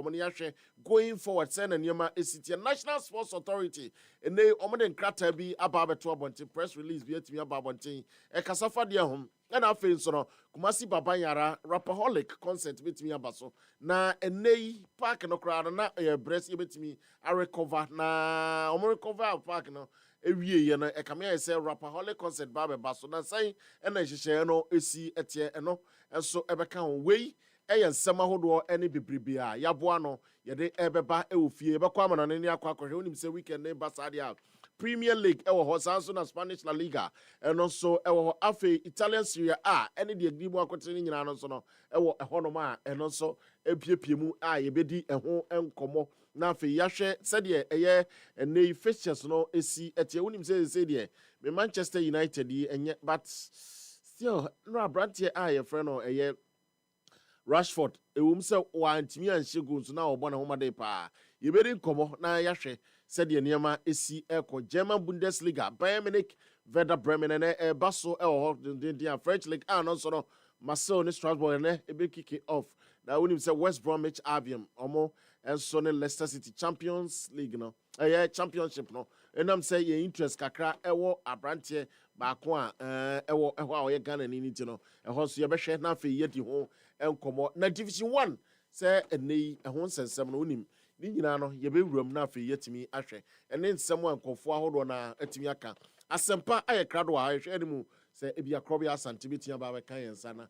komoni ahwe going forward say na niema esiti National Sports Authority ene omode nkrata bi aba abeto abonte press release bi atimi aba abonte e kasafa de hom na afi nso no Kumasi Babanyara Rapaholic concert betimi abaso na enei park no crowd na breast betimi a recover na omo recover park no ewie ye no e kamia say Rapaholic concert ba baso na sai na hihye no esi etie eno enso ebeka ho wei eyen nsema hodo ene bebrebe a yaboa no ye de ebeba ewofie ebekwa amana ne akwa akohwe onim se weekend ne basadia Premier League ewo ho sanso na Spanish La Liga eno so ewo ho afe Italian Serie A ene de agrimu akotere ni nyina no so no ewo ehono ma eno so epiepiemu a yebedi eho enkomo na afe yahwe sede eye ene fixtures no esi etie onim se de me Manchester United enye but still no abrantie a ye friend no eye Rashford ewum se wantimi anhye goals na obona homade pa yebedi nkomo na yahwe said the Niama esi eko German Bundesliga Bayern Munich Werder Bremen and Basso the French League and also no Marseille and Strasbourg and ebe kick off now when him say West Bromwich Albion omo and so Leicester City Champions League no championship no and I'm say your interest kakra ewo abrantie baako a ewo a Ghana ni nti no ehon so ye be hwe na fe yedi ho enkomo na Division 1 say enei ehon sensem no onim ni nyina no ye be wuram na afi yetimi ahwe ene nsem ankofo ahodo na atimi aka asempa aye krado a ahwe enimu se ebia krobia asante betia ba be kan yensa na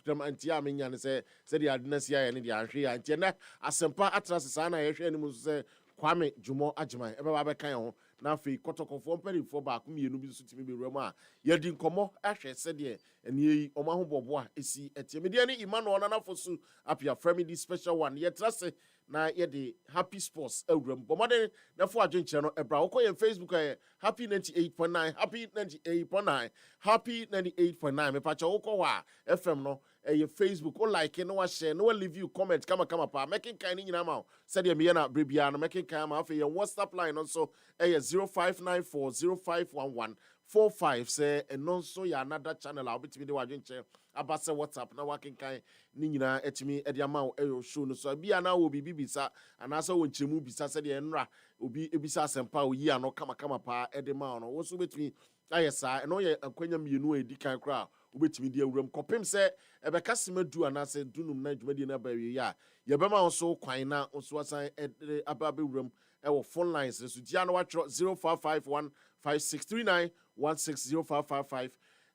tram anti amenya ne se de adinasi aye ne de ahwe ya anti na asempa atrase sa na ahwe enimu se Kwame Jumo Ajiman ebe ba be kan ho na afi kotokofo mperifo ba akumienu bi so timi be wuram a yedi nkomo ahwe se de eni omaho bobo a esi etie me de ni Emmanuel na fosu Appiah family special one ye trase na ye de Happy Sports awuram bomode na fo adwenche no ebra wo koye Facebook Happy 98.9 Happy 98.9 Happy 98.9 me pacha wo ko wa FM no ye Facebook o like no wa share no leave you comment kama pa making kind ni nyina ma said ye me na brebia no making kind ma afi ye WhatsApp line also 0594051145 say and so ya another channel I'll be to the wadwenche abase WhatsApp na working kind ni nyina etimi e dia ma o show no so bia na wo bibi bisa anasa wo nchemu bisa said ye nra obi ebisa asempa o yi ano kama pa e de ma no wo so betimi ayesa no ye akwanya mienu edi kan kra obetimi di awuram kopem se ebeka semadu anase dunum na dwumadi na ba wi ya ye bema wo so kwan na wo so asan ababe wuram ewo phone lines so dia no watch 0551563916 0555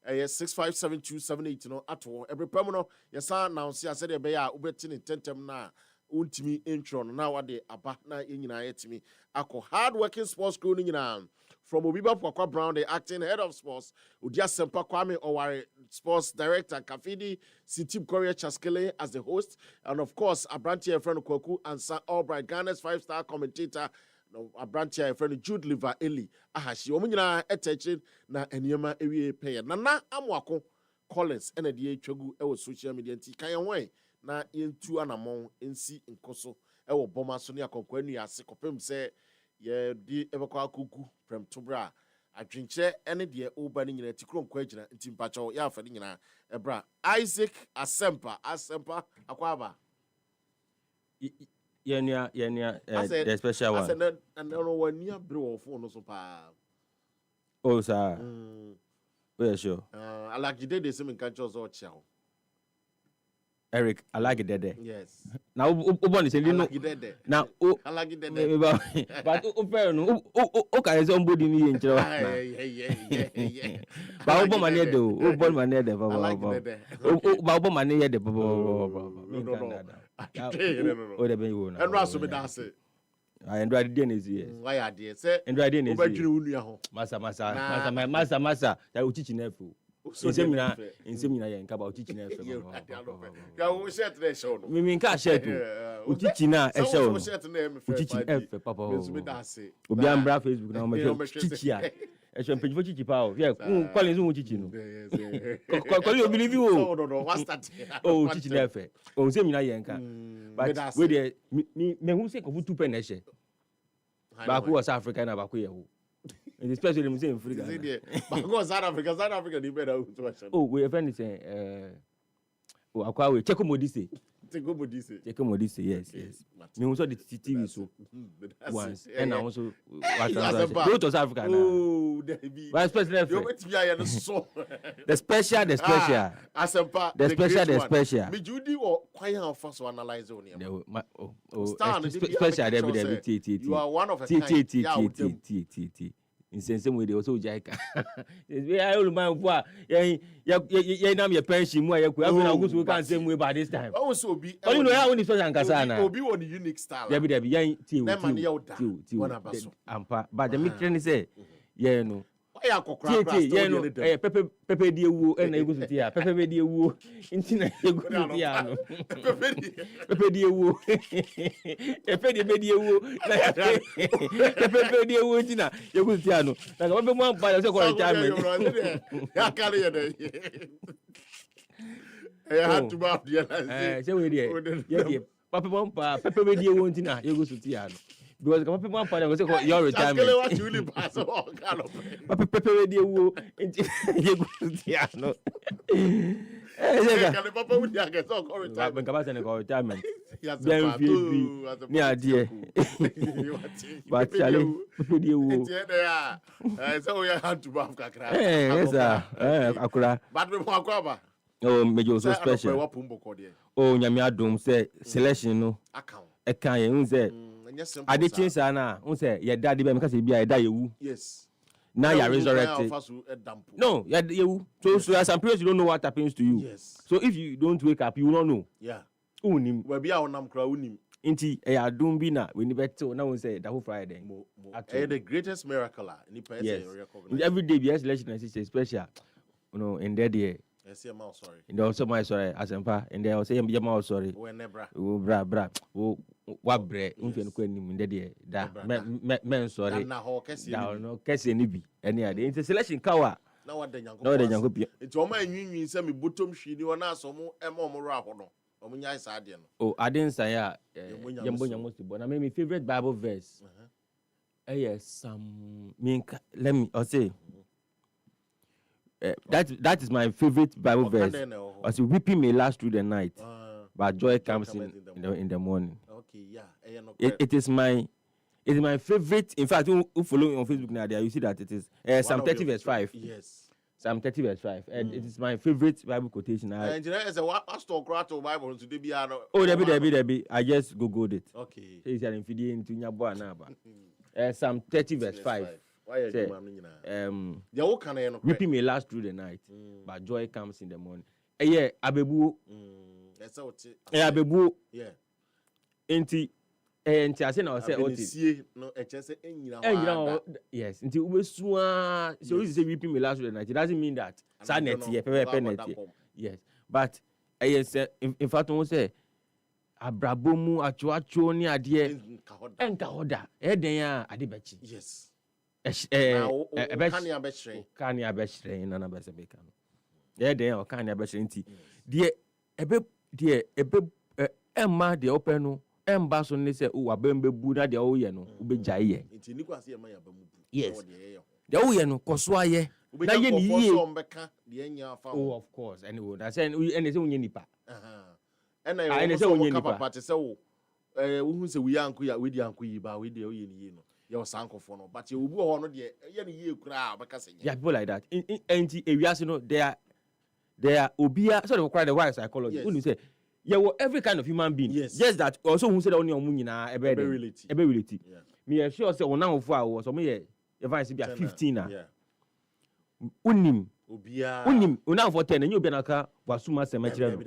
657278 no ato every permanent yesa now see I said e be ya obeti ni tentem na untimi intro na wade aba na enyina yetimi akọ hard working sports crew nyina from Obiba Pokwa Brown, the acting head of sports, Udia Sempa Kwame Oware, sports director, Kafidi, Sitib Korea Chaskele as the host, and of course, Abrantia friend Kwoku and Sir Albright, Ghana's 5-star commentator, Abrantia friend Jude Liver Eli, Ahashi, Omunyina attention na Enyema Ewie player. Nana Amwako Collins, NDA Chogu, Ewo social media, Kayanwe, na Yentu Anamon, NC Nkoso, Ewo Boma Sonia Konkwenu ya Sikopem se. Ye di ebekwa kuku from Tobra adwenche ene de oba ni nyina tikrom kwa gina ntimpacho ya afade nyina ebra Isaac Asempa akwaba yenia the special one ase and no one near bro phone no so pa oh sir we sure alagide de sem nka cho so chia Eric alagide yes na uboni se no na alagide but fair no o ka se onbodi ni yenchiro ba ubo mane de ubo mane de ba ubo mane ye de ba o de ben wo na enra so me da se enra de na ezi why ade se enra de na ezi obadwiri unua ho masa ya uchichi na efu Insemina ya nkaba uchichi na efe ya wo shirt na show no mimi nka shirt uchichi na e show no uchichi efe papa obi ambra Facebook na o chichi ya e show page chichi pa o yeah kwale zo uchichi no kwale o believe you no what's that oh uchichi na efe o nsemina ya nka but we dey me hu se ko futu pe na she ba ko South Africa na ba ko yeho especially them say in Africa. But go South Africa, you better. Oh, we have anything. Akwa we check Modise. Take Modise, yes. Me also the TV so once, and I also go to South Africa now. Oh, but especially the special. The special. Me Judy or quite how fast to analyze on him. Special, you are one of a kind. In same way they also jaika. We are all man for ya na me pension mu ya ku abi na gusu kan same way by this time. Also be you know how this person kasa na. Obi one unique style. There be yan ti ampa but the me say yeah no. Ya kokra yeah no pepe di ewu e na egusu ti ya pepe di ewu nti na egusu ti ya no pepe di ewu pepe di ewu na pepe di ewu nti na egusu ti ya no na ka pepe mo ampa ya se ko retirement ya kare ya dey had to ba dia na se we dey yeah pepe mo ampa pepe di ewu nti na egusu ti ya no because come people man father go say your retirement what you really pass all kind of papa dey wo you go dia no can papa we dey get so retirement ben kaba say go retirement then VIP ni adie but chale papa dey wo so we had to baff kakra yes akura but me akwa ba oh mejo so special oh nyame adom say selection no account e kan ye say ade chinsa na say your daddy be make say bia e da yewu yes now you are resurrected no yewu so as some people you don't know what happens to you yes so if you don't wake up you will not know yeah unim we bia onam kra unim inti e adum bi na we ni beto na won say that whole Friday actually the greatest miracle ni person recognize every day be election is special you know in that day yes I'm sorry in the also my sorry asempa in there say am sorry whenever bra wa bre unfe no kwa nim in there da men sorry na ho kese no kese ni bi any ade in selection kawa na wa da nyanko nti o ma anwinwin se me bottom hwi ni wona so mo mo ro ahono o mo nyai sa ade no oh ade nsan ya yembo nyamo sibo na my favorite Bible verse yes let me say that is my favorite Bible verse. I say weeping may last through the night, but joy comes in the morning. Okay, yeah. It is my favorite. In fact, who follow me on Facebook now, there you see that it is Psalm 30 verse 5. Yes. Psalm 30 verse 5, and it is my favorite Bible quotation. And there is a pastor Krato Bible today be oh, there be. I just googled it. Okay. He said in Fidi into Nyabo na Psalm 30 verse 5. Weeping may last through the night, but joy comes in the morning. Yeah, abebu. Abebu. Yeah. Enti I say now say no enyina. Yes, enti ubesua. So we say weeping may last through the night. It doesn't mean that sadness pepe. Yes, but yes, in fact we say abrabomu achuachu ni adie enka hoda. Den ya adebachi. Yes. Kani abeshre na besebeka no ye den o kani abeshre nti de ebe emma de open no emba so ne se o abembe bu na de o ye no ubejaye ye nti ni kwase ye ma ya bamu bu yes de o ye no koso aye na ye ni ye oh of course anyway that say ene se unye nipa ene se unye nipa papa te se wo wo se wi anko ya we di anko yi ba we de o ye ni ye no your sanko for no but you will go on there ye kura because yeah people like that and ewiase no they are obia so they cry the wise psychology when you say yeah well, every kind of human being yes that also who said only omu nyina ebe reality me sure say ona ofo awo so me ye advance be 15 na unim ona ofo 10 na obia na ka wasuma semachire no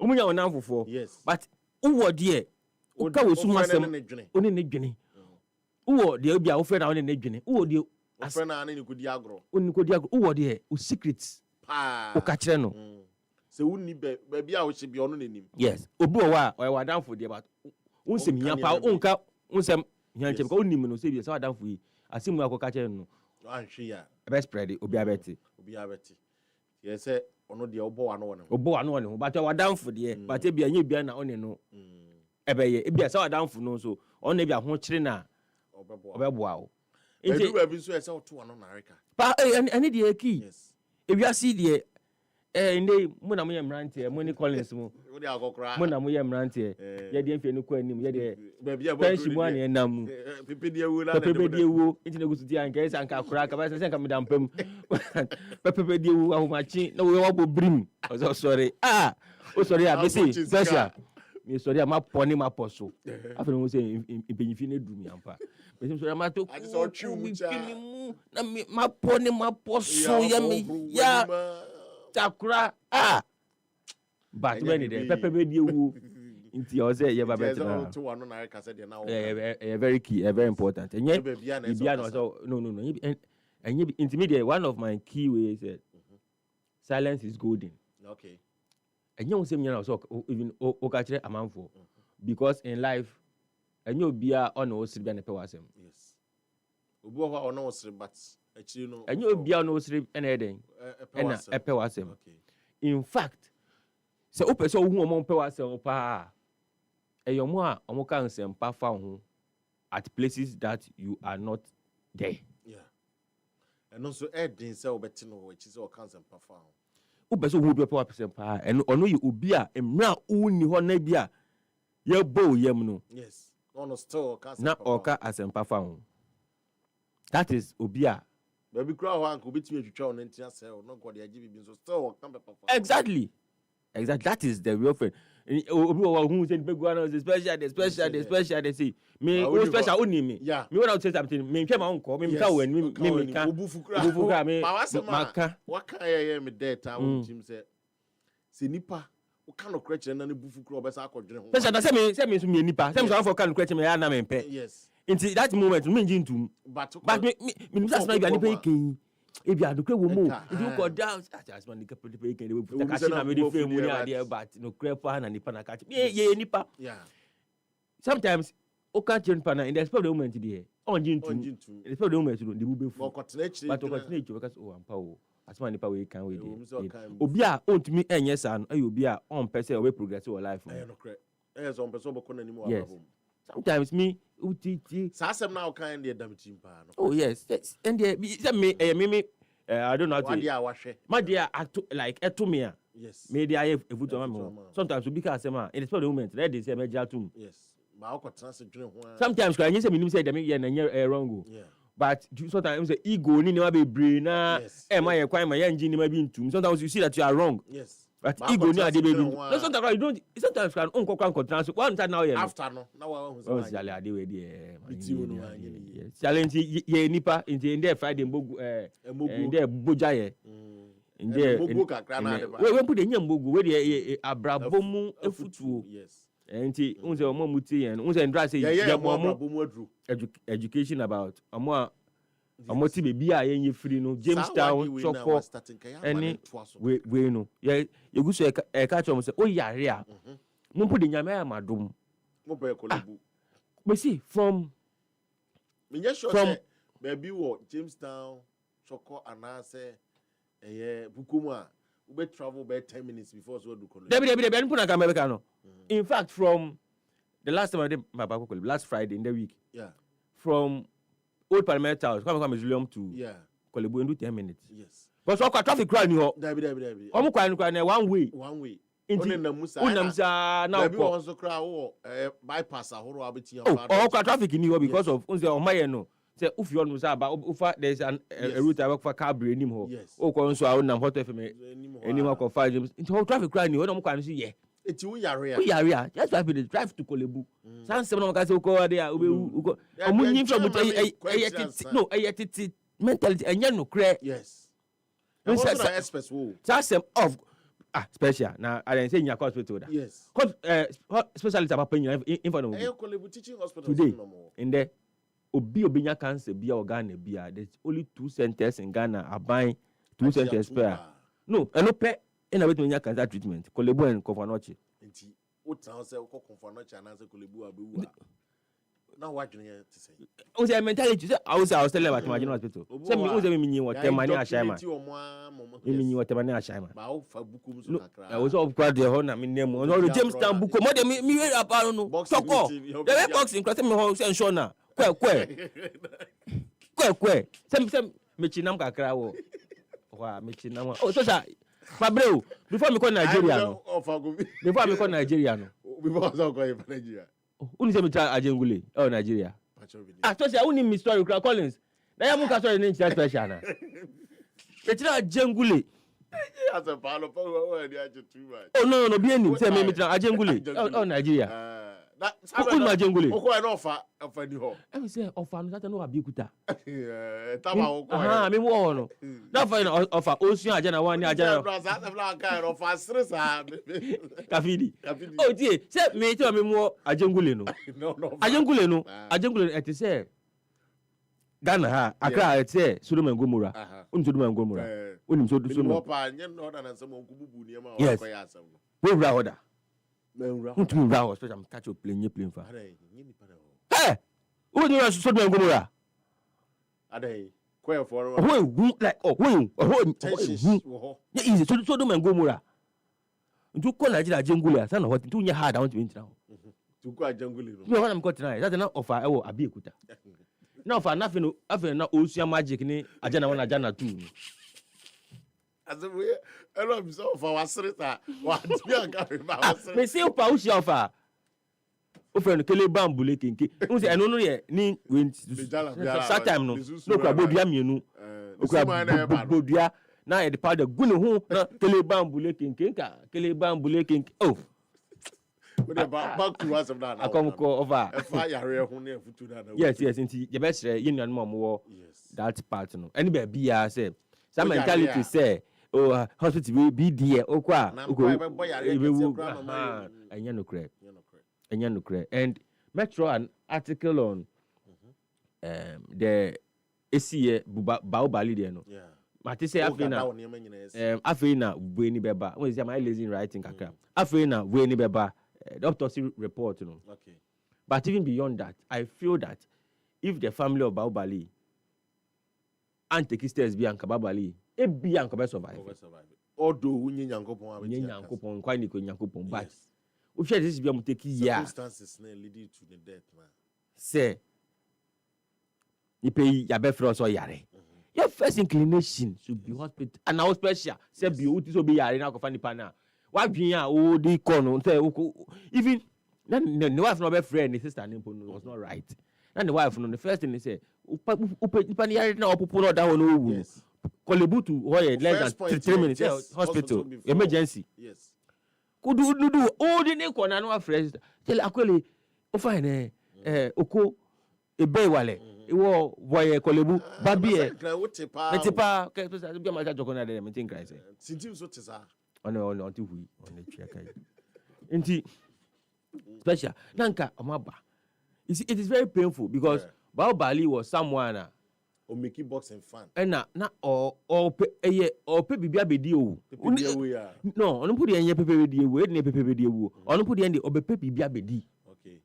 omu nya ona ofo but uwo there o ka wasuma sem oni ne dwene uwo de obi a wo friend na won ne dwene uwo de friend na ne kodi agro uwo de o secrets o ka kire no se wonni be bia wo hye bia ono nanim yes obi o wa o wadanfo de but unsem hia pa unka unsem hia nche because unnim no se bia se wadanfo yi asimu akoka kire no anhwe ya best spread obi abeti yes say ono de obo wa no won but wadanfo de but bia nya bia na one no ebeye bia se wadanfo no so ono bia ho kire na obeboa o nti we bi so ese oto no nareka pa ani de eki ewiase de inde mo na mo ye mrantie mo ni Collins mo mo na mo ye mrantie ye de mfie no ko anim ye de pension mo na enam pepe de ewu na pepe de ewu nti na gusu ti an ka isa nka kora ka ba se nka me dampam pepe de ewu ahomachi na wo bo brim o sorry o sorry a besi special me sorry a ma poni ma poso afere mo se impenyifi na dum yampa me sorry ma to ku mi mu na ma poni ma poso ya me ya takura but when the pepper be ewu nti o say ye ba better very key very important and yet bia no so no and intermediate one of my key ways said silence is golden. Okay. And you say me now so even o ka kire amanfo because in life and you bia on o siri bia na pe wasem. Yes. Obi ho on o siri but actually no and you bia on o siri na eden na e pe wasem. Okay. In fact se o person hu o mo pe wasem pa eyomo a o mo kan sem pa fa ho at places that you are not there. Yeah. And also eden se obeti no which is all kan sem pa fa ho. O person hu be pa person pa and ono ye obi a emra uni ho na bia ye bo yam no. Yes. No still kan sem na oka asempa fa ho. That is obi a baby kura ho anko betimi atwitwa on ntia se no god ya give bi so still kan be pa fa. Exactly that is the real friend. Obi wo hu say be go na special they say me o special oni me me when I say something me hwe ma onko me ka wan me ka obufukra me maka waka ye me data on team say se nipa o kan okra kire na ne bufukra obesa akodwene ho special na say me so me nipa say me so for kan okra kire me ya na me mpe. Yes into that moment me nji ntum but me just na nipa ikin ebi adokre wo mo if you go down as man the people ikin they will put ka na me dey fame money there but no crepa na nipa na catch ye nipa. Yeah. Sometimes o catch nipa na in the spur of the moment there on nji ntum in the spur of the moment they will be full but continue because oh ampa o as man nipa we can we dey obi a ontumi enye sa no ayo obi a on person we progress your life no cre so on person boko na ni mo ababo. Sometimes me utiti sasem na o kan dey dam team pa no. Oh yes and me I don't know how to my dear like etumia. Yes me dey I evuto ma sometimes we because in the spur of the moment let dey say me jatum. Yes ma o ko trans dwene ho. Sometimes can you say me say dem ye na wrong. Yeah. But sometimes say ego ni ma be brain na e ma ye kwan ma ye nji ni ma bi ntum. Sometimes you see that you are wrong. Yes. But ego ni ade be no sometimes you don't sometimes can unko kwan trans one time now ye after no na wa hu so jale ade we dey yes challenge ye nipa in there Friday mbogu there boja ye in there mbogu kakra na de ba we put the nyambogu we dey abrabomu efutuo. Yes enti unse omo muti yen unse ndra say ye mo education about omo ti be bia ye free no Jamestown choko any we no ye guso e ka chom say o yare a mo put the nyame amadom mo be kolebu we see from baby wo Jamestown choko anase bukumu a we travel by 10 minutes before so do kolebu debi an puna ka no. In fact from the last time I did my back last Friday in the week from Old Parliament House come Museum to Kolebu in 10 minutes. Yes. But so traffic crowd ni ho. Debi. Omo kwa na one way. Unamsa na ko. Debi so crowd wo bypass ahoro abeti yan fa. Oh kwa traffic ni ho because of unse omaye no. Say if you know say about ufa there's a route I work for car brain him ho. O ko nso a unam hot FM. Anima ko 5 James. Into traffic crowd ni ho na mo kwa no say yeah. Eti we yare just drive to Kolebu san sem na maka say ko there ugo omunyi from no ayetiti mentality enya no kre. Yes no express wo san sem of special na I say nya hospital da. Yes specialist about pen in for no Kolebu teaching hospital today in there obi nya cancer bia organ bia there's only 2 centers in Ghana aban 2 centers per no eno pe ina wetin nya cancer treatment Kolebu and Konfanoche enti o tan say ko Konfanoche na say Kolebu abewu na wa dwene ti say o say mentality say I was telling about my general hospital say me o say me nyi water mani ashaiman me nyi water mani ashaiman ba o fa buku muso kakra I was up crowd there ho na me name no Jamestown buku mo de me we apa no soko the boxing class me ho say ensure na kwe say me chinam kakra wo wa me chinam o so say But bro, before me call Nigeria no. Before me call Nigeria no. Before I go in Nigeria. Uni say me try Ajengule or Nigeria. So say uni me story Collins. Na ya mu ka story name chat special na. Me try Ajengule. As a palo power dey too much. Oh no, be any say me try Ajengule or Nigeria. Who Ajengule? Oko na offer ni ho. I say offer no that no Abeokuta. Tama oko. Me wo no. That for offer Osun Ajana one ni Ajana. Offer stress Kafidi. Oh tie, say me tell me more Ajengule no. No. Ajengule no. Ajengule et say Ghana ha Accra et say Sodom and Gomorrah. Sodom and Gomorrah. Unim Sodom. Yes. We bra order. Who bra was I'm catch up playing for. Hey. Who do you Sodom and Gomorrah? Ade. Quay for like yeah, easy Sodom and Gomorrah. You call Nigeria Ajengule son what do you hard I want to now. To go Ajengule. You know what I'm got tonight. That's enough offer Abeokuta. Now for nothing after na Ocean magic ni Ajana one Ajana two. As we hello so for our sister what you are me say pa o share offer. O friend kele bambule kinki. O say eno no ye ni went that time no. No kwa bodua mienu. O kwa bodua na e de powder gunu ho na kele bambule kinki ka kele bambule kinki. Oh. Back to us of that. I come call over. Yes, inti the best yin and mom war that part no. Any baby say some mentality say oh hospital will be there okwa and Metro an article on the ACA Baobali there no. Mate say afina we ni beba. When is my lazy writing kakra. Afina we ni beba. The autopsy report, you know. Okay. But even beyond that, I feel that if the family of Baobali and Tekistes be Babali, it be Anka survive. Although we Yankopon, quite Yankopon, but we share this be circumstances leading to the death, man. Say, you pay Yabefros or Yare. Your first inclination should be hospital, and now special. Say, beauty so be Yare now, Kofani Pana. Why be oh they con even then the wife not be friend the sister name was not right. Then the wife the first thing they say upani na opupo that one yes. Kolebu to less than 3 minutes yes. Hospital emergency. Yes. Could do all the name corner no friends tell akwele o fine oko ebe wale iwo boy Kolebu babi metepa ke be ma ja jokona dem think cry say sintim so tesa on the check. Inti special. Nanka omaba. You see, it is very painful because Baobali was someone or making box and fun. And na or pe bibia bedi o. No, onu put the pepe bedi o, e pepe bedi o. Onu put the end obe pe bibia bedi. Okay.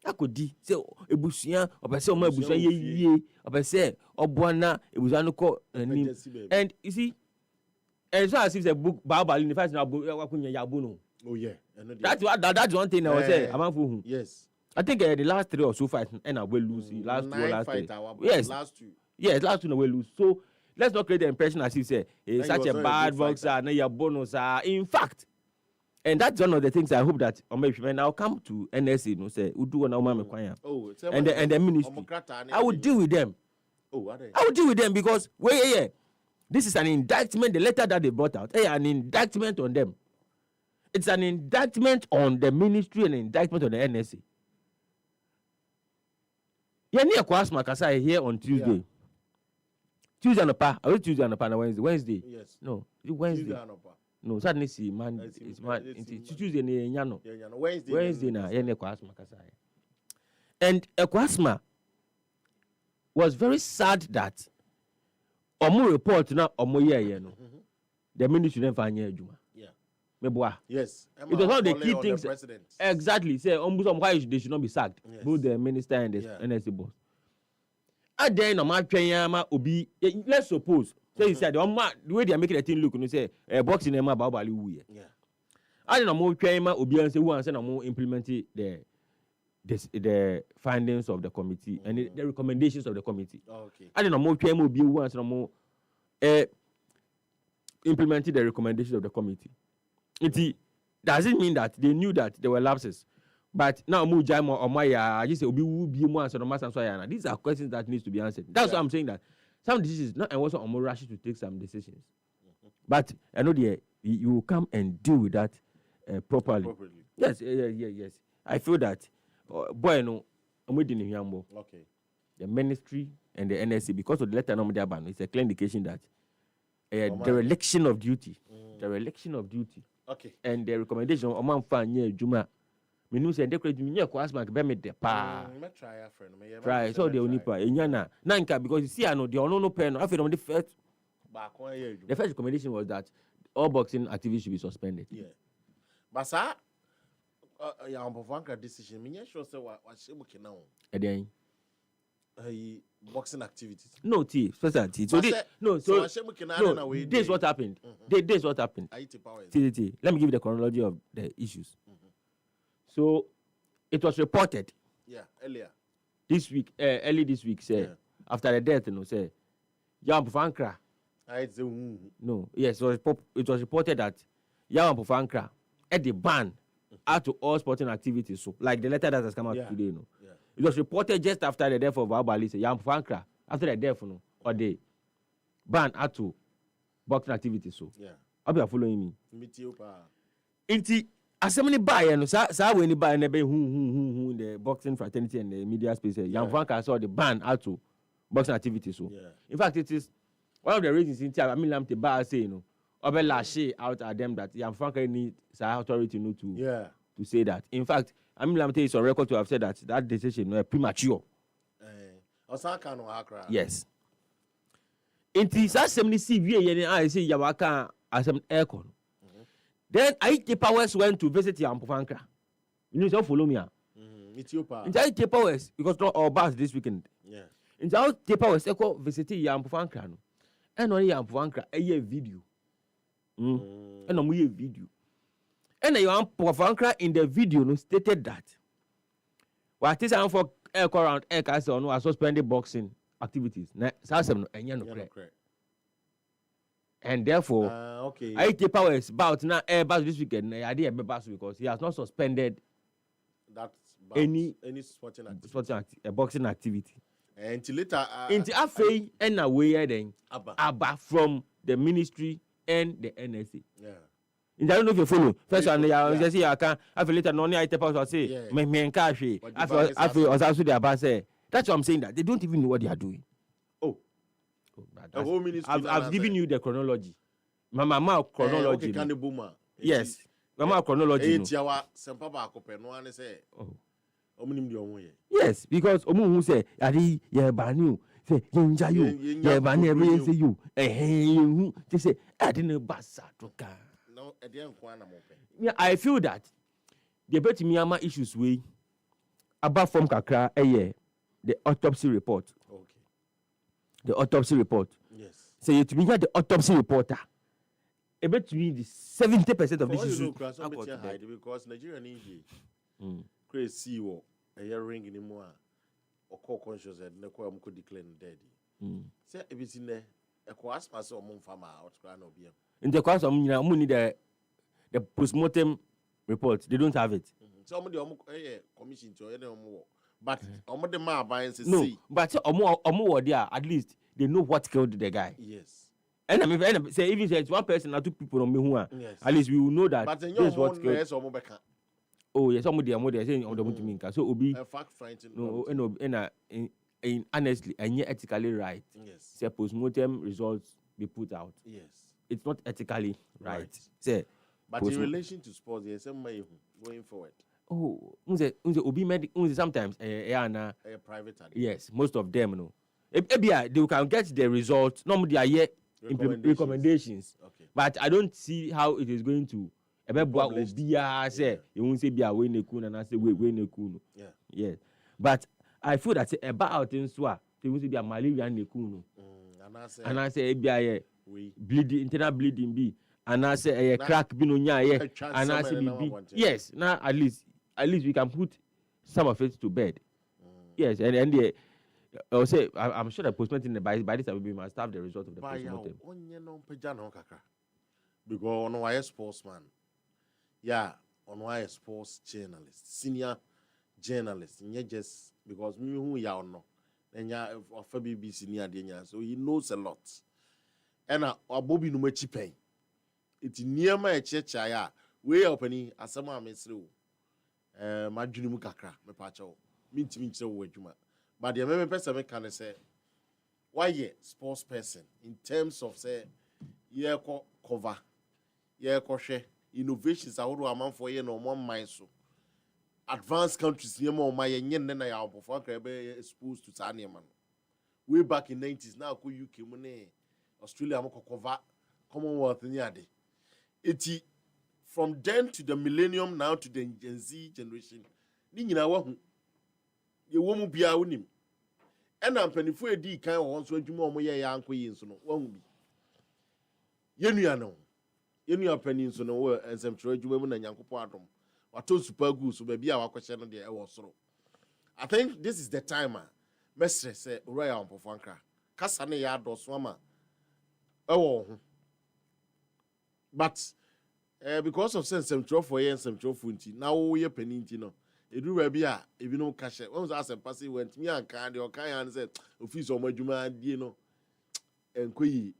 Akodi. Say ebusuan, obese o ma ebusuan ye. Obese obuana ebusuan no ko and you see and so as if the book Baobali in the first now yabuno. Oh yeah. That's one thing I was saying. Yes. I think the last 3 or so fights and I will lose. Last 2 yes. Last 2. Yes, last 2 I will lose. So let's not create the impression as you say he's such a bad boxer, na bonus. In fact, and that's one of the things I hope that when I'll come to NSC, you know, say we do one and the ministry. I will deal with them. I will deal with them because this is an indictment. The letter that they brought out, an indictment on them. It's an indictment on the ministry and an indictment on the NSA. Yeah, near Kwasma Kasai here on Tuesday. Yeah. Tuesday on pa. I will Tuesday on pa na Wednesday. Wednesday. Yes. No, Wednesday. No, Saturday see man. It's man. Tuesday near Nyano. Wednesday na yeah near Kwasma Kasai. And Kwasma was very sad that Omo report na Omo ye no. The ministry never find Juma. Yeah. Yes. It was one of the key things. Exactly. Say why they should not be sacked. Yes. Both the minister and the NSC boss. And then obi. Let's suppose. So he said the way they are making the thing look, you say boxing them about Bali. Yeah. I don't know obi and say who and say no implement the findings of the committee and the recommendations of the committee. Okay. I don't know obi who and say no implemented the recommendations of the committee. It doesn't mean that they knew that there were lapses. But now these are questions that needs to be answered. That's why I'm saying that some decisions, not also on more rushes to take some decisions. But I know you come and deal with that properly. Yes. I feel that Okay. The ministry and the NSC, because of the letter number ban, it's a clear indication that the election of duty. Okay. And the recommendation of Oman Fan Juma. Minu say decorate me kwasma be me de pa. Try so the only pa enyana. Nanka because you see I know the no pen. I feel the first recommendation was that all boxing activities should be suspended. Yeah. But sir, ya ambofanka decision me sure say wa shemuke na o. Eden. Boxing activities. No, special tea. So this is what happened. This is what happened. Let me give you the chronology of the issues. So it was reported. Yeah, earlier. Early this week, say after the death, say Yam Pufankra. No, yes, it was reported that Yam Pufankra at the ban out to all sporting activities. So, like the letter that has come out today, Yeah. It was reported just after the death of Abalise, Yam Pufankra, after the death, or the ban out to boxing activities. So, I'll be following me. As many buy no sa when you buy who the boxing fraternity and the media space Yam Pufankra saw the ban out to boxing activities. So in fact it is one of the reasons in I mean Lam Teba say Obe lashe out at them that Yam Pufankra need authority to say that. In fact, I mean Lam is on record to have said that decision was premature. Osaka no Accra. Yes. It is as many CV I say Yawaka as some aircon. Then IT Powers went to visit Yam Pufankra. You know, follow me. Ethiopia. In IT Powers, because not all bars this weekend. Yeah. In IT Powers, they go visit Yam Pufankra. And only Yam Pufankra, a video. And a video. And Yam Pufankra in the video stated that what is for air around air castle no suspended boxing activities. And therefore, IT Powers about now about this weekend. I did a because he has not suspended any boxing activity. Until later, until Appiah and away then Abba from the ministry and the NSA. Yeah. I don't know if you follow. First one, I say I can. After later, no IT Powers say me and Kashi. After also the Abba say. That's what I'm saying. That they don't even know what they are doing. I've given you the chronology. Mama chronology. Yes. Mama chronology. Yes, because who say Adi Yabanu say Yinjayu Yabani say you they say I didn't basa toka. No, yeah, I feel that the bet Myanmar issues way about from Kakra the autopsy report. The autopsy report. Yes. So you to be here the autopsy reporter. About to be the 70% of this issue. Because Nigeria need crazy a ring anymore or call conscious and no quam could declare dead. Say everything there a quas pass or moon farmer out grand of you. In the course of money the postmortem report, they don't have it. Some of the commission to any more. But the man buying no, but more there at least they know what killed the guy. Yes. And I mean, say even if it's one person or two people on me who are, at least we will know that. But then this is what killed. Oh yes, somebody are saying on the moon. So Obi. A fact finding. No, in honestly and yet ethically right. Yes. Say postmortem results be put out. Yes. It's not ethically right. Say. But in relation to sports, there's some way going forward. Oh, Obi sometimes private. Yes, most of them no. They can get the results. Normally, I hear recommendations. Okay. But I don't see how it is going to. Say you won't say be away nekun and I say we nekun. Yeah. Yes. But I feel that about in Swa, they won't say be a malaria nekun. And I say be bleeding, internal bleeding be. And I say a crack be no nya and I say be. Yes. Now at least we can put some of it to bed. Yes, and I'll say I'm sure the postmortem by this time we must have the result of the postmortem. because on why sportsman. Yeah, on why sports journalist, senior journalist, not just because me who ya no, and ya of BBC near the so he knows a lot. And Bobby no much pay. It's near my church, way opening as some miss through. My junior kakra, my pacho, meet me so with you. But the American person can say, why ye sports person in terms of say, yeah, cover, yeah, share. Innovations are all amount for you no one mind so. Advanced countries near more my yen than I am before exposed to Sanya man. Way back in 90s now go UK money Australia moko cover Commonwealth in yadi. Iti from then to the millennium now to the Gen Z generation. Ni nyina wa hu. Ye wo mu bia wonim. Ena mpanifo edi kan wo so adwuma omo ye ya anko yi nso no wa hu bi. Yenua no. Yenua pani nso no wo ensemtro adwuma mu na Nyankopon adom. Wato super good so baby a wakohye no de e wo soro. I think this is the time mestre say royal ampofankra. Kasa ne ya adoso ama e wo ho. But because of ensemtro for ye ensemtro funti na wo ye pani nti no edu baby a ebi no kashe when was asem pass went me anka de okan yan say office o madwuma die no enkoyi.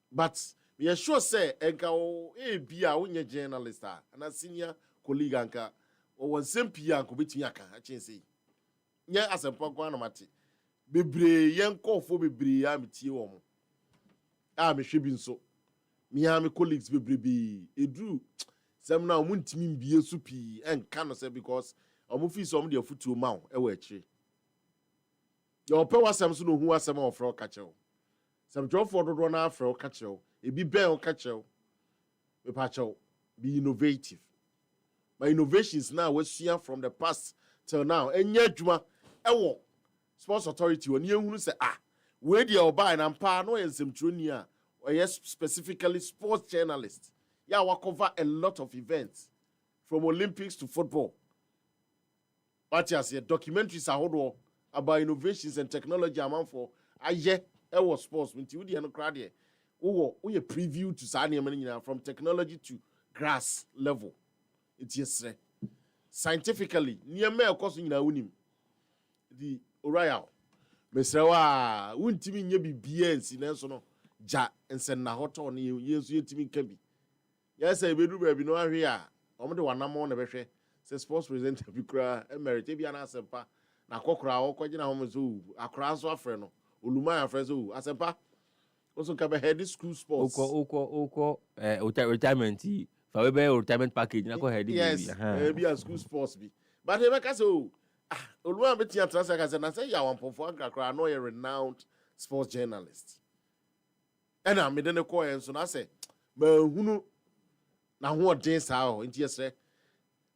But we are sure say enka o bia wonye journalist and senior colleague anka o won sempi anko betumi aka a chen say nye asempa kwa na mate bebre yenkofo bebre ya metie wo mo a me hwe bi nso me ha me colleagues bebre bi edu sem na mo ntimi mbie su pi enka no say because omo fi so omo de afutuo ma wo e wa akire yo pe wasem so no hu asem of ro ka chew sem drofo dodo na afro ka chew ebi ben ka chew me pa chew be innovative. My innovations now we see from the past till now enye adwuma ewo sports authority oni ehunu say we dey oba na mpa no ensemtro ni a or yes specifically sports journalist. Yeah, we cover a lot of events from Olympics to football. But yes, documentaries are hold about innovations and technology amount for aye ewo sports when you dey no crowd here. We a preview to Sanya Manina from technology to grass level. It's yes, scientifically, near me, of course, in a unim. The Orial, Mesrawa, wouldn't mean you be BNC, Nelson, Ja, and send a hot on you, yes, you to me can be. Yes, I will do baby no area. Only one more never say, sports presenter, you cry, and Meritabian Asempa, Nakokra, or Quajina Homazu, a cross of friend, Uluma Frezu, Asempa. Also, come ahead this school sports. Oko, retirement. For we be retirement package na go head yes be a school sports be but e make so Oluwa betia transfer say na say ya wampofo akrakra no a renowned sports journalist and I made no call enso na say ma hunu na ho odin sa ho nti yesre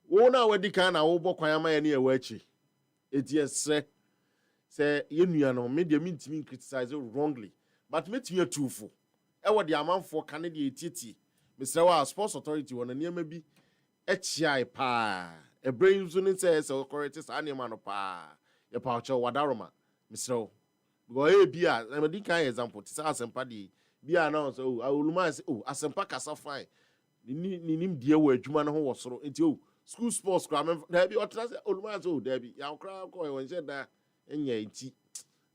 wo na wadi kan na wo bokwan ama ya na e wa achi eti yesre say yenua no me de mintimi criticize wrongly but metimi atufo e wo de amanfo kan de etiti Mr. Wa Sports Authority won na ma bi echiai pa e brain zone say correct sa na no pa ye pa cho wadaroma Mr. Because bia na di kan example ti sa asempa di bia na so Oluma say asempa kasa fine ni nim die wo adwuma no ho wo soro enti school sports kra na bi otra say Oluma say da bi ya kra ko e won say da enya enti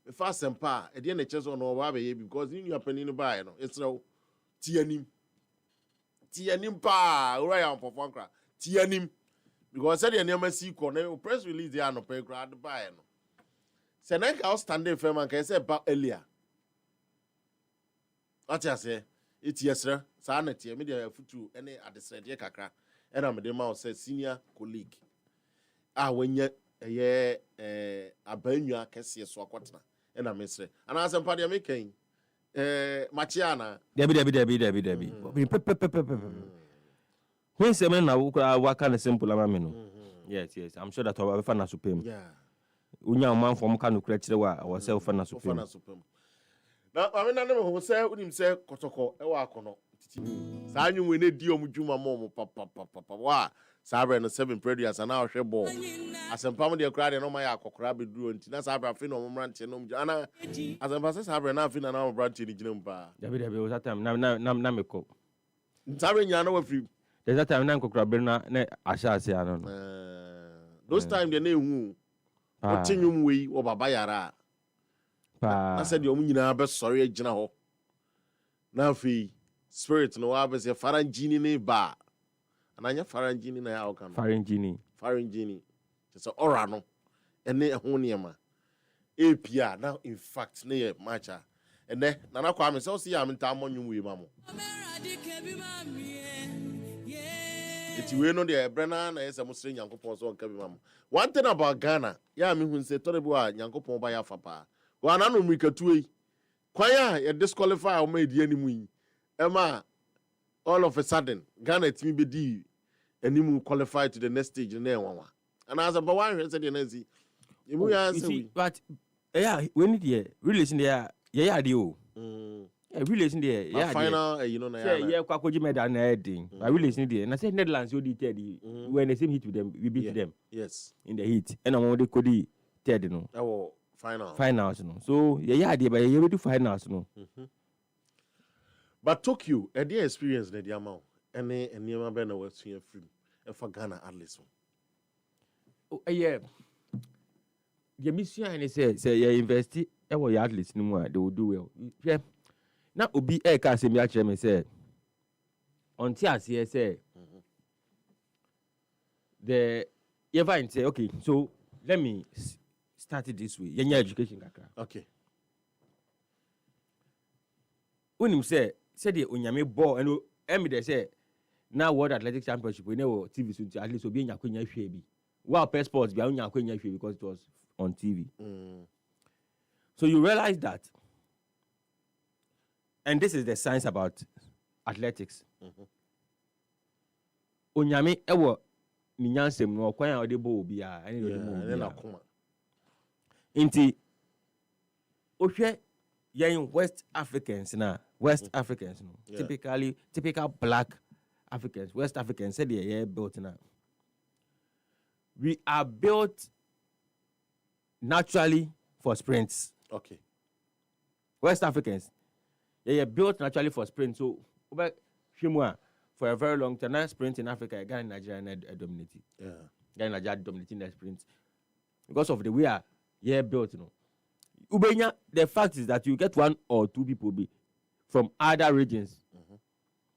me fa asempa e de na che so no wa ba ye because ni yapani no ba no Israel ti anim pa Royal Ampofankra tianim because said the name see corner press release there no pay grad buy no say na ka standing firm and can say ba earlier what you say it yesra sa na tie me dey futu ene adesrede kakra ena me dey ma say senior colleague wenye abanwa kese so akotena ena me sre ana asem pa dey me kan Machiana. Debbie. When semen na work kind of simple amamino. Yes. I'm sure that our fan supreme. Yeah. Unya man from can create our self fan supreme. Now, I mean, I never who say when him say Kotoko, Ewakono. Sa anyu we ne di omudwuma mom papa. Wa Sabra no 7 previous and now share ball. Asempam de kra de no ma ya akokra beduro nti na Sabra fe no momrante no ana asempam se Sabra na fe na na momrante ni ginam pa. Debbie was that time na me ko. Ntare nyana wa free. There's that time na nkokra na asha ase ano no. Those time they na ehu. O tinyum we wo baba yara. Na said the omu nyina be sorry agina ho. Na afi spirit no wa be se faranjini ne ba. Ananya faranjini na ya oka no. Faranjini. Just ora no. Ene ho niema. Appiah now in fact na matcha. Ene nana kwa me so see am ntam monwum we mamo. Iti we no de brana na yesa musre Nyankopon so nka bi mamo. One thing about Ghana, ya me hu say toribo a Nyankopon ba ya fa pa. Wa na no mikatu yi. Kwan ya ye disqualify o ma edi animu yi. Ema all of a sudden Ghana timi be di animu qualify to the next stage na enwa. And as about one said the nazi. You see, but yeah, when it here relation there, yeah, do. Relation there, yeah. Final, you know, yeah, Kwakoji made an heading. I relation there, and I said Netherlands, you did when the same hit with them, we beat them. Yes, in the heat, and I'm only could tell you know. Oh, finals, no. So yeah, but you will do finals, no. But Tokyo, a dear experience, the amount, and near Bena was here free, and for Ghana at least. Oh, yeah. The mission and say you invest it, and what you at least no more, they will do well. Yeah. Now Obi Eka say me actually me say until I say the ever say okay, so let me start it this way. Your education kaka. Okay. When him say the onyame ball and me they say now World Athletic Championship we never TV so at least obi nya kwanya hwe bi. Wow, passports be nya kwanya hwe because it was on TV. So you realize that, and this is the science about athletics. Onyame ewo ni nyansem no kwan a ode bo obi a ene do mo obi a. Inti ohwe yen West Africans no, typical black Africans, West Africans said they are built now. We are built naturally for sprints. Okay. West Africans, they are built naturally for sprints. So, for a very long time, now sprint in Africa, Ghana and Nigeria are dominating. Yeah. Ghana and Nigeria dominating the sprints because of the way they are built. You know, Ubenya, the fact is that you get one or two people be from other regions.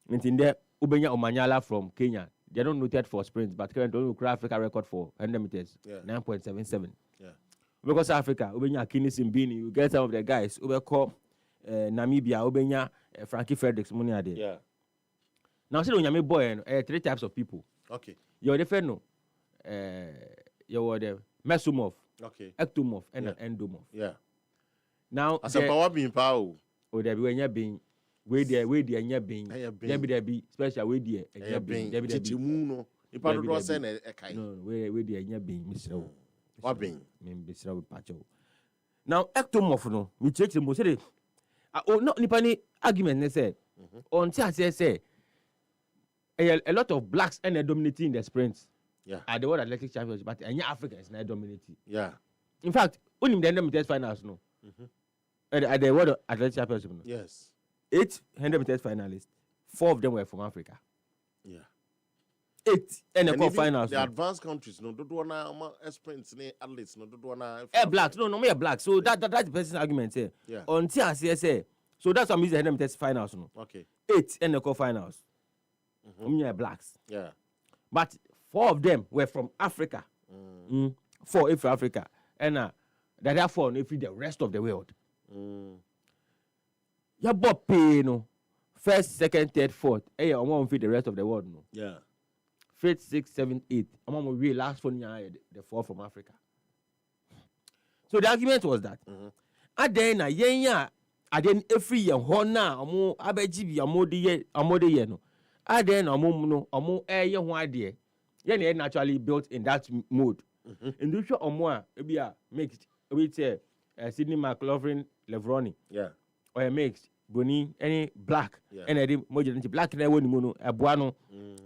In there, Ubenya Omanyala from Kenya. They don't noted for sprints, but currently don't create Africa record for 100 meters, 9.77. Yeah. Because Africa, Ubenya Kinis Mbini, you get some of the guys, Ubeko, Namibia, Ubenya, Frankie Fredericks, Munia there. Yeah. Now, see, when you boy, three types of people. Okay. You're the Feno, you're the Mesumov, okay, Ectomorph, and Endomorph. Yeah. Now, as a power being power, or there be being. Where there, and your being. There be special way there, and your being. There be Timuno. If I don't send a kind. No, where there, and your being, Mr. What being? Mr. Pacho. Now, ectomorph, no, we check the most. Oh, not Nipani argument, they say. On Tia say, a lot of blacks and dominating in the sprints. Yeah. At the World Athletic Championship, but any Africans not dominating. Yeah. In fact, only the end finals, no. At the World Athletic Championship, no. Yes. 800 meters finalists, 4 of them were from Africa. Yeah. 8 and the finals. The advanced countries, no, don't want sprints, athletes, no, don't want blacks, no, me blacks. So that's the person's argument here. Yeah. Until I say, so that's why I'm using the 100 meters finals, no. Okay. 8 and the finals. Blacks. Yeah. But 4 of them were from Africa. 4 if Africa, and the other 4 if the rest of the world. Ya bought pay no. First, second, third, fourth. Hey, I'm gonna feed the rest of the world no. Yeah. 5th, 6th, 7th, 8th. I'm gonna real last one the 4 from Africa. So the argument was that. And then and then every year hona omo abeji bi amode ye no. And then omo ye ho ade. Ye naturally built in that mode. And do show omo a be a mixed with Sydney McLaughlin Levroni. Yeah. Or a mixed Boni any black and a mojo black na woni mu no Abuano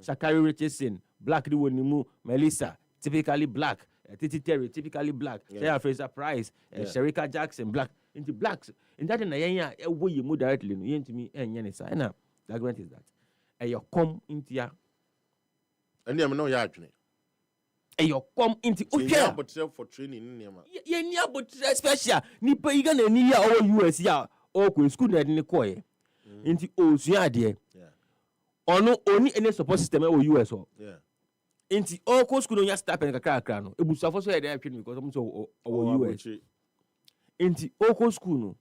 Shakari Richardson black di woni mu Melissa typically black Titi Terry typically black Sarah Fraser Price Sherika Jackson black into blacks in that na yenya e wo yemu directly no yentimi enye ne sa na the argument is that your come into ya. And you know ya adwene. Your come into okay. But for training in nema. Yeah, but special. Nipa you gonna need ya or US ya or school na ni koye. Into osua de. Yeah. Ono oni any support system or US or. Yeah. Into all co school no start pen kakra no. Ebusafo so ya dey atwe because I'm so or US. Into all co school no.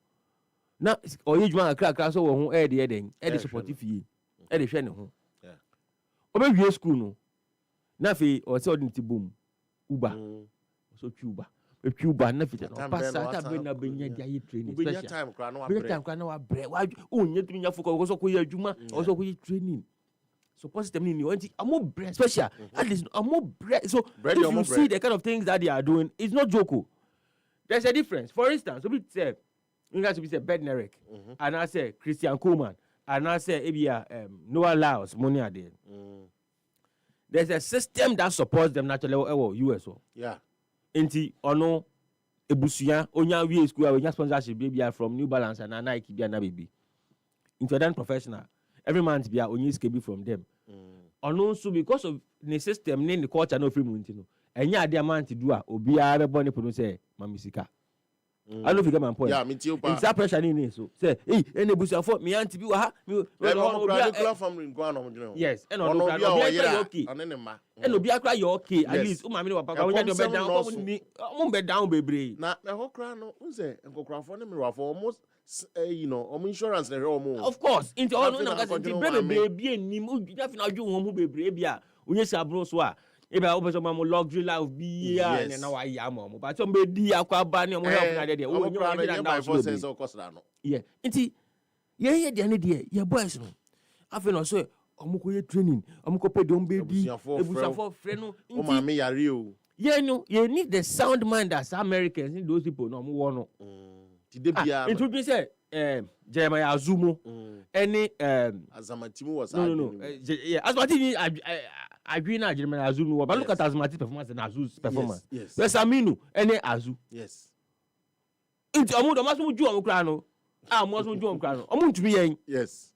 Na oye djuma kakra so wo ho e de den. E de support fie. E de hwe ne ho. Yeah. Obe school no. Na fe o se odin ti bom Uber. So Cuba. Cuba na fit no pass ata be na benya dia training special. Benya time kra na wa bre. Wa onye tumi nya focus so ko ye adwuma, so ko ye training. Support system ni want amo bre special. At least amo bre. So if you see the kind of things that they are doing, it's not joke. There's a difference. For instance, we say you guys be say Bednarek and I say Christian Coleman and I say Appiah Noah Lyles money are there. There's a system that supports them naturally USO. Yeah. Inti ono ebusuya onya we school onya sponsorship baby from New Balance and Nike bia na baby. Into then professional. Every month bia onya skebi from them. Ono so because of the system the culture no free munti no. Enya ade amount do a obi a be born no say mamisika. I don't know if you get my point. Yeah, me too. It's that pressure in so. Say, hey, any busa for me auntie be wa ha. Yes, and on okay. And obi akra you okay. At least umami no papa we dey bed down. Mo bed down bebre. Na ho kra no unse nkokra for ne me for almost insurance na hwe Of course, into all no na bebre bi enim obi afi na adwo ho bebre bia onye sabro so a ebe a obeso ma mo luxury life bi ya na wa ya mo but some be di akwa ba ne mo help na de o nyo na so cost na no yeah nti ye de ne de ye boys no afi no so omuko ye training omuko pe don be di ebusafo frɛ no o ma me yare o yeah no you need the sound mind as Americans in those people no mo wo no ti de bia it would be say Jeremiah Azumo any Azamatimu was no yeah Azamati agree na Jeremiah Azumo but look at Azamati's performance and Azu's performance yes Aminu any Azu yes into omo do maso ju omo kra no mo so ju omo kra no omo ntumi yen yes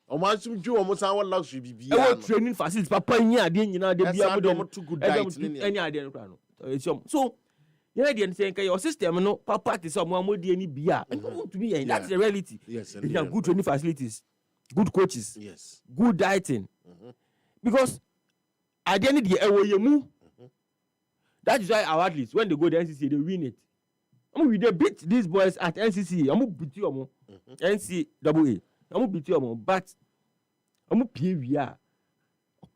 omo asum ju omo san wa luxury bibia no training facilities papa yin ade nyina de bia mo dem too good diet any ade no kra no so you know the saying your system no papa is some more any beer to be that's the reality. Yes, you have good training facilities, good coaches, yes, good dieting, because at the end of the year that is why our athletes when they go to NCC they win it. They beat these boys at NCC. Beat you NCAA. Beat you but PVR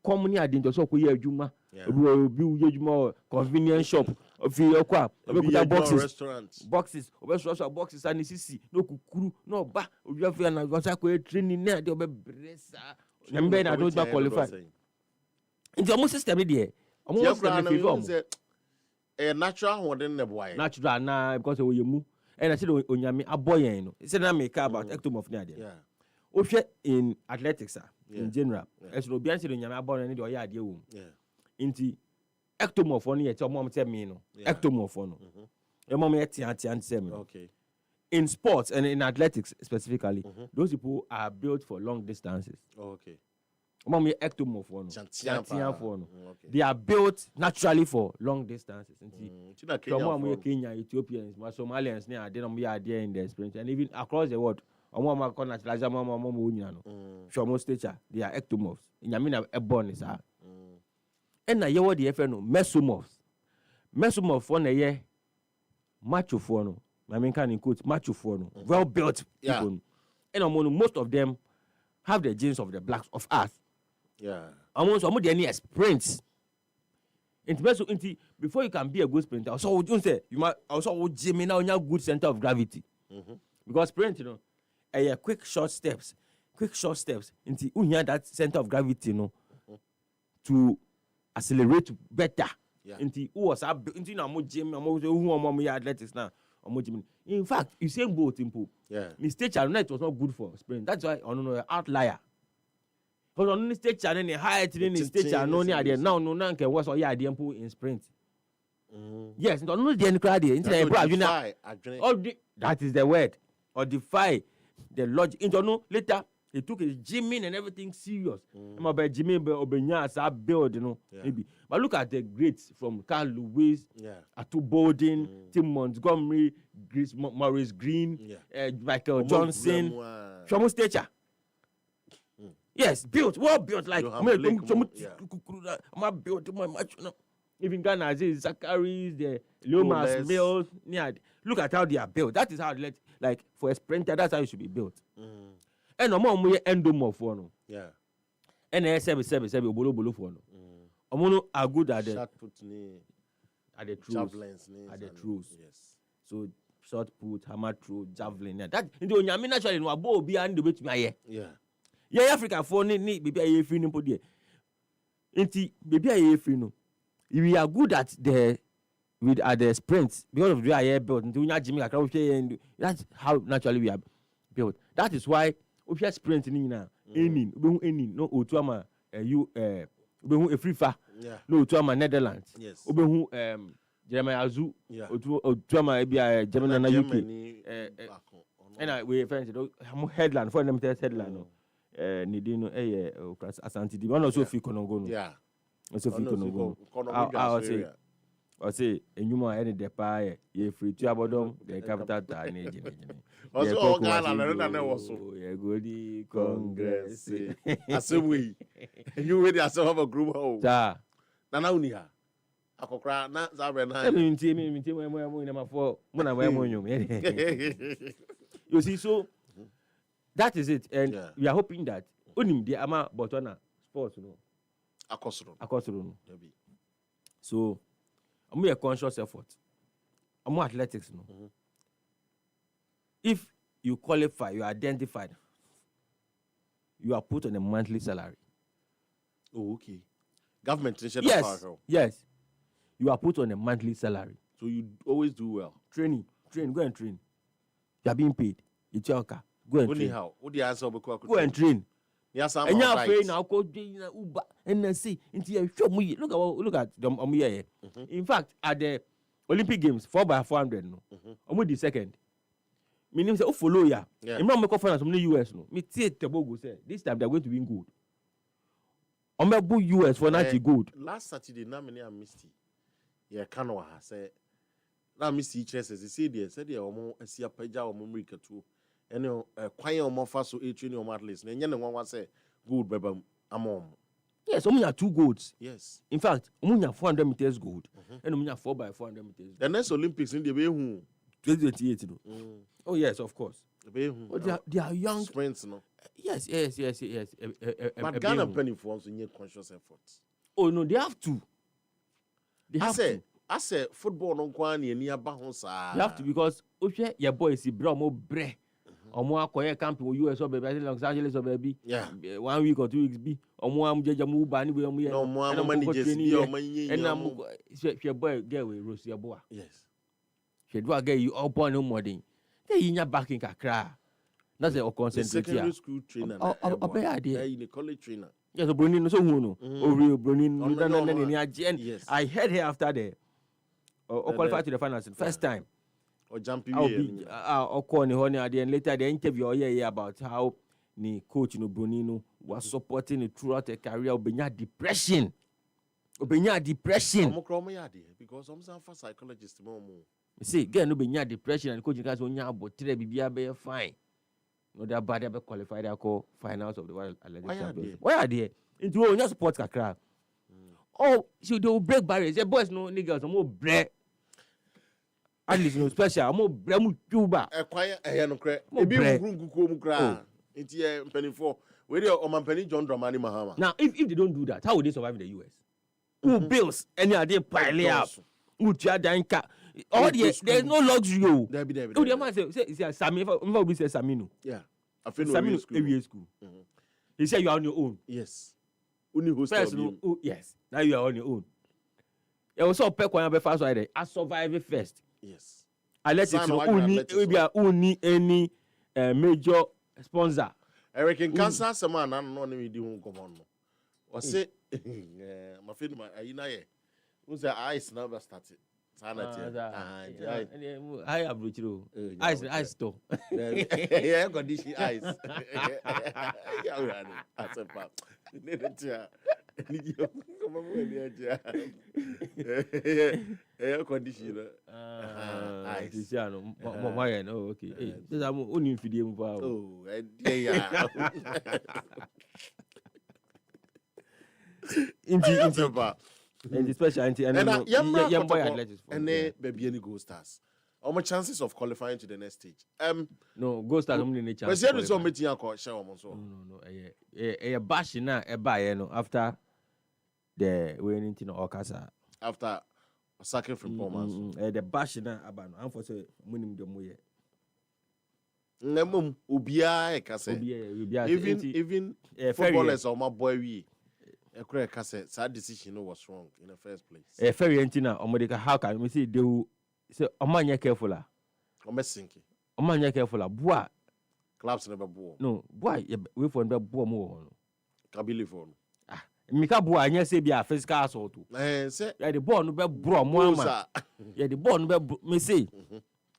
common identity so ko ye adwuma obi uye adwuma convenience shop of your kwa obekuta boxes obeso boxes and CC no kukuru no ba obi afia na go sa ko training na de obebresa na mbe na do qualify nti omo system dey omo system dey favor natural hoden ne boy natural na because we mu and I said onyame aboyen no say na make about ectomorph na dey ohwe in athletics in general as no bian say onyame aboyen ne dey oya ade wo nti ectomorph no yet omo tell me no ectomorph no omo me tian say me okay in sports and in athletics specifically those people are built for long distances okay omo me ectomorph no they are built naturally for long distances nti omo Kenya Ethiopians Somalians ne ade no me are there in the sprint and even across the world omo ma ko naturalize omo onyina no show stature they are ectomorphs nyame na eborn is a and na ye what the FN no mesomorphs for na ye macho for no I mean can in quote macho for no well built people and most of them have the genes of the blacks of us almost they any sprints into before you can be a good sprinter also you say you must also gym now you have good center of gravity because sprint quick short steps into you have that center of gravity to accelerate better into who was up into na mo gym who athletics now gym. In fact you say both simple the stage challenge was not good for sprint that's why outlier because on the stage challenge higher training stage challenge no now can was all in sprint yes no the crowd that is the word or defy the logic into no later They took his gymming and everything serious. I'm about gymming, but build, maybe. But look at the greats from Carl Lewis, Atu Bowden, Tim Montgomery, Maurice Green, Michael Johnson, Shomo Stature. Yes, built, well built, like even Ghana, Zachary's, the Lomas Mills. Yeah, look at how they are built. That is how like for a sprinter, that's how you should be built. And no more endomorph for no. Yeah. And obolo for no. Omono are good at the short put at the javelins, at the throws. Yes. So short put, hammer throw, javelin. Yeah. That into onyame naturally no abo obi and the way to me. Yeah. Yeah, Africa for ni baby aye free no podie. Enti baby aye free no. We are good at the sprints because of the way I air built. That's how naturally we are built. That is why if you are sprinting now, no Otuama, a free far, no Otuama Netherlands, yes, Jeremiah Azu, Otuama Germany UK, and we find headland for them headland. Nidino Asante, one also fi Konongo. Yeah. Also fi Konongo. I say, and you might end the pie, ye free to abodom, the capital time. Also, all Ghana, also. Yeah, goody Congress. As a way, and you ready as have a group home. Nana Unia. I could cry, not Zabena. I mean, you see, so that is it. And we are hoping that only the Ama Botona sports, Akosoro. So, I'm a conscious effort. I'm more athletics. If you qualify, you are identified, you are put on a monthly salary. Oh, okay. Government yes. You are put on a monthly salary. So you always do well. Train, go and train. You are being paid. It's your car. Go and train. How? What the answer? Go and train. Yes, and you're afraid now. Go Uber and see into your show. Look at them. In fact, at the Olympic Games, 4x400, no, I'm the second. Meaning, say, oh, follow ya. I'm not making finance from the US. No, me see Tobago say this time they're going to win gold. I'm going to US for 90 gold. Last Saturday, na many I missed it. Yeah, Kanoa say. Na missed each says he said they are more a see a page or America too. And quiet or more fast so each in your at least. And you know one say good, baby, among. Yes, only have 2 golds. Yes. In fact, only have 400 meters gold. And only have 4x400 meters. The next Olympics in the way who 2028. Oh yes, of course. They are young sprints, no. Yes. But Ghana penny for us in your conscious efforts. Oh no, they have to. I say football no kwani near Bahonsa. You have to because okay, your boys see bro mo bre. Omo akoye camp in US or baby Los Angeles or baby. Yeah. 1 week or 2 weeks be. Omo am jeja mu ba ni we omo ye. No mo am manage be omo yin. And am your boy get we Rosie boy. Yes. She do get you up on no more than. They in your back in Kakra. That's a concentrate. Secondary school trainer. In the college trainer. Yes, Brunin so who no. Brunin. Yes. I heard her after the qualified to the finals first time. Or jumping or calling honey at the end later the interview about how the coach Brunino was supporting it throughout a career of depression. Because I'm some psychologist. You see, get no be depression and coaching guys on about 3 be fine. No, they are bad, they are qualified, they are called finals of the World Athletic Championship. Why are they? Into all sports kakra. Oh, so they will break barriers. The boys no niggas, no more break. At least no special, more break mu tuba. Quiet, no crack. Maybe mu kra. It's here penny for. Where they are penny John Dramani Mahama. Now, if they don't do that, how would they survive in the US? Who bills any idea pile up? Who Danka? All there's no luxury. Oh, the man say Sami. If we say Samino. Yeah. I feel Samino area school. He said you are on your own. Yes. Only hostel. Yes. Now you are on your own. You also pick one of first right. I survive first. Yes. I let it know. Only any major sponsor. Eric in Cancer, some man, I don't know if you come on. Or say, my friend, my who's the eyes never started. I have Bruchiro. Ice store. Yeah, condition ice. Yeah, that's a pap. Come on, air conditioner. Ice. No, okay. Hey, this is only in video. Oh, yeah. And especially and young boy athletics and baby any Gold Stars. How much chances of qualifying to the next stage? No, Gold Stars only need chance. But you so meeting a show no. A bash na a buy no after the winning to Okasa. After sacking from performance. The bash na abano. I'm for say winning the moye. Nemum ubia ekase. Even footballers or my boy we. That decision was wrong in the first place. Ferry Antina, Omodica, how can we see they say, Omania careful? Omesinki. Omania careful. Bois. Clubs never bore. No, boy, we for the boar more. Kabili phone. Mika boy, and yes, be a physical assault. Say, the born be bro more. Yeah, the born be me say.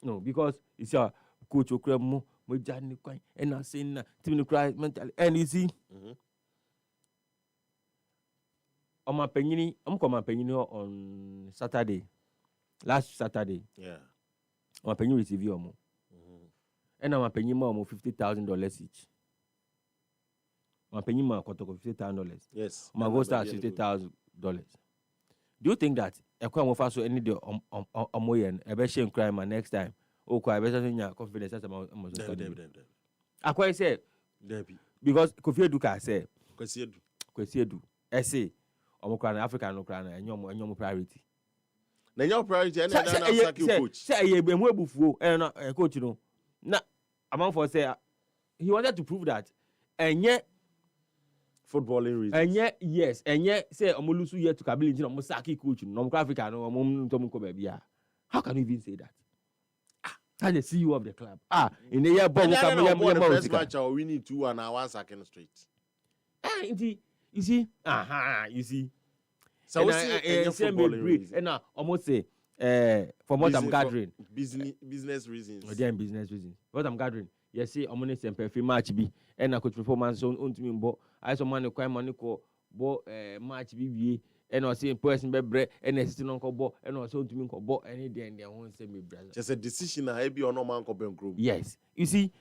No, because it's a coach or cremo, Mojani, and I saying, Timmy cry mentally, and you see. I'm on Saturday. Last Saturday. Yeah. I'm paying receive you. And I'm paying more $50,000 each. I'm paying more $50,000. Yes. My goal starts $50,000. Do you think that a crime of us any day on a better shame crime next time? Oh, quite better than your confidence as I quite say, because Kofi Duka say, Kwesiedu, essay. African no crana and your priority. Then your priority and coach. Say ye be mo bufuo and coach no. Na among for say he wanted to prove that and yet footballing reasons. And yet yes, and yet say omolusu here to kabili no saki coach no African no mom to ko baby. How can you even say that? As the CEO of the club. In the year bomb the first match or winning 2 and 1 second straight. You see? You see. So we see and almost say for what I'm gathering. Business reasons. Again, business reasons. What I'm gathering. You see, I'm going to say perfect match be and I could performance on to me but I saw money quite money ko bo match be and I see person be bread and assistant uncle bo and also to me ko bo any day and they won't say me brother. Just a decision I be or no man ko ben group. Yes. You see,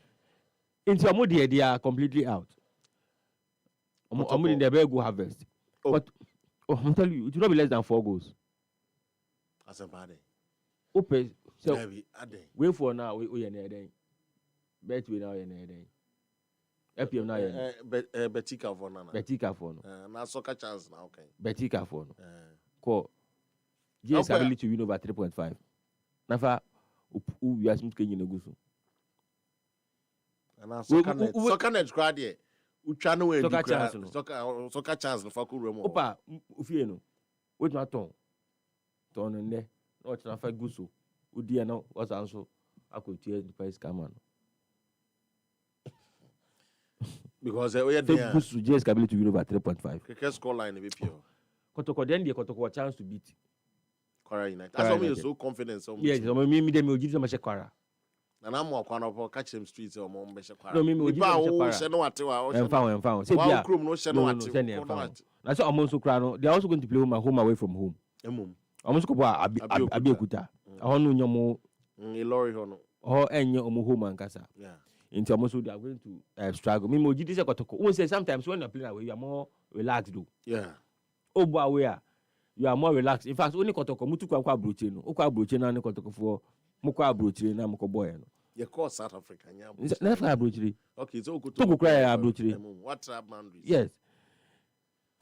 into Amodi they are completely out. I'm in the very good harvest. But I'm telling you, it will not be less than 4 goals. As a bad. Okay, so wait for now. We are near then. Bet we now are near then. Appiah now. Betika for nana. Betika for no. Now soccer chance now. Okay. Betika for no. Call. GS ability to win over 3.5. Nafa, we are smooth in the goose. And now soccer net crowd here. Soccer chance no faku remo. Opa, ufie no. Wait na ton. Ton nne. No tna fa guso. Udi na was answer akotie the price come on. Because we are there. Guso just ability to win over 3.5. Cricket score line be pure. Kotoko then the Kotoko chance to beat. Kwara United. That's why we so confident so much. Yes, me dem will give some Kwara. And I'm more quite catch them streets or more Kwara. No, me will give them Kwara. And found. Say no no. That's what I'm also crying. They're also going to play home away from home. Almost go Abiekuta. I don't know more. Lorry hono. Oh, and your home and casa. Yeah. Into almost they are going to struggle. Me moji this Kotoko. We say sometimes when you play away, you are more relaxed. Yeah. Oh, boy, where you are more relaxed. In fact, only Kotoko mutu kwa bruchino. Okwa bruchino na Kotoko for mukwa bruchino na mukoboy no. You call South Africa. Never bruchino. Okay, so go to cry bruchino. What's up, boundaries? Yes.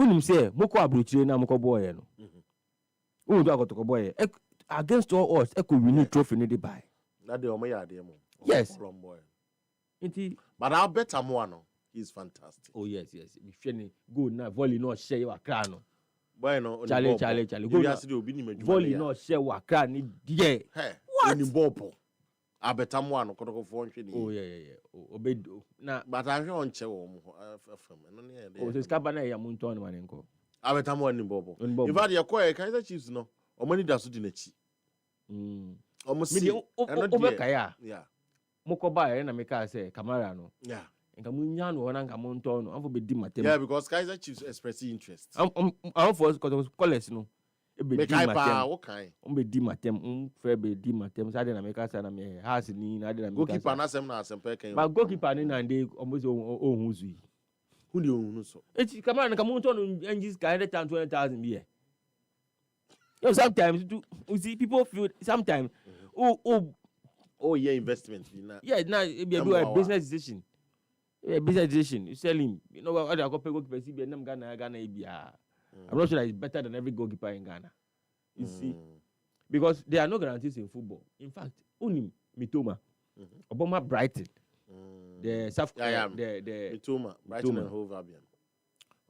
Unim say mukwa bruchino na mukoboy no. Unu do Kotoko boy. Against all odds, eko win trophy ni dey buy. Na dey omo dey mo. Yes. But I'll bet Amuano. He's fantastic. Oh yes. If you go now, volley no share your crown. Boy no. Charlie. Go now. Volley no share your crown. Yeah. Hey. What? In Bopo. I bet Amuano. Oh yeah. Obedo. Na. But I'm on chair. Oh, so Scabana ya Munton manenko. I bet Amuano in Bopo. In fact, you're quite Kaiser Chiefs no. Or money does it in a chi. Almost. Me Obekaya. Yeah. Mokoba na meka say camera no. Yeah. Nka munya no na nka monto no. Amfo be di matem. Yeah, because Kaiser Chiefs expressing interest. I'm for because college no. Make hyper what kind? Be di matem, fair be di matem. Say na meka say na me house ni na na meka. Goalkeeper na sem pe kan. But goalkeeper ni na dey almost ohun zui. Who dey ohun so? Eti camera nka monto no engines ka 120,000 be here. You know, sometimes you see people feel sometimes oh yeah, investment. Yeah, now it be a business decision. A business decision. You sell him. You know what I go pay goalkeeper CB and Ghana ABR. I'm not sure that it's better than every goalkeeper in Ghana. You see? Because there are no guarantees in football. In fact, only Mitoma. Obama Brighton. The South the Mitoma. Brighton and Hove Albion.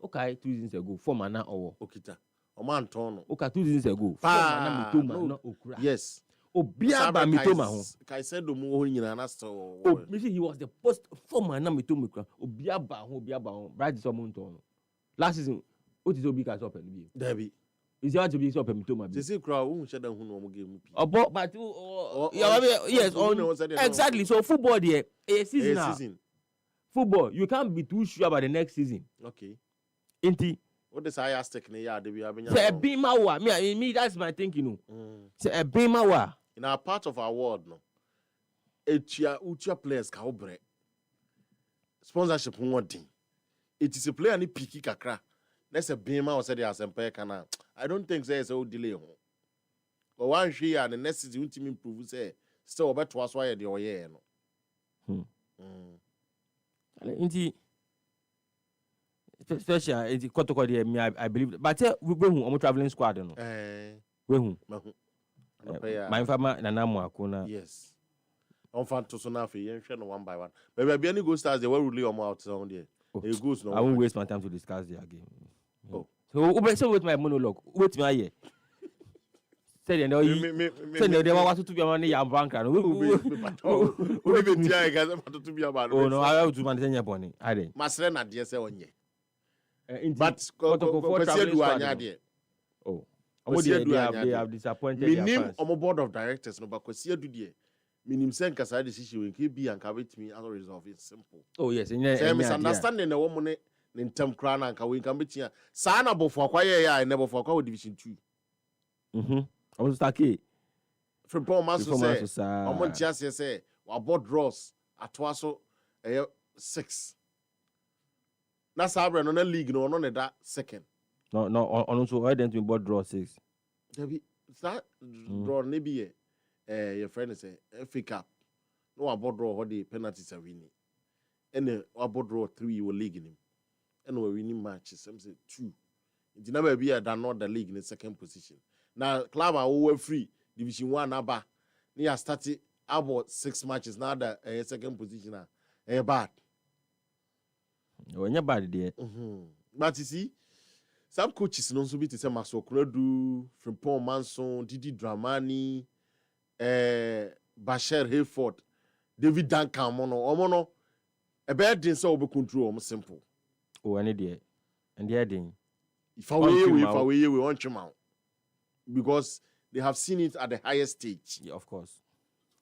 Okay, 2 seasons ago. 4 man or Okita. Oman Tono. Okay, 2 seasons ago. 4 man Mitoma no Okura. Yes. Obia ba Mitoma ho. Kai said do mo nyina na so. Oh, me see he was the post former na Mitoma kra. Obia ba ho. Bright so monto. Last season, what is Obi ka so pen bi? Debi. Is it to be so pen Mitoma bi? Say kra wo hwe dan hu no mo game pi. But yes, exactly. So football there, a season. Football, you can't be too sure about the next season. Okay. Inti what the say stick ne ya de bi abenya. Say Bima wa. Me that's my thinking no. Say Bima wa. In our part of our world no. Utia players ka obre. Sponsorship won din. It is a player ni piki kakra. Let's say Bima was said as empire kana. I don't think say so delay ho. But one hwe and the next season ultimate improve say still obeto aso aye de oye no. Inti special it's kotoko there me I believe but we hu omo traveling squad no we hu my informer nana mo akona yes on fan to so na fe yen hwe no one by one but be any go stars they will rule omo out on there it goes no I won't waste my time to discuss their game so with my monologue wait me here say they know say they want to be man ya banka no we be tia guys want to be about oh no I have to man say boni I dey masre na de say onye but kwasi do anya de oh they have disappointed their fans minim on board of directors no but kwasi adu de minim say nkasa decision we can be and can wait me as a result it's simple oh yes say misunderstanding na wo mo ne ntem kra na nka we can be tia sa na bofo akwa ye ya na bofo akwa division 2 almost take from Paul Maso say omo tia say wa board draws atwa so 6 na sabre no na league no no da second no on so why didn't we board draw 6 Debbie that draw ne bi your friend say FA Cup no wa board draw ho the penalties are winning and wa board draw 3 we league nim and we winning matches some say 2 it never be that not the league in the second position now club are over free division 1 aba they are starting about 6 matches now the second position bad when you bad there but you see some coaches no so be to say Masokradu Frimpong Manson Didi Dramani Bashir Hayford David Duncan omono e be din so obe control om simple oh any there and there din if away we want him out because they have seen it at the highest stage. Yeah, of course.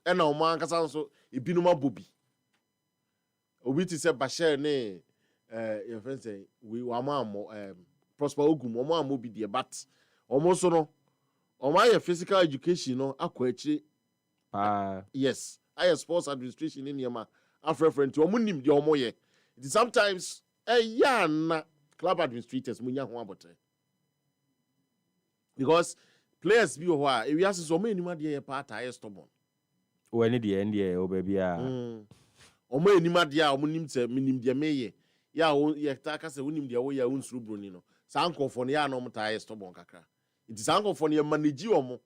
And now man kasa so ebinuma bobi obi ti say Bashir ne your friend say we wama Prosper Ogum omo amobi there but omo so no omo your physical education no akwa akire yes I sports administration in yama afrefrent omo nim de omo ye it is sometimes ya na club administrators munya ho abotre because players bi ho a we aso omo enima de ye part I stubborn o any de end o baby a omo enima de a omo nim se minim de meye ya o ye ta ka se wonim de wo ya unsuru broni no sankofo ne ya no mta stubborn kakra it is sankofo ne manage omo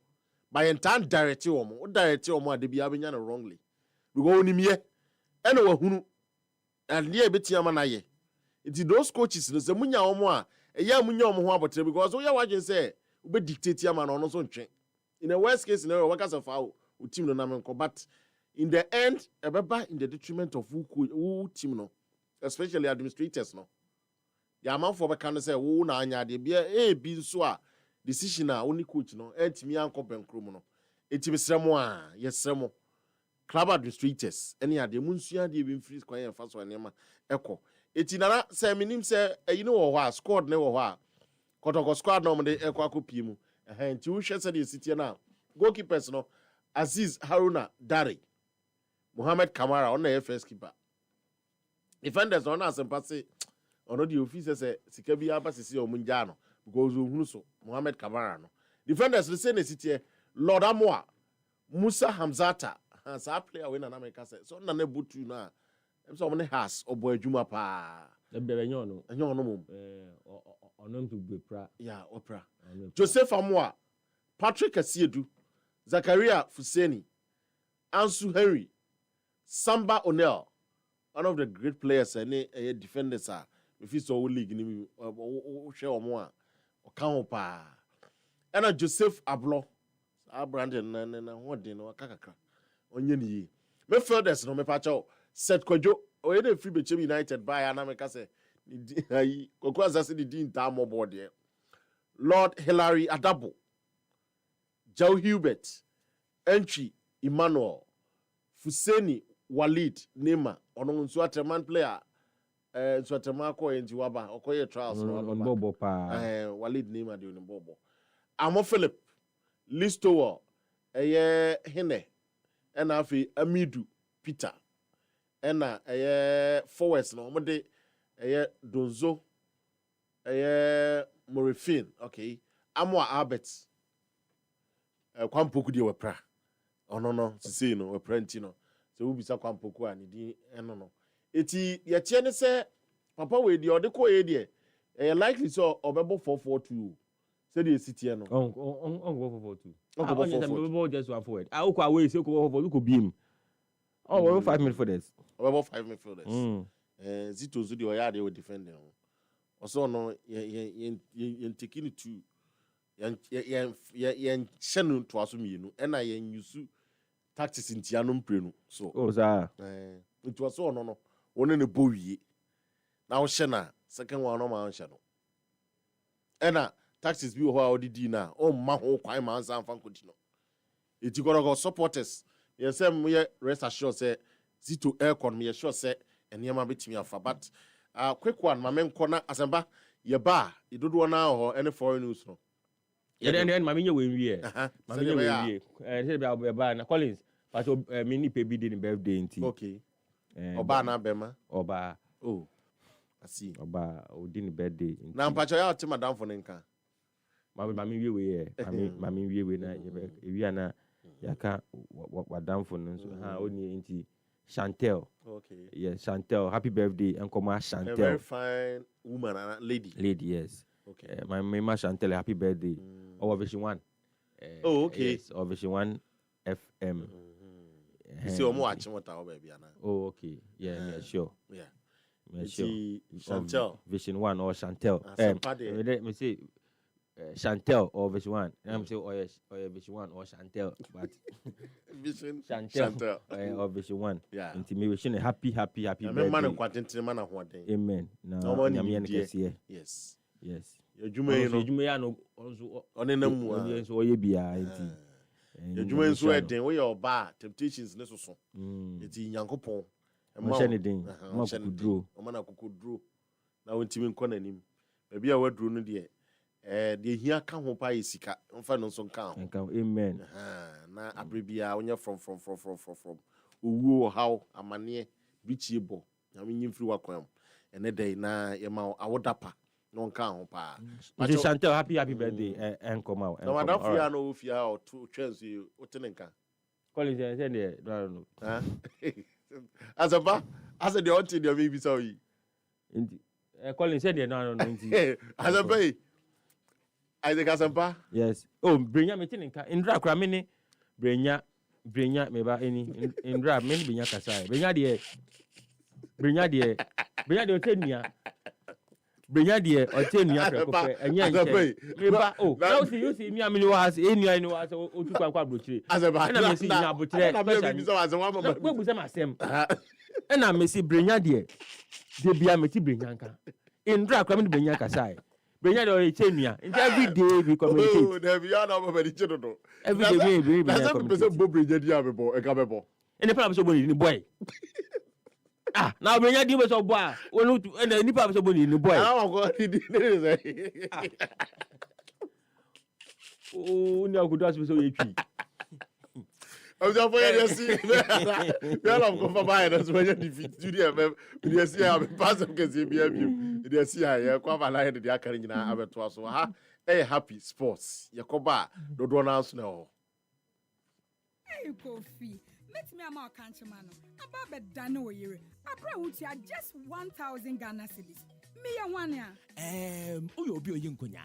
by entire direct omo o direct omo ade bia benya no wrongly because onim ye ene wa hunu and ye betia ma na ye it is those coaches no se munya omo a eya munya omo ho abotre because o ya wajen say we be dictate ama no so ntwe in a worst case scenario workers of our team no na menko but in the end ebeba in the detriment of who team no especially administrators no ya man for be kan say wo na anya de bia bi so a decision a oni coach no entimi anko benkrom no eti besremo a yesremo club administrators any ade munsua de be free kwan fa so anema ekọ eti nana se minim se eyi no wo ho a squad ne wo ho a kotoko squad no mde ekọ akopie mu enti wo hwe se de sitie na goalkeepers no Aziz Haruna Dare Mohamed Kamara on the first keeper defenders on as empase on the officer say sika bi aba sisi o munja no because ohunu so Mohamed Kamara no defenders le say na sitie Lord Amoa Musa Hamzata sa player we na America say so na na butu na em so mo ne has obo adwuma pa e be enyo no mum onom to be pra yeah opera Joseph Amoa Patrick Asiedu Zakaria Fuseni Ansu Henry Samba O'Neil, one of the great players and defenders are if it's all league ni share more or count pa and Joseph Ablo Brandon na what dey no kakaka onye ni me fielders no me pacho set Kojo o e dey free be United by Anameka say ayi kokwa say the din ta mo board there Lord Hilary Adabo Joe Hubert Entry Emmanuel Fuseni Walid Nema ono nso atman player nso atman ko enti waba okoye trials no bobo pa Walid Nema de on bobo Amo Philip Listowo hene ena afi Amidu Peter ena forwards no mo de Donzo Morifin okay Amo Albert kwampoku de wepra ono no sisi no wepra nti no so we bisa kwampoku ani di eno no eti ye tie ne se papa we di ode ko ye de likely so obebo 442 say the city no on go 442 on just one forward ko away say ko 442 ko bim oh we 5 midfielders obebo 5 midfielders Zito Zudi o ya de we defend no also no ye taking it to yen chenu to aso mienu ena yen yusu tactics ntia no mprenu so oh za it was so no one ne bowie na wo hye na second one no ma wo hye no ena tactics bi ho a odidi na o ma ho kwan ma ansa amfa nkodi no eti go supporters yesem ye rest assured say Zito aircon me sure say eniema betimi afa but quick one ma menko na asemba ye ba idodo na ho any foreign news no and mami nye we wie mami nye we wie say be ba na Collins but me ni pe bi dey birthday nti okay oba na bema oba oh I see oba o di ni birthday na mpacho ya otima down for nka mami wie we mami wie we na ewia na yaka wa down for nso ha oni nti Chantel okay yes Chantel happy birthday and come Chantel a very fine woman and lady yes okay my mama Chantel happy birthday Vision 1 oh okay yes Vision 1 FM you see omo watching what our baby ana oh okay yeah sure Chantel Vision 1 or Chantel me say Chantel or Vision 1 and I'm say oh yes Vision 1 or Chantel but Vision Chantel or Vision 1 yeah nti me wish you a happy birthday man kwantente man ahoden amen na nyame ne kese yes Ejuma ya no onzo onenam wa nso oye bia nti ejuma nso eden we your bar temptations ne soso eti nyankopon ma hye ne den ma kokudro na wontimi nkɔ nanim baabi a waduro no de de hia ka ho pa yesika mfa no nso nka ho amen na abrebia wonya from owuo how amane bichie bo na menyimfiri wakwan ene dai na yema awodapa no nka ho pa Chantel happy birthday and come out no madam fia no fia o to chance you otenenka Collins say there no azaba asa de onti de maybe so yi Collins say there no nti azaba Isaac Asampa yes oh brenya me tinenka indra kra me ne brenya me ba eni indra me ne brenya kasa brenya de otenia Brenya de otenia prekope enye nche me ba oh now see me amini wa has enua ni wa so otukwa kwa brochire na me see nya abotre na me bi so azan wa mama we bu se masem na me see brenya de bia me ti brenya nka indra kra me ne brenya kasa Benya do chenya. Every day we communicate. Oh, there we are now very chendo. Every day we communicate. That's a bobo dia bebo e ka bebo. Any problem so boni ni boy. Now benya di so boy. Wonu any problem so boni ni boy. Go di say. Oh, ni agudo as so yetwi. I'm just for you see. Well, I'm going for buying as well. You defeat studio. You see, I'm pass up because you You see, I come alive the carrying na abeto so ha. Hey, happy sports. Yakoba do do announce now. Hey, Kofi. Let me am our country man. About be done o yere. Abra wuti just 1,000 Ghana cedis. Me ya one ya. Oyo obi oyin konya.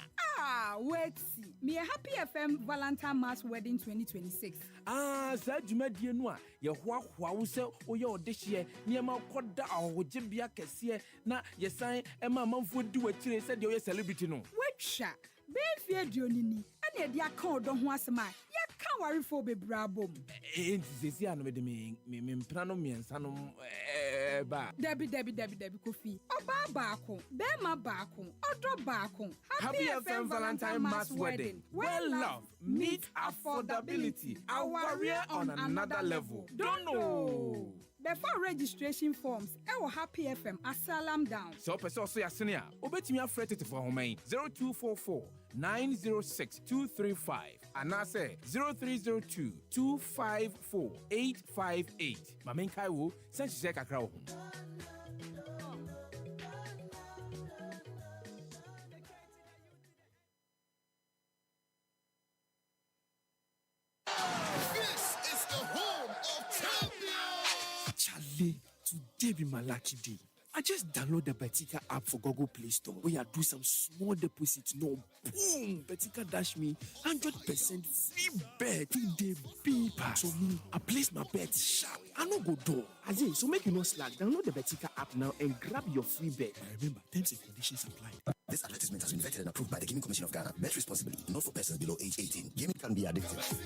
Wait see. Me a Happy FM Valentine Mass Wedding 2026. Sa dwumadie no a ye hoahoa wo se oye odehye niema koda ahogye kese na ye san ema manfo di wakire se de oye celebrity no. Wetwa. Be fie duonini. Ane de aka odo ho asema. Ya kan warefo bebrabom. Sesi anu me de me mpra no miensa no ba. Debi Kofi. Oba baako, bema baako, odo baako. Happy FM Valentine Mass Wedding. Well love meet affordability. Our warrior on another level. Don't know. Before registration forms, Happy FM Asalam down. So person so yasene a, obetimi afrete te for homan 0244 906 235 and I say 0302 254 858. Mamenkai wo sense se kakra wo. Today be my lucky day. I just download the Betika app for Google Play Store where I do some small deposits. No, boom! Betika dash me 100% free bet. Day paper. So me, I place my bet sharp. I no go door. So make you no slack. Download the Betika app now and grab your free bet. Remember, terms and conditions apply. This advertisement has been vetted and approved by the Gaming Commission of Ghana. Bet responsibly, not for persons below age 18. Gaming can be addictive.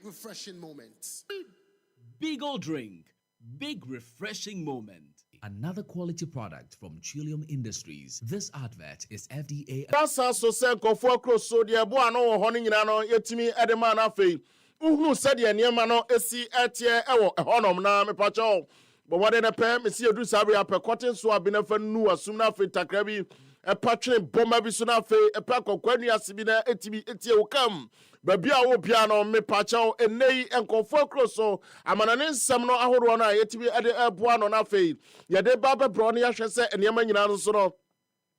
Refreshing moments. Beagle drink. Big refreshing moment. Another quality product from Trillium Industries. This advert is FDA. Pasa so se nkofo cross so de ebo ano wo hono nyina no yetimi edema na afei. Uhunu se de niema no esi etie ewo honom na mepacho. Bo wode na pe mesi edu sabre apekoten so abenafa nu asum na afei takra bi epatwe boma bi so na afei epa kokwanu asibi na etimi etie wo kam. Baby a wo bia no me pacho enei enkofo kroso amanane nsam no ahoro no a yetibi ade eboa no na fei yede baba bro no yahwese enema nyina no so no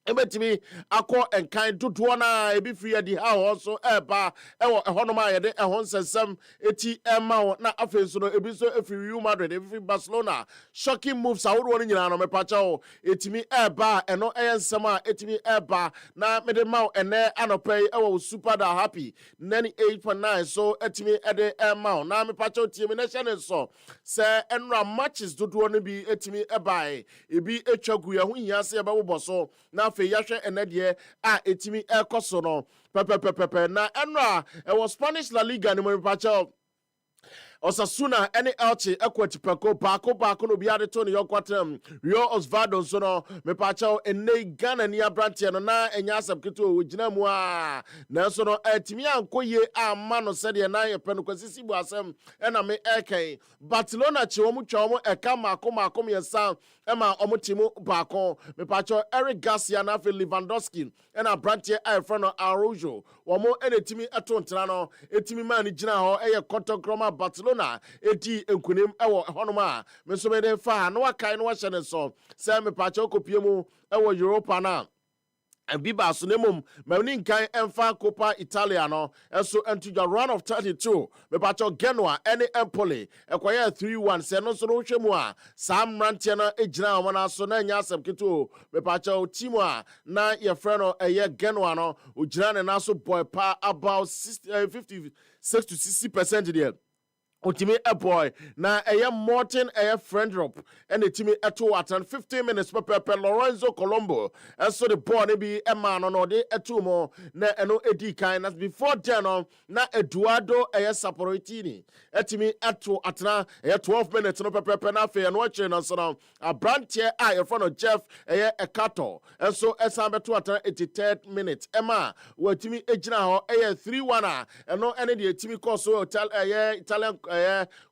ebetimi akọ enkan dodo na ebi free adi ha ho so eba ewo ehonom a yede ehon sesem eti ema na afen so no ebi so efiri Real Madrid ebi Barcelona shocking moves ahoro no nyina no me pacho etimi eba eno eyensem a etimi eba na mede ma ene anopei ewo super da happy 98.9 so etimi ede ema na me pacho tie me na hye so se enra matches dodo no bi etimi eba ebi etwagu ya ho hia se eba wo so na fe yahwe enedie a etimi ekoso no pepepepepe na enra e was Spanish La Liga ni mo pacho Osasuna any Elche equity peko baako no biade to ne yokwatem Rio Osvaldo so no me pacho ene Ghana ni abrantie no na enya asem keto ogina mu a na so no etimi ankoye amma no sede na ye peno kwasisi bu asem na me eken Barcelona che omu twa omu eka mako me san ema omu timu baako me pacho Eric Garcia na fe Lewandowski na abrantie a front no Araujo omu ene timi eto ntena no etimi man gina ho eye Kotokroma Barcelona Barcelona edi enkunim ewo honom a me so me den fa no akai no hye ne so se me pa cho kopiemu ewo Europa na Biba Sunemum, Meninkai Enfa Copa Italia no, and so into the run of 32, Mepacho Genoa, any Empoli, acquire 3-1, Seno Sonochemua, Sam Rantiana, Ejna, Wana Sonanya Sabkitu, Mepacho Timua, na your friend a year Genoa no, Ujran and also boy pa about 56 to 60% there. Otimi a boy na a Morton a friend drop and the Timmy at 2 at 15 minutes per Lorenzo Colombo and so the boy be a man on all day at 2 more na no edi kind as before Jano na Eduardo a Saporitini etimi at 2 at na a 12 minutes no per na fe and watching and so now a brand here I in front of Jeff a Cato and so as I'm at 2 at 83rd minute Emma where Timmy Ejna a 3-1 and no any the Timmy Coso Italian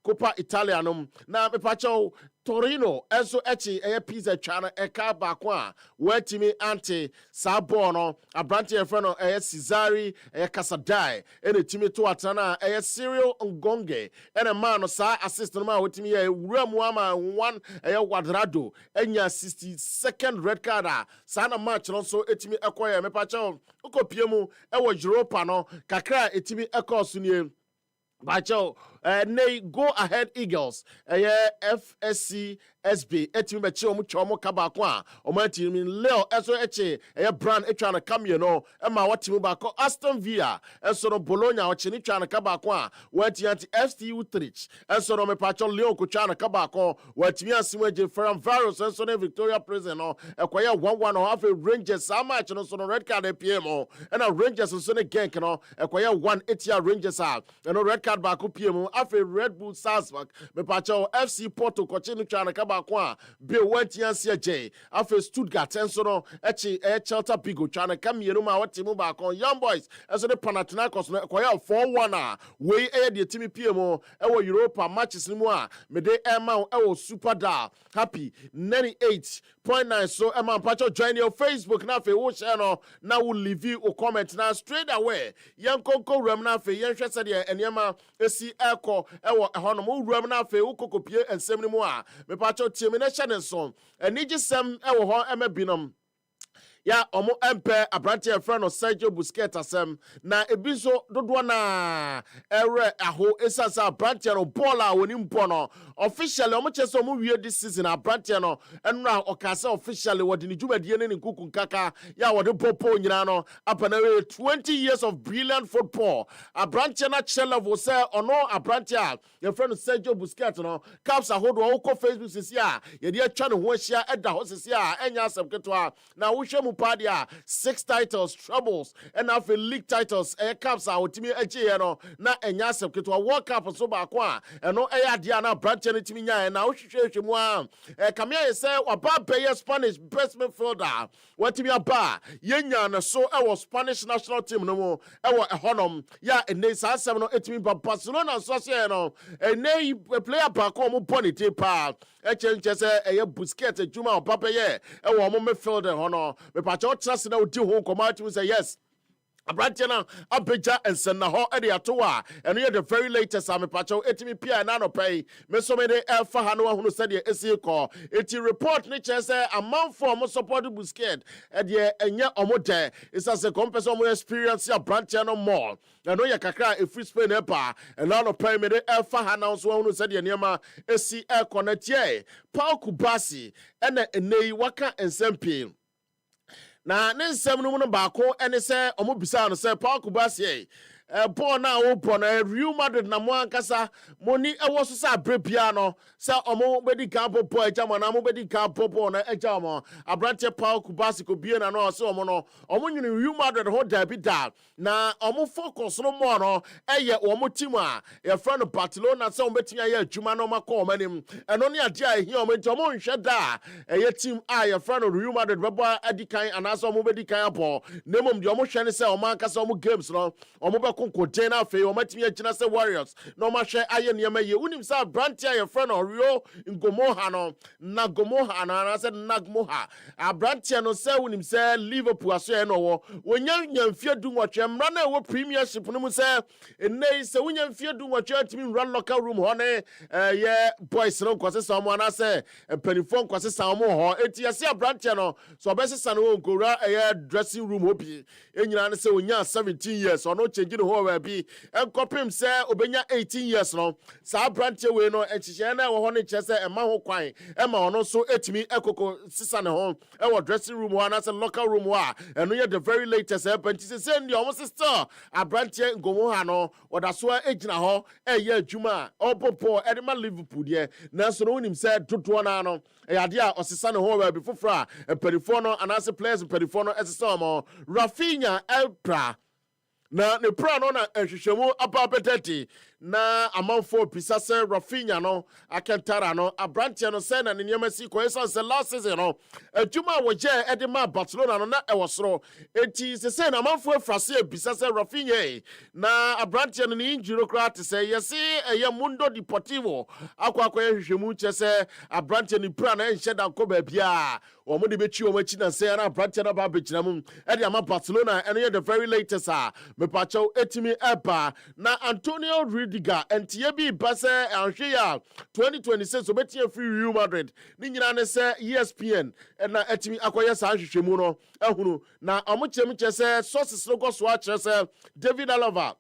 Copa Italianum na mepacho Torino enso echi pizza chana eka bakwa wetimi anti sabono abranti efreno Cesare Casadai ene timi to atana Cyril Ngonge ene man sa assistant ma wetimi wuramu ama 1 Quadrado enya 62nd red card sana match no so etimi ekoye mepacho ukopiemu ewo Europa no kakra etimi ekosu nie Bacho, nay go ahead Eagles, FSC SB, etimi bechi chomo kabakwa, omanti Leo eso eche, brand etwana come you know, Emma watimu bako Aston Villa, eso no Bologna ochini chana kabakwa, wati anti FC Utrecht, eso no mepacho Leo kuchana kabako, wati asimu eje Ferran Varus, eso no Victoria Prison, ekwaya 1-1 or have a Rangers, so much no so no red card PMO, and a Rangers so ne genk no, ekwaya 1-8 Rangers out, and no red card back PMO, after Red Bull Salzburg, mepacho FC Porto kochini chana kabakwa, be went yansia J, after Stuttgart, and so no, echi Celta Pigo chana come yeruma watimu back on Young Boys, as the Panathinaikos no ekwaya 4-1 we the team PMO, ewo Europa matches ni mwa, mede Emma ewo Super Da, happy 98.9 so Emma Pacho join your Facebook na fe wo share no na wo leave you or comment na straight away yankonko ram na fe yen hwese de enema esi eko ewo hono mo ram na fe wo kokopie ensem ni mu a me Pacho team na hye ne so eni gisem ewo ho emabinom ya omo empe abranti efreno Sergio Busquets asem na ebiso dodo na ere aho esasa abranti no bola woni mpo no officially omo chese omo wie this season abranti no enra okase officially wodi ni dwumadie ne nkuku nkaka ya wodi popo nyina no apana 20 years of brilliant football abranti na level say ono abranti a efreno Sergio Busquets no caps ahodo wo Facebook sisi a ye de atwa ne ho ahia eda ho sisi a enya asem keto na wo hwemu Padia 6 titles, troubles, and now for league titles, caps are with me no na enyasem ketwa World Cup so bakwa and no Diana branch and timinya and now shishimwa Camilla say about pay Spanish best midfielder what to be a bar yenya na so our Spanish national team no more our honum ya and they say 7 or 8 me but Barcelona so say no and they player back home bonity pa change say Busquets Juma Papa ye our midfielder honor Pacho trust na odi ho komati we say yes Abrantiana Appiah and Senna ho ede atoa and we the very latest am Pacho etimi pia na no pay me so me de elfa ha no hunu said esi call eti report ni che say amount for mo support Busquets e de enye omote is as a compensation mo experience Abrantiana more and no ya kakra e free Spain epa and now no pay me de elfa ha na so hunu said niema esi e connect ye Paul Kubasi ene enei waka ensempie na ne nsem no mu baako ene se omo bisa no se Paul Kubasi Paul na wo po na Real Madrid na mo ankasa moni ewo so sa brepia no se omo bedi kan popo ejama na mo bedi kan popo na ejama abrante Paul Kubasi ko bie na no se omo no omo nyini Real Madrid ho da bi da na omo focus no mo no eye omo team a ye friend Barcelona se omo betia ye adwuma no makọ omanim eno ne ade a ehia omo nti omo nhwe da eye team a ye friend Real Madrid bebo adikan anaso omo bedi kan apo nemom de omo hwe ne se omo ankasa omo games no omo be konkoden na afei omatimi agina se warriors no mahwe aye niam ye unim sa brantia ye friend Rio Ngomoha no na Gomoha na se Nagmoha abrantia no se unim se Liverpool aso ye no wo wonya nyamfie du nwotwe mra na wo premiership no mu se enei se wonya mfie du nwotwe atimi run locker room ho ne ye boys no kwase samo na se penifon kwase samo ho eti ase abrantia no so obesesa no nkora ye dressing room obi enyina ne se wonya 17 years ono change no ho wa bi enkopim se obenya 18 years no sa abrantia we no enchihye na wo ho ne chese ema ho kwan ema ono so etimi ekoko sisa ne ho e wo dressing room ho na se locker room ho a eno ye the very latest epenti se ndi omo sister abrantia Ngomoha no woda so ejina ho eye adwuma obopo edema Liverpool de na so no nim se dodo na no ade a osisa ne ho wa bi foforo a perifo no anase players perifo no esesa mo Rafinha Elpra na ne pra no na ehwehwemu apapetati na amanfo pisase Rafinha no akentara no abrantia no se na ne niamasi ko esanse last season no adwuma woje edema Barcelona no na ewosoro enti se na amanfo afrase pisase Rafinha na abrantia no ni injury krat se yesi eye Mundo Deportivo akwa ehwehwemu chese abrantia ni pra na enhye da ko ba bia omo de bechi omo chi na se na abrantia na ba bechina mu e de ama Barcelona eno ye the very latest me pacho etimi eba na Antonio Rudiger entie bi base anhwe ya 2026 obetie free Real Madrid ni nyina ne se ESPN na etimi akoye sa anhwehwemu no ehunu na omo chem chese sources no go so a chese David Alaba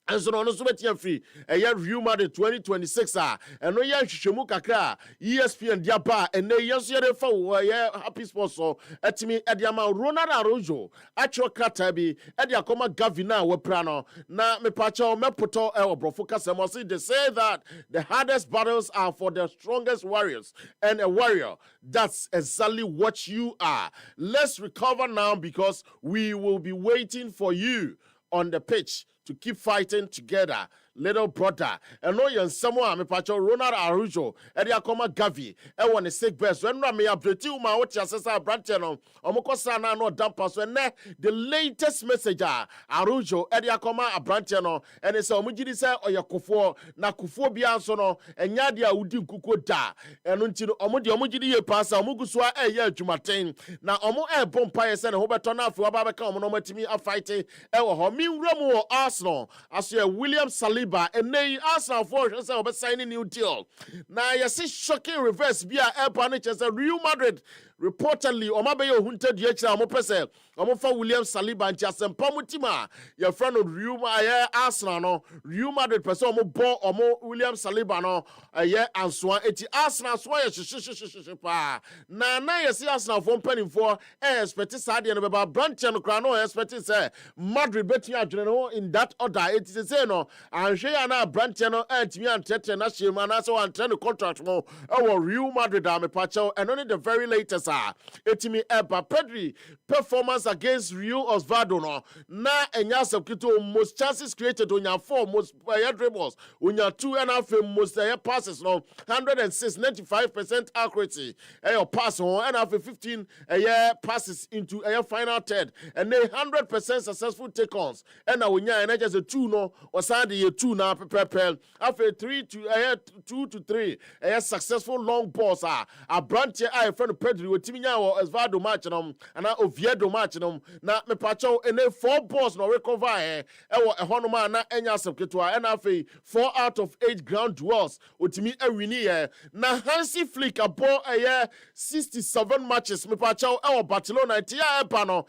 enso no so betia free Real Madrid 2026 eno ye hwehwemu kakra ESPN dia ba ene yenso ye refa wo ye Happy Sports so etimi ediama Ronald Araujo atro kata bi edia koma Gavina wepra no na mepacho mepoto obrofo kasemo say they say that the hardest battles are for the strongest warriors and a warrior that's exactly what you are. Let's recover now because we will be waiting for you on the pitch to keep fighting together, little brother. And no yen someone me pacho Ronald Araujo, Edia Koma Gavi, one is sick best. When Rami update you, my what your sister Branchano, Omokosana no dampers when the latest messenger Araujo, Edia Koma Branchano, and it's a Mujidisa or your Kufo, na Kufo Biansono, and Yadia Udi Kukuda, and until Omudi pass, Omuguswa, a year Jumatain. Now Omo air bompires and Hobertona for Ababacom, no matimi a fighting, Homi Romo Arsenal, as your William Saliba, and nay Arsenal for signing new deal. Now you see shocking reverse via air panic as a Real Madrid. Reportedly, Omabeyo hunted Yecha Mopese, Omofa William Saliba and Jason Pamutima, your friend of Arsenal, no, Real Madrid person, Omo Omo William Saliba, no, a year and Swan, eti Arsenal, Swire, na you see Arsenal from penny for, expected Sadi and about Branchano Crano, expected say Madrid betting out in that order, it is a say no, and Shayana Branchano, and me and Tete Nashim, and also and turn the contract more, our Real Madrid, I'm a pacho, and only the very latest. Etimi Eba Pedri performance against Rio Osvaldo no na enya sabkito most chances created on your 4 most dribbles on your 2.5 most passes no 106 95% accuracy your pass on and after 15 passes into a final third and they 100% successful take-ons and now when you just a 2 no or Sunday 2 now prepare after 2 to 3 a successful long balls a branch I friend Pedri Timinya or Osvaldo match and Oviedo match na me pacho ene 4 balls no recover a honoma na enya sabketwa and afi 4 out of 8 ground duels otimi awini na Hansi Flick a ball 67 matches me pacho Barcelona tia epa no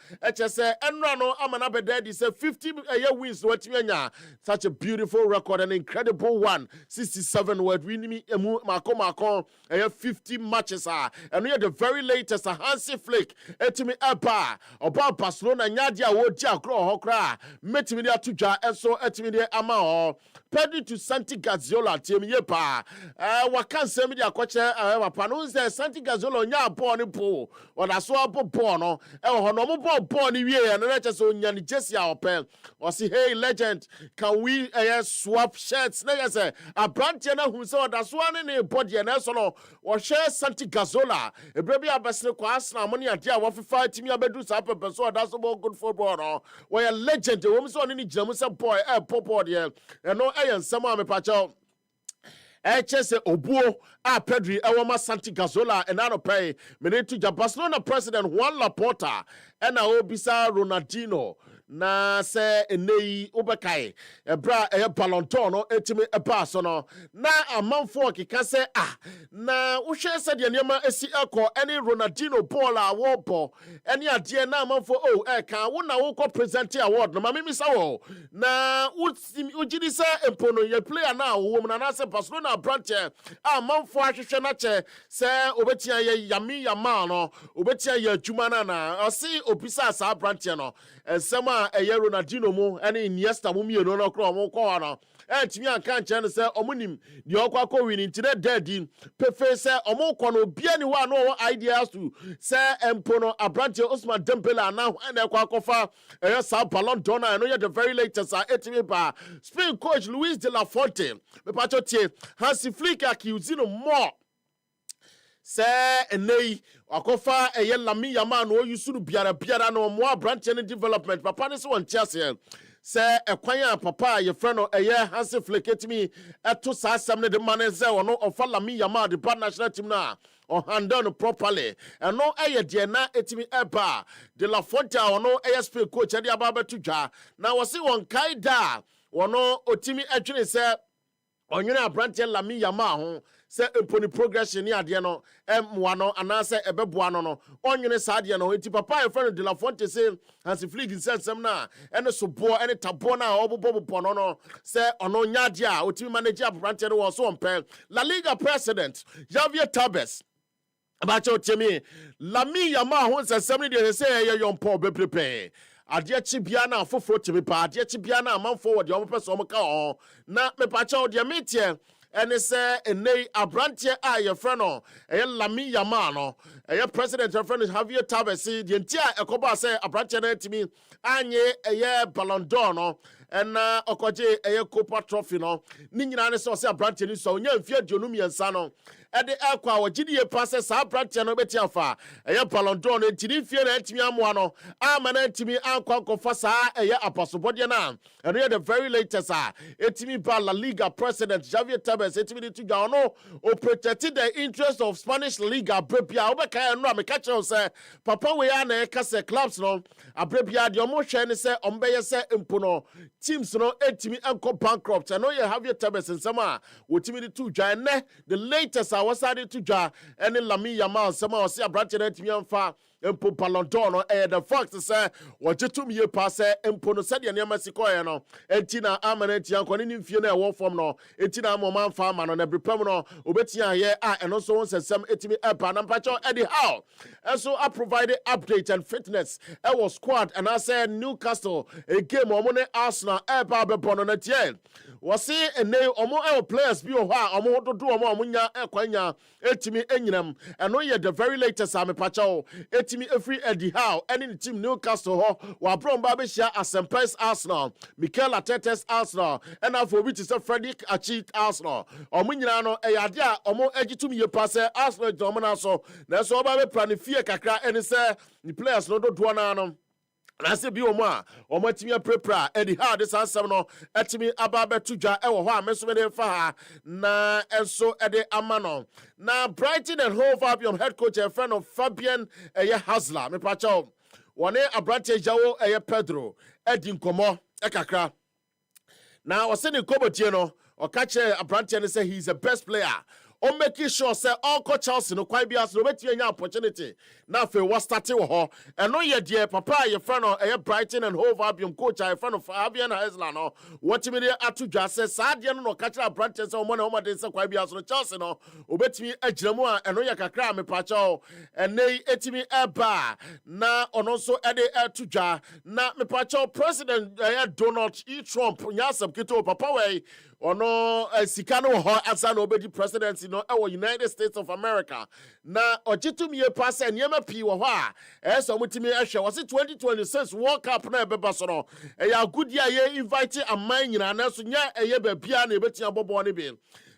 say enra no amana bededi say 50 wins no otimi anya such a beautiful record, an incredible one 67 word winning emu mako 50 matches and we are the very latest Hansi Flick etimi epa about Barcelona nyadia wodia kro hokra metimi dia tuja enso etimi dia ama Pedri to Santi Gazzola timi yepa wakan semi dia kwache papa no say Santi Gazzola nya ball ni po oda so ball no no mo ball ni wie na na chese onya ni Jesse a opel o say hey legend can we swap shirts na ya say abrantie na hu say oda so ni body na so no o share Santi Gazzola ebrebi abɛsene kɔ Arsenal mo ne ade a wɔfefa timi abɛdu saa pɛpɛ so ɔda so bɔ good football no wɔyɛ legend wɔm sɛ ɔne ne gyina mu sɛ boy pɔpɔ deɛ ɛno ɛyɛ nsɛm a mepakyɛw ɛkyɛ sɛ obuo a Pedri ɛwɔ Santi Cazorla ɛna no pɛi mene to Barcelona president Juan Laporta ɛna obisa Ronaldinho na se enei ubekae ebra Ballon d'Or no etimi eba so no na amanfo keka se na wohwe se de nneema esi ekọ ene Ronaldinho ball a wo bɔ ene ade na amanfo ka wo na wo kɔ present award no mame sa wo na ugidi se empono ye player na wo mu na se Barcelona branch amanfo ahwehwe na che se obetia ye Yami Yamal no obetia ye adwuma na osi obisa sa branch no ensema eye Ronaldinho mu ene Iniesta mu mienu no kro mo kɔ no timi anka nche ne se omunim de okwa win intine dadin pefe se omukɔ no bia ni wa no ideas to se empono abrante Ousmane Dembele na ene kwa kofa eye sa Ballon d'Or na no ye the very latest etimi ba Spain coach Luis de la Fuente me pacho tie Hansi Flick accusing more se enei akofa eye Lami Yamal no yusuru biara no mo abrante ne development papa ne se won tiase se ekwan a papa ye frɛ no eye Hansi Flick etimi eto sa asɛm ne de mane se wono ofa Lami Yamal de bad national team na or handle no properly and no eye de na etimi eba de la Fonte ono eye Spain coach de aba betu dwa na wose won kaida wono otimi adwene se onyene abrante Lami Yamal ho se emponi progression ni ade no emwa no anase ebeboa no onwene sa ade no enti papa e friend de la Fonte se Hansi Flick nsensem na ene sobo ene tabo na obobo no se ono nya ade a otimi manage abrante no wo so onpe La Liga president Javier Tebas abacho temi Lami Yamal ho nsensem ni de se ye yompo beprepe ade chi bia na afoforo temi pa ade chi bia na amanfo wo de omopeso omka ho na mepacha wo de metie ene se enei abrante a ye frɛ no eye Lami Yamal no eye president friend Javier Tebas de ntia ekoba se abrante na timi anye eye Ballon d'Or no ena okoje eye Copa Trophy no ni nyina ne se abrante ni so onya mfia duonu miensa no ede ekwa wogidie passe sa abrante no beti afa eye Ballon d'Or no ntini fie na ntimi amoa no ama na ntimi ankwa nkofa sa eye apasobode na eno ye the very latest etimi ba La Liga president Javier Tebas etimi to ga no o protected the interest of Spanish Liga abrebia obeka eno ameka che say papa we ya na e kase clubs no abrebia de omo hwe ne se ombeye se empono teams no etimi enko bankrupt eno ye Javier Tebas nsema wotimi to dwa ne the latest wasade to dwa ene Lami Yamal nsema o se abrante na etimi amfa empo Ballon d'Or no the fact say wajetum ye pass empo no sade ne masikoye no enti na amana enti ankone ni mfie na e wo form no enti na amoma mfa ama no na brepam no obetia ye eno so nsesem etimi epa na mpacho anyhow so I provided update and fitness it was squad and I said Newcastle a game omo ne Arsenal eba be bono na tie wose ene omo players bi o ha omo dodo omo nya ekwanya etimi enyinam eno ye the very latest amepacho etimi every Eddie Howe any team Newcastle ho wa brom ba be share Asempes Arsenal Mikel Arteta's Arsenal and after which is Frederick Achit Arsenal omo nyina no eyade a omo agitum ye pass Arsenal domo na so na so ba be plan fie kakra ene se the players no dodo na no na se bi omo a omo atimi aprepra Eddie Howe this answer no atimi aba betu dwa e wo ho a meso me de fa ha na enso ede amano na Brighton and Hove Albion head coach and friend of Fabian Hasler me pacho wone abrante jawo Pedro edi nkomo kakra na wose ne kobotie no o ka che abrante ne say he's the best player o making sure say all coach Chelsea no kwai bia so betie nya opportunity na fe was start wo ho eno ye de papa ye friend no Brighton and Hove Albion coach ye friend of Fabian Hasler no what me dey atudwa say sa de no ka kira branches o mo na o ma de say kwai bia so Chelsea no obetimi agiramu a eno ye kakra me pacho enei etimi eba na ono so ede atudwa na me pacho president Donald E. Trump nya sab kito papa we ono sika no ho asa na obedi presidency no e United States of America na ojitum ye pass enema pi wo ho a so mutimi ehwe wo se 2026 World Cup na ebeba so no ya good year ye invite amman nyina na so nya eye ba bia na ebetia bobo ne bi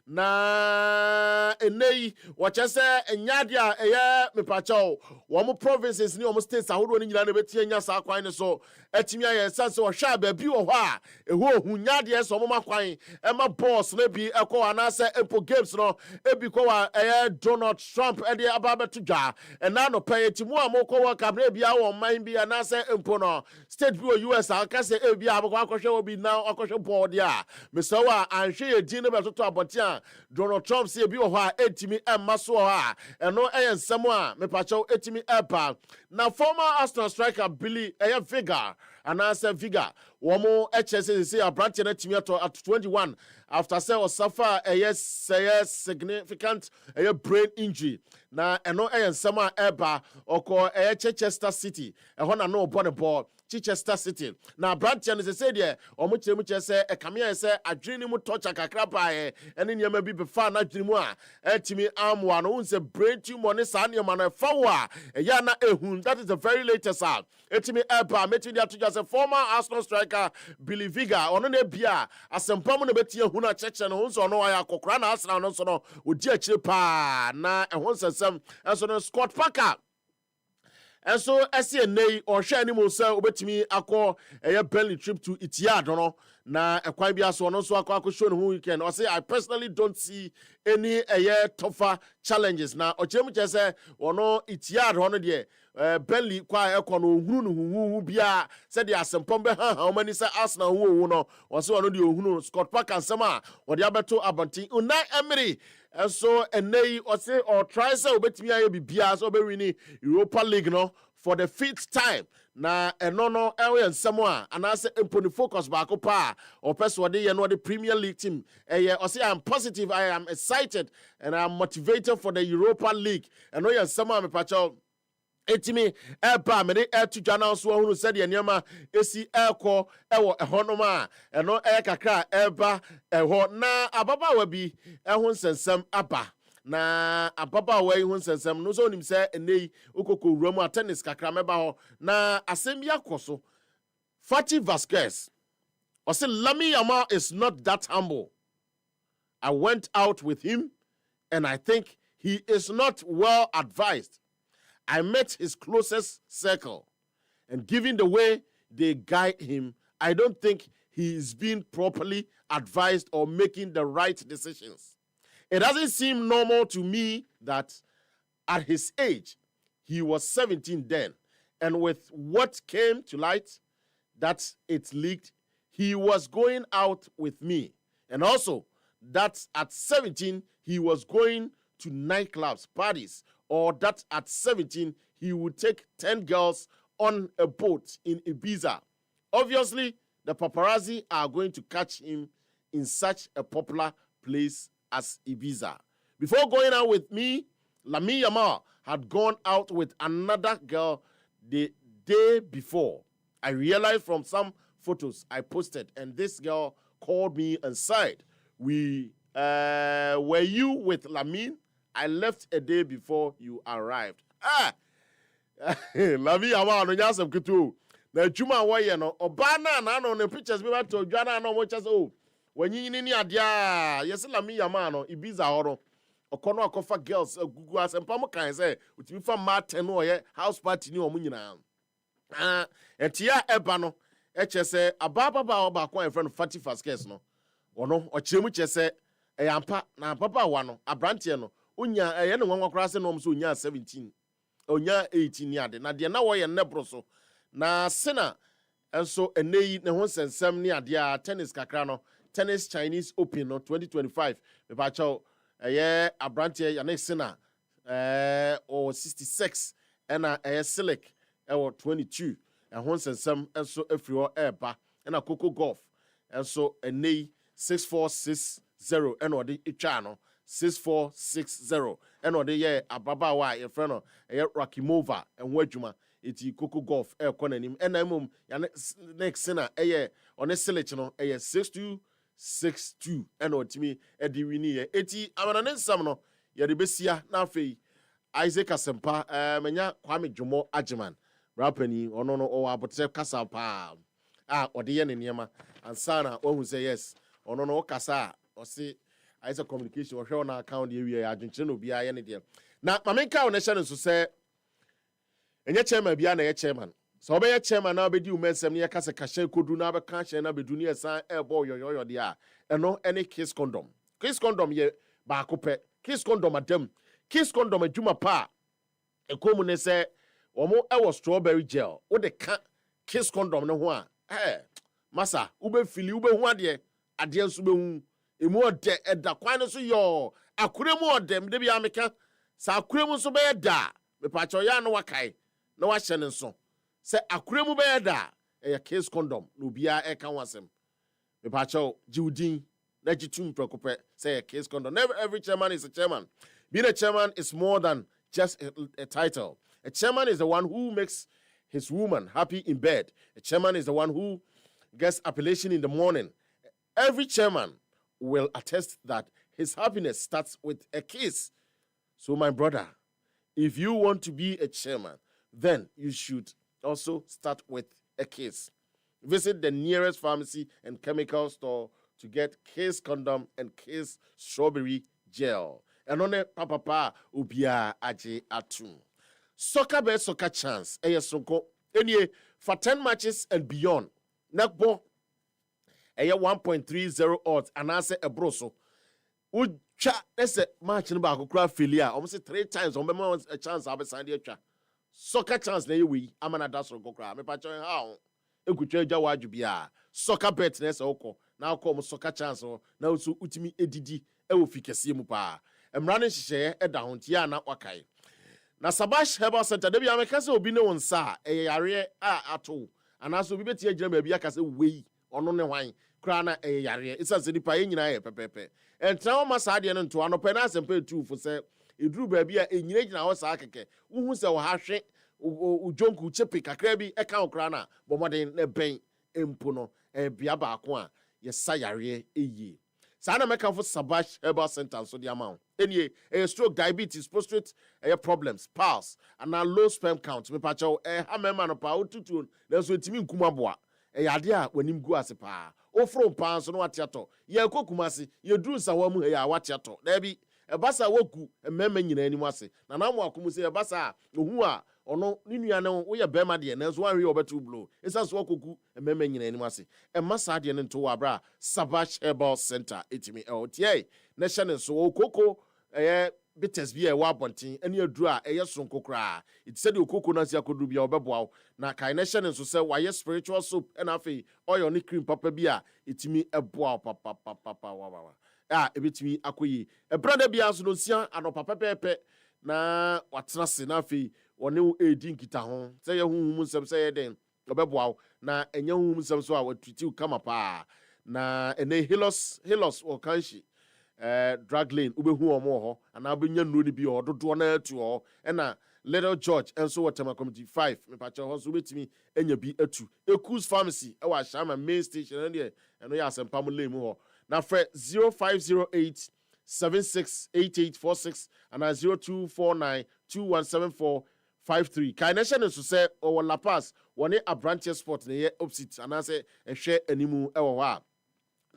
na enei wɔkyɛ sɛ ɛnyade a ɛyɛ mepakyɛw wɔn provinces ne wɔn states ahodoɔ no nyinaa na ɛbɛtie nya saa kwan ne so atumi ayɛ sɛ wɔhwɛ a baabi wɔ hɔ a ɛhɔ ohu nyadeɛ sɛ wɔn ma kwan ɛma balls no bi ɛkɔ anaasɛ mpo games no ebi kɔ wɔ ɛyɛ Donald Trump ɛde aba abɛto dwa ɛna no pɛyɛ ti mu a mokɔ wɔ kabere bi a wɔ man bi anaasɛ mpo no state bi wɔ US a aka sɛ ebi a bɛkɔ akɔhwɛ wɔ bi na akɔhwɛ bɔɔl deɛ a mesɛw a anhwɛ yɛ din no bɛtoto abɔnten a Donald Trump sɛ ebi wɔ hɔ a etimi ɛmma so wɔ hɔ a ɛno ɛyɛ nsɛm a mepakyɛw etimi ɛpa na former Arsenal striker Billy ɛyɛ Vigar anaasɛ Vigar wɔn ɛkyɛ sɛ aberanteɛ no atumi atɔ at 21 after sɛ ɔsafa ɛyɛ significant ɛyɛ brain injury na ɛno ɛyɛ nsɛm a ɛba ɔkɔ ɛyɛ Chichester City ɛhɔ na no ɔbɔ ne bɔɔl Chichester City na aberanteɛ no sɛ deɛ ɔmo kyerɛ mu kyerɛ sɛ ɛkamea sɛ adwene no mu tɔkya kakra paeɛ ɛne nneɛma bi bɛfa n'adwene mu a ɛtumi amoa no wohu sɛ brain tumor ne saa nneɛma no ɛfa wo a ɛyɛ na ɛhu that is the very latest a ɛtumi ɛba mɛtumi de ato dwa sɛ former Arsenal striker Billy Vigar ɔno na ebia asɛmpa mu na bɛtie hu no akyɛkyɛ no ho nso ɔno ayɛ akɔkora na Arsenal no nso no ɔdi akyire paa na ɛho nsɛnsɛm ɛnso no Scott Parker ɛnso ɛsi enei ɔhwɛ anim sɛ obetumi akɔ ɛyɛ Burnley trip to Etihad no na ɛkwan bi aso ɔno nso akɔ show ne ho weekend ɔsɛ I personally don't see any ɛyɛ tougher challenges na ɔkyerɛ mu kyerɛ sɛ ɔno Etihad hɔ no deɛ Burnley kwa ɛkɔ no ohunu no huhu bia sɛ de asɛmpɔm bɛ ha ɔmani sɛ Arsenal ho no ɔsɛ ɔno de ohunu Scott Parker nsɛm a ɔde abɛto abɔnten Unai Emery ɛnso enei ɔsɛ ɔtry sɛ obetumi ayɛ bibia sɛ ɔbɛwini Europa League no for the 5th time na ɛno no ɛyɛ nsɛm a anaasɛ mponi focus baako pa a ɔpɛ so ɔde yɛ no ɔde Premier League team ɛyɛ ɔsɛ I am positive, I am excited and I am motivated for the Europa League ɛno yɛ nsɛm a mepakyɛw etimi ɛba mene ɛto dwa na so ahunu sɛdeɛ nneɛma esi ɛkɔ ɛwɔ ɛhɔnom a ɛno ɛyɛ kakra ɛba ɛhɔ na ababaawa bi ɛho nsɛnsɛm aba na ababaawa yi ho nsɛnsɛm no so onim sɛ enei okoko wura mu a tennis kakra mɛba hɔ na asɛm bi akɔ so Fati Vasquez ɔsɛ Lamine Yamal is not that humble. I went out with him and I think he is not well advised. I met his closest circle, and given the way they guide him, I don't think he is being properly advised or making the right decisions. It doesn't seem normal to me that at his age, he was 17 then, and with what came to light, that it leaked, he was going out with me. And also, that at 17, he was going to nightclubs, parties, or that at 17, he would take 10 girls on a boat in Ibiza. Obviously, the paparazzi are going to catch him in such a popular place as Ibiza. Before going out with me, Lamine Yamal had gone out with another girl the day before. I realized from some photos I posted, and this girl called me and said, were you with Lamine? I left a day before you arrived. Lamine Yamal no nyasem kutu. Na adwuma wo ye no oba na no ne pictures bi bato dwa na no mo kyese o. Wanyini ni ade a yesi Lamine Yamal no Ibiza horo. Okono akofa girls gugu asempam kan say utimi fa ma 10 no ye house party ni omu nyina. Etia eba no kyese ababa ba ko friend Fati Vasquez no. Ono okyeremu kyese eyampa na papa wa no abrante no onya ɛyɛ ne nwanwa kora se no so onya 17 onya 18 ni ade na de na wo ye nebro so na sena enso enei ne ho sensem ni ade a tennis kakra no tennis Chinese Open no 2025 me ba chaw ɛyɛ abrante ya ne sena o 66 ɛna ɛyɛ Silic ɛwɔ 22 ɛho sensem enso afiri ho ɛba ɛna Coco Golf enso enei 6460 ɛna ɔde etwa no 6460 ɛna ɔde yɛ ababaawa a yɛfrɛ no ɛyɛ Rakimova ɛho adwuma eti Coco Golf ɛkɔ n'anim ɛna mmom ya next na ɛyɛ ɔne Silic no ɛyɛ 6262 ɛna ɔtumi ɛde wini yɛ eti amana ne nsam no yɛde besia na afei Isaac Asempa menya Kwame Dwomo Agyeman rapani ɔno no ɔwɔ abotre kasa paa a ɔde yɛ ne nneɛma ansa na ɔhu sɛ yes ɔno no kasa ɔse I say communication or show on account the area adwenkyerɛ no bia ye ne de na mamenka wo ne hyɛ no so sɛ enye chairman bia na ye chairman so obey chairman na obedi umensem ne yaka se kahye kodu na be ka hye na bedu ne esan ebo yoyoyo de a eno any kiss condom ye ba akopɛ kiss condom adam kiss condom adwuma pa ekomu ne se omo ewo strawberry gel wo de ka kiss condom ne ho a masa ube fili ube hu ade nso be hu emu ode eda kwan no so yo akuremu odem de bia meka sa akuremu so be da me pa cho ya no wakai na wa hye ne nso se akuremu be da kiss condom no bia e kan wasem me pa cho jiudin na jitum prekope say kiss condom. Never every chairman is a chairman. Being a chairman is more than just a title. A chairman is the one who makes his woman happy in bed. A chairman is the one who gets appellation in the morning. Every chairman will attest that his happiness starts with a kiss. So my brother, if you want to be a chairman, then you should also start with a kiss. Visit the nearest pharmacy and chemical store to get kiss condom and kiss strawberry gel. And on it, papa ubia aje atum. Soccer best soccer chance. Sonko. Anyway, for 10 matches and beyond. Nakbo. 1.30 odds. And I say a broso. Ucha. That's a match in back. Ukra filia. Almost 3 times. On a chance. I'll be signed here. Soccer chance. Na we. I'm an adasro go cry. Me pacho how. Ekuche jawa jubia. Soccer bet. Nesa oko. Now come soccer chance. Now so utimi edidi. Ewo fikesi mu pa. Emrane hye eda hontia na wakai. Na Sabash Herbal Center de bia meka se obi ne wonsa yare a ato. Anaso obi betie agyina ma bia ka se wei ono ne hwan kra na yare. Isa se dipa nyina ye pepepe. Entra o ma sa de no nto anope na asempa etu fo se eduru ba bia enyina gyina ho sa akeke. Uhu se wo ha hwe ujonku chepe kakra bi eka okra na bomoden na ben empo no bia ba ko a ye sa yare eyi. Sana meka for Sabash Herbal Center so the amount. Anyway, stroke, diabetes, prostate problems, pulse, and now low sperm count. Me pacho hamema no pa otutu na so etimi nkuma boa. Ade a wanim gu ase pa. Ofro pa so no atiato. Ye kokumase, ye duru sawa mu ya watiato. Da bi basa woku mmemme nyina anim ase. Na na mo akomu se basa ohu a ono ni nua ne wo ye bema de na so anwe obetu blow. Esa so koku mmemme nyina anim ase. Emma sa de ne nto wa bra Sabash Herbal Center etimi tie. Na hye ne so okoko bitters bi wa bonten ene aduru a sonko kra it said okoko na sia kodu bia obeboa na kai na hye ne so se wa spiritual soap and afi oil ni cream papa bi a etimi eboa papa wa ebetimi akoyi brother bia so no sia anopa pepepe na watena se na afi wone edi nkita ho se ye huhum nsem se ye den obeboa na enya huhum nsem so a watuti kama pa na ene hilos o kanshi drug lane ubehu omo ho ana abenya nuro ni bi ho dodo na atu ho na Little George enso Waterma Committee 5 me pa che ho so betimi enya bi atu Ekus Pharmacy e wa Shama main station ene eno ya asempa mo lane mu ho na fre 0508 768846 and 0249217453 kaination nso se o La Paz woni Appiah sport ne ye opposite ana se ehwe animu e wo ho a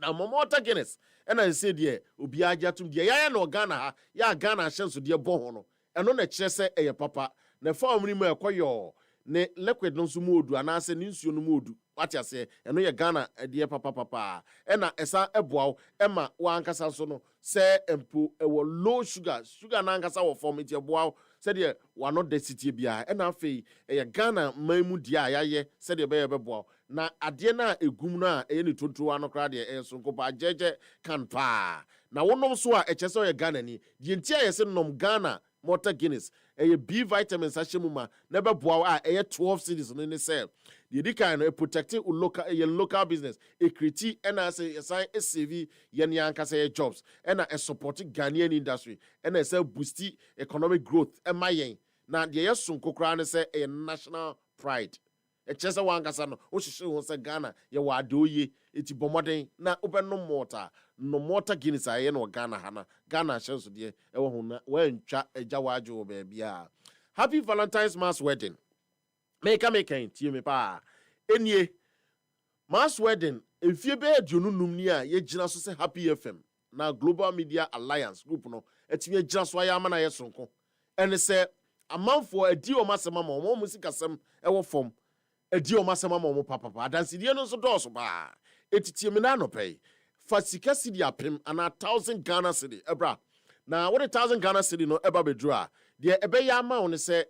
na Momota Guinness ena se de obi agyatum de ya na Ghana ha ya Ghana hyenso de bo ho no eno na kire se eye papa na form ni mu ekoyo ne liquid no so mu odu ana se ni nsuo no mu odu watia se eno ye Ghana de papa ena esa eboawo ema wa ankasa so no se empo ewo low sugar na ankasa wo form iti eboawo se de wa no density bia ena afei eye Ghana maimu dia yaye se de be beboawo na ade na egum na eye ni tonto ano kra de so nkopa jeje kan pa na wonom so a eche se eye Ghana ni die ntia ye se nom Ghana Motor Guinness eye B vitamins ashemuma na beboawo a eye 12 cities no ni se the dika no protect local business e create and say assign CV yen yanka say jobs and support Ghanaian industry and say boost economic growth and my yen na the yesun kokra ne say a national pride e chese wan kasa no o hihye ho say Ghana ye wa adoye eti bomoden na obenno mortar Guinness aye no Ghana hana Ghana hyenso de e wo ho na wantwa agya wajo ba bia. Happy Valentine's Mass wedding. Make tie me pa enie mass wedding efie be aduonu num ni a ye gina so se Happy FM na Global Media Alliance group no etimi agyina so ayama na yesonko ene se amanfo adi o masema ma o musikasem ewo fom adi o masema ma o papa adansidie no so dɔɔso ba etitie me na no pay fa sika cedi apem ana 1000 Ghana cedi ebra na what 1000 Ghana cedi no eba bedru a de ebe ya ma on se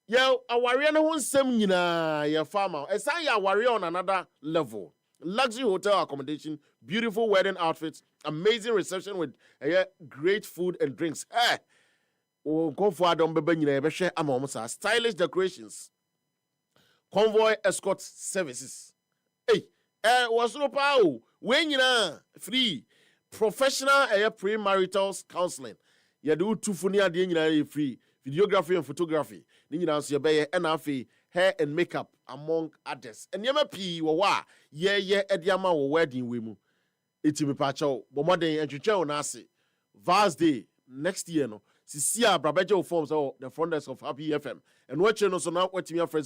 ye aware no ho nsem nyina ye farmer esan ya aware on another level. Luxury hotel accommodation, beautiful wedding outfits, amazing reception with great food and drinks. Stylish decorations, convoy escort services. Hey, what's no power? When you free, professional premarital counseling. You do 2 funia free, videography and photography. Then you answer your hair and makeup among others. And yama pi wa ediama wo wedding we mu. Iti me pacho bo modern entwetwe na ase. Vars Day next year no. Sisia brabejo forms the front desk of Appiah FM. And watch no so now what me for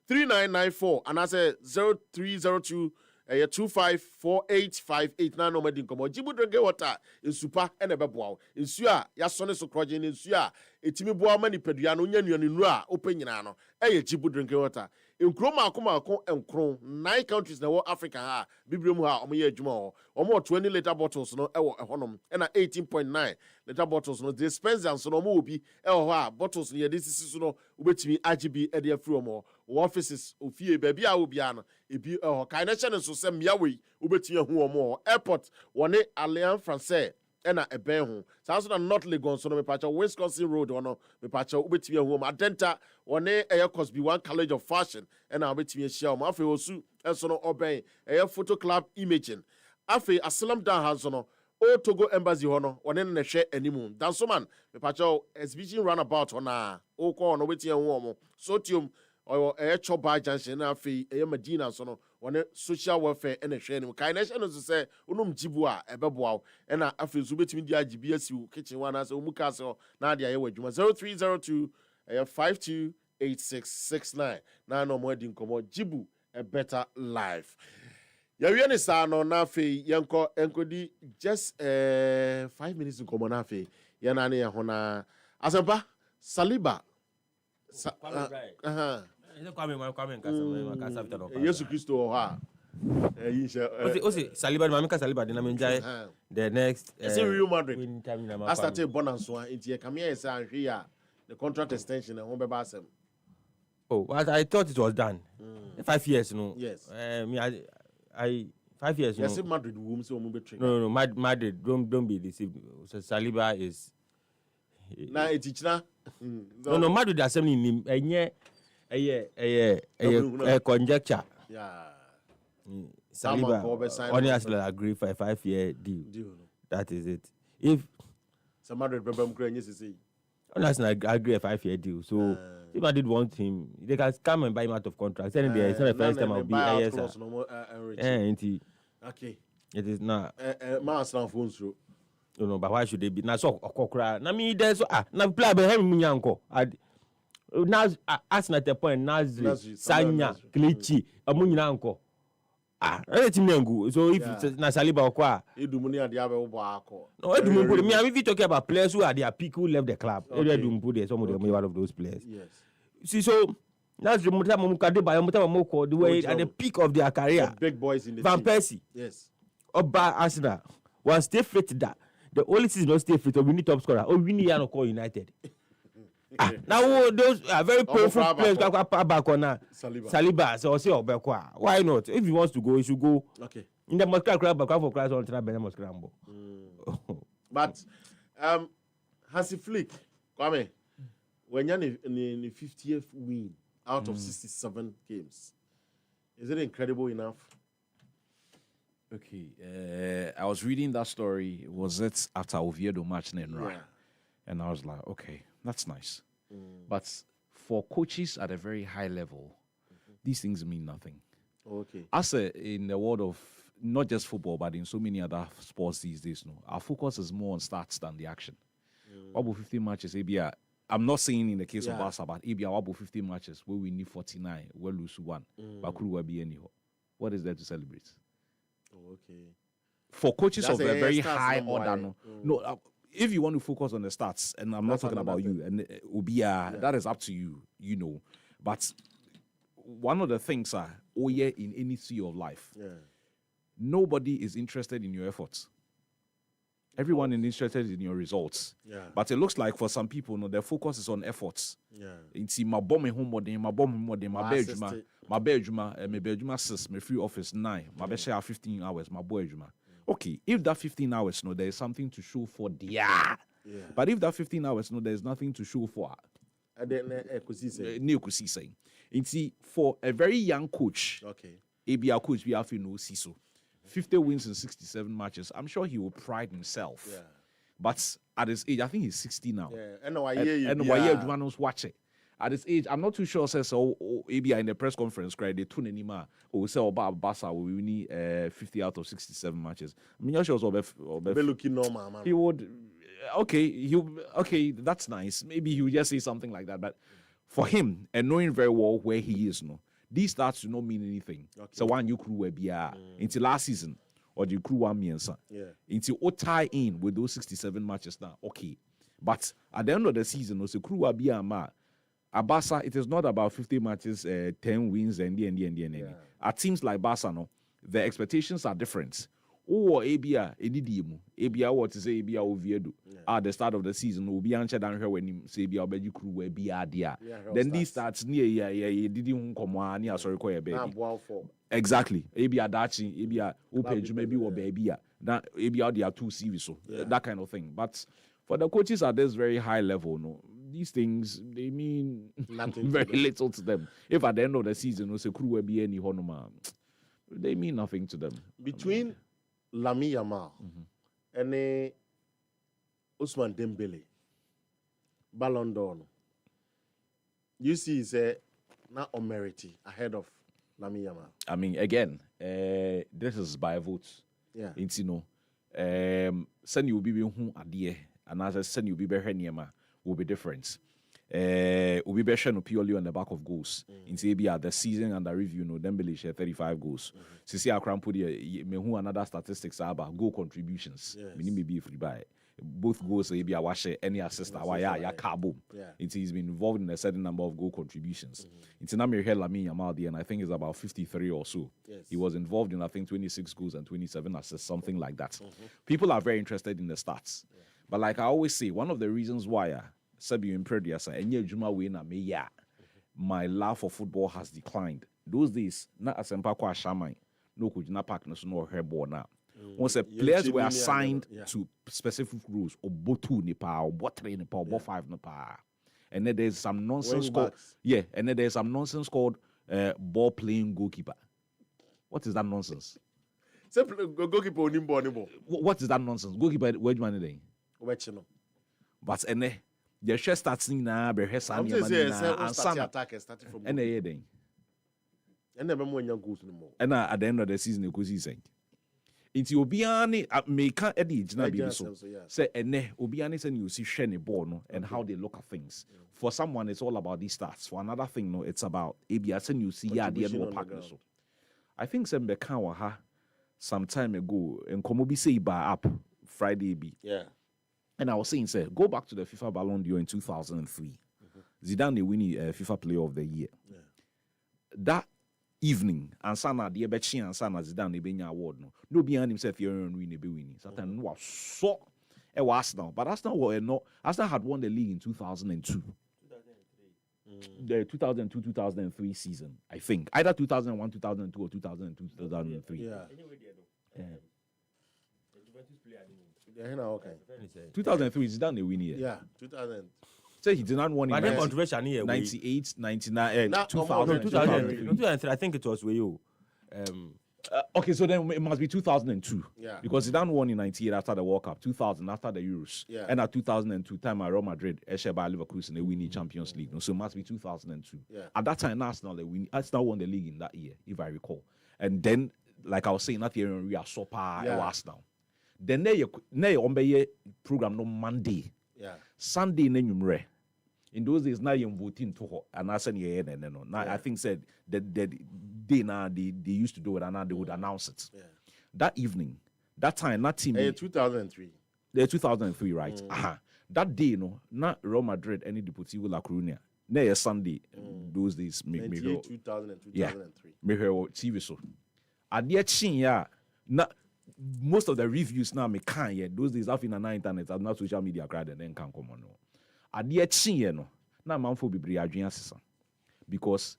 0244143994 and I say 0302 254858 na no medin komo jibu drink water in super and ebeboa nsu a ya sone so kroje ni nsu a etimi boa mani padua no nya nuanu nu a open nyina no jibu drink water nkro maako enkro 9 countries na wo Africa ha bibrem ha omo ye adwuma ho omo 20 liter bottles no ewo ehonom na 18.9 liter bottles no dispensers no omo obi ewo ho a bottles no ye disisi so no obetimi agibi e de afiri omo offices ofie baby a obi ano ebi kai na chane so se miawe obetimi hu omo airport woni Alliance Française ena eben ho sanso na North Lagos so no me pacha Wisconsin Road ono me pacha obetimi hu omo Adenta woni Cosby One College of Fashion ena obetimi ahia omo afi osu enso no oben photo club imaging afi Asylum down hands no o Togo embassy hono woni na hwe animu danso man me pacha exhibition runabout ona o ko no obetimi hu omo Sotium or Choba Junction na afi Medina so no woni social welfare ena hwe animu kai na hwe no so say onum jibu a ebeboa ena afi so betimi di agibi asiu kitchen one as omuka so na dia ye wadwuma 0302 528669 na no mo adi nkomo jibu a better life. Ya ni sa no na afi yenko enkodi just 5 minutes nkomo na afi ya na ne ye ho na asempa Saliba Yesu Kristo ha Saliba mamika Saliba de na menjai the next Real Madrid I started bonus one into come here say anhwe ya the contract extension and home asem. Oh, I thought it was done. 5 years no. Yes. I 5 years no. Yes, Madrid womb so mo betray. No, Madrid don't be deceived. So Saliba is na etichina no Madrid assembly nim enye conjecture. Yeah. Saliba only has to agree for a 5-year deal. That is it. If some Madrid problem krenye say honestly, I agree a 5-year deal. So if I did want him, they can come and buy him out of contract. It's not the first time I'll be okay. It is not. No, but why should they be? Now so okokra. Na me there's na play be him munyanko. Now asking at the point Nazri, Sanya, Klichi, amunyanko. So if na Saliba okwa, Edumuni and Diabe Obako. No, Edumuni. Me, if we talking about players who are their peak who left the club, Edumuni, some of them are one of those players. Yes. See, so that's the the way at the peak of their career. The big boys in the Van team. Persie. Yes. Oba Arsenal was stay fit that. The only season not stay fit. We need top scorer. Oh, we need to call United. Now those are very powerful players. Back on Saliba. So say Obekwa. Why not? If he wants to go, he should go. Okay. In the Moscow crowd, but for Christ on Tena Benin Moscow. But Hansi Flick, Kwame, when you're in the 50th win out of 67 games, is it incredible enough? Okay, I was reading that story. Was it after Oviedo match then, right? Yeah. And I was like, okay, that's nice. But for coaches at a very high level, these things mean nothing. Okay. As in the world of not just football, but in so many other sports these days, no, our focus is more on stats than the action. About 15 matches, Appiah. I'm not saying in the case of Barca, but Appiah, about 15 matches where we need 49, we'll lose 1. But could we be anyhow? What is there to celebrate? Okay. for coaches That's of a a very stats high number, order, if you want to focus on the stats, and I'm not That's talking about another you, and that is up to you, But one of the things are, in any sphere of life, nobody is interested in your efforts. Everyone is interested in your results. But it looks like for some people, their focus is on efforts. It's my bomb home, my bedroom, my free office 9, my best share 15 hours, my boy. Okay, if that 15 hours, there is something to show for but if that 15 hours, there is nothing to show for. For a very young coach, ABR coach, we have to know CISO. 50 wins in 67 matches. I'm sure he will pride himself. But at his age, I think he's 60 now. And why Jumanos watch it. At his age, I'm not too sure. Says ABR in the press conference, right? They tune anymore. Or say about Barca, we need 50 out of 67 matches. I mean, you're sure looking normal, man. He would. Okay, that's nice. Maybe he would just say something like that. But for him, and knowing very well where he is, these stats do not mean anything. So one you crew will be until last season, or the crew 1 million. Until all tie in with those 67 matches now. Okay, but at the end of the season, the crew will be Abasa. It is not about 50 matches, 10 wins, and the. At teams like Barca, the expectations are different. Or Appiah, Appiah, what to say, Appiah Oviedo at the start of the season will be answered down here when him say Appiah Beji crew will be there. Then these starts near didn't come on near sorry quite a baby. Exactly. Appiah Dachi, Appiah Opage maybe or baby. Now Appiah they are too serious, so that kind of thing. But for the coaches at this very high level, these things they mean nothing very little to them. If at the end of the season, say crew will be any honoma, they mean nothing to them. Between Lamine Yamal and Ousmane Dembele, Ballon d'Or. You see, is not unmerited ahead of Lamine Yamal. I mean, again, this is by votes. It's send you be who adie, and as I send you be behind will be different. Will be better purely on the back of goals. In Sabia, the season under review, Dembele share 35 goals. See, I can put me another statistics about goal contributions. Meaning be free by both goals. Maybe I watch any assist. Why cabo? He's been involved in a certain number of goal contributions. It's now me Lamine Yamal, and I think it's about 53 or so. He was involved in I think 26 goals and 27 assists, something like that. People are very interested in the stats, but like I always say, one of the reasons why. My love for football has declined. Those days, not as Empakwa Shamai, no could not pack no ball now. Once players were assigned to specific rules, or botu Nepal, or botre Nepal, or 5 Nepal. And then there's some nonsense called and then there's some nonsense called ball playing goalkeeper. What is that nonsense? Goalkeeper what is that nonsense? Goalkeeper, where's money? But the share starts now, but has some attack starting from and and at the end of the season, you could see it's Obiani make Eddie Jinabi so say Obiani saying you see Shane ball and how they look at things. For someone, it's all about these stats. For another thing, it's about ABS and you see the end partner. So I think some Bekawa some time ago and Komobi say by up Friday B. And I was saying, sir, go back to the FIFA Ballon d'Or in 2003. Zidane, they win FIFA Player of the Year. That evening, and Sana, the Ebechi and Sana Zidane, they bring award. No behind himself, here and win, they be winning. Satan was so. It was Arsenal, but Arsenal were not. Arsenal had won the league in 2002. The 2002-2003 season, I think. Either 2001, 2002, or 2002, 2003. 2003 is done the win here. 2000. So he did not win in 98, 99, 2000. 2003, I think it was with you. Okay, so then it must be 2002. Because he done won in 98 after the World Cup, 2000 after the Euros. And at 2002 time at Real Madrid, by Liverpool and they win the Champions League. So it must be 2002. At that time, Arsenal won the league in that year, if I recall. And then, like I was saying, that year we are so far Arsenal. Then they on the program no Monday. Sunday numre. In those days, now you're voting to her, and I said, I think said that they used to do it, and now they would announce it. That evening, That time, that team. 2003. The 2003, right? That day, not Real Madrid, any Deportivo La Coruña. Near Sunday, those days, 2000 and 2003. Yeah, me hear TV so. Adia chin ya. Most of the reviews now me can yeah. Those days after na internet, I'm not social media crowd and then can come on. Adia chin ya no. Na man for be adwin asesa. Because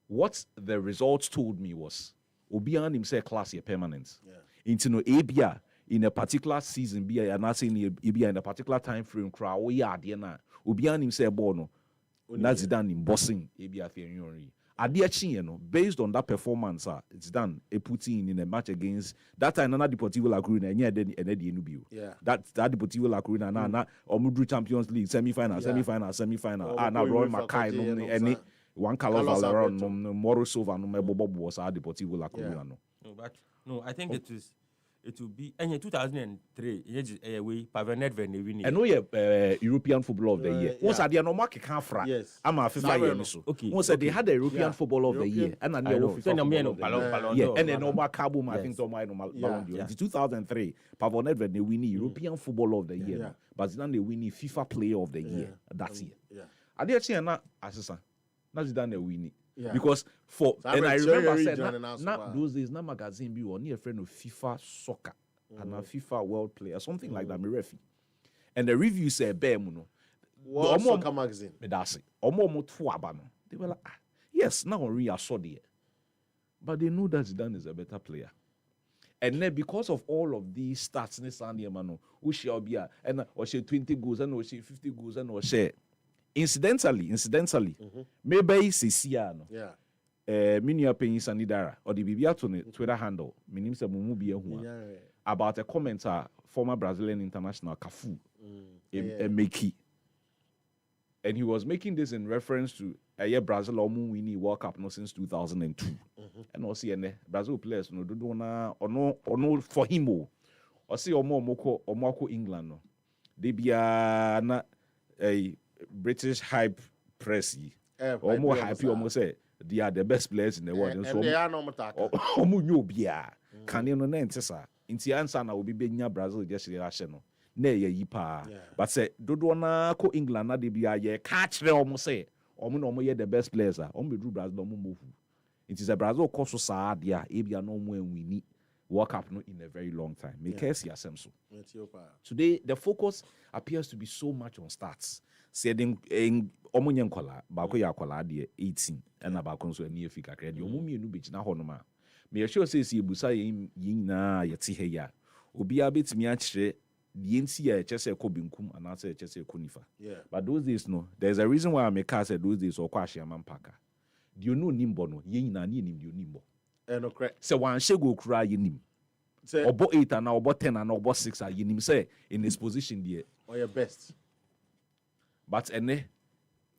what the results told me was Obian himself class here permanent. Yeah. Into no Appiah in a particular season, be and not saying Appiah in a particular time frame, crowd, oh yeah, dear na. Obian himself born. That's done in bossing Appiah theory. Based on that performance, it's done. A putting in a match against that time. Nana Deportivo La Coruña, and yeah, that Deportivo La Coruña, na Omudru Champions League semi-final. Now Roy Mackay, any one Carlos Valderrama, Morosova, no Bobo was Deportivo La Coruña. No, I think it will be in 2003. We Pavenet Venevini. I know European Football of the Year. Once at the normal can't fry. Yes. I'm a FIFA so. Okay. Once they had the European Football of the Year, and I know FIFA. And then normal Kabum, I think Tomai normal. In 2003, Pavenet Venevini European Football of the Year, but then they win FIFA Player of the Year that year. I did see na assistant. That's done the winning. Yeah. Because and I remember said not those days, na magazine be one near friend of FIFA soccer and a FIFA world player, something like that, me refi. And the review said bear muno. World soccer magazine. Me that's it. They were like, yes, now I saw there. But they know that Zidane is a better player. And then because of all of these stats, this and Emmanuel, who shall be and or she 20 goals and or she 50 goals and or share. Incidentally, maybe Sisiano. Yeah. Minia Penny Sanidara or the Bibiato Twitter handle, meaning some movie about a commenter, former Brazilian international Cafu, Meki. And he was making this in reference to a year Brazil or winning World Cup no since 2002. And also Brazil players no do no for him or see or more England no. They be a British hype press or more hype almost say they are the best players in the world. And they are no mataka. Can you know Nantessa? In the answer, I will be being Brazil just rational. Nay, ye pa. But say, Dodona co England, not the be catch the almost say, or the best players are. Ombe Drew Brazil move. It is a Brazil course sad, yeah, Abia no more we need World Cup no in a very long time. Make case yasemso. Today, the focus appears to be so much on stats. Said in Omunyan Kola, Bakoya Kola, 18, and about consul near Fika credit. Your mummy no bitch na honoma. May I sure says you busa yin na yatiheya. Ubia bit me actually the NCA chese kobinkum and answer chese kunifa. Yeah. But those days no, there's a reason why I make said those days or kwashi amampaka. Do you know Nimbono? Yin na ni nim you nimbo. No correct. So one shego cry yin. Obo 8 and obo 10 and obo 6 are yin say in his position there. Or your best. But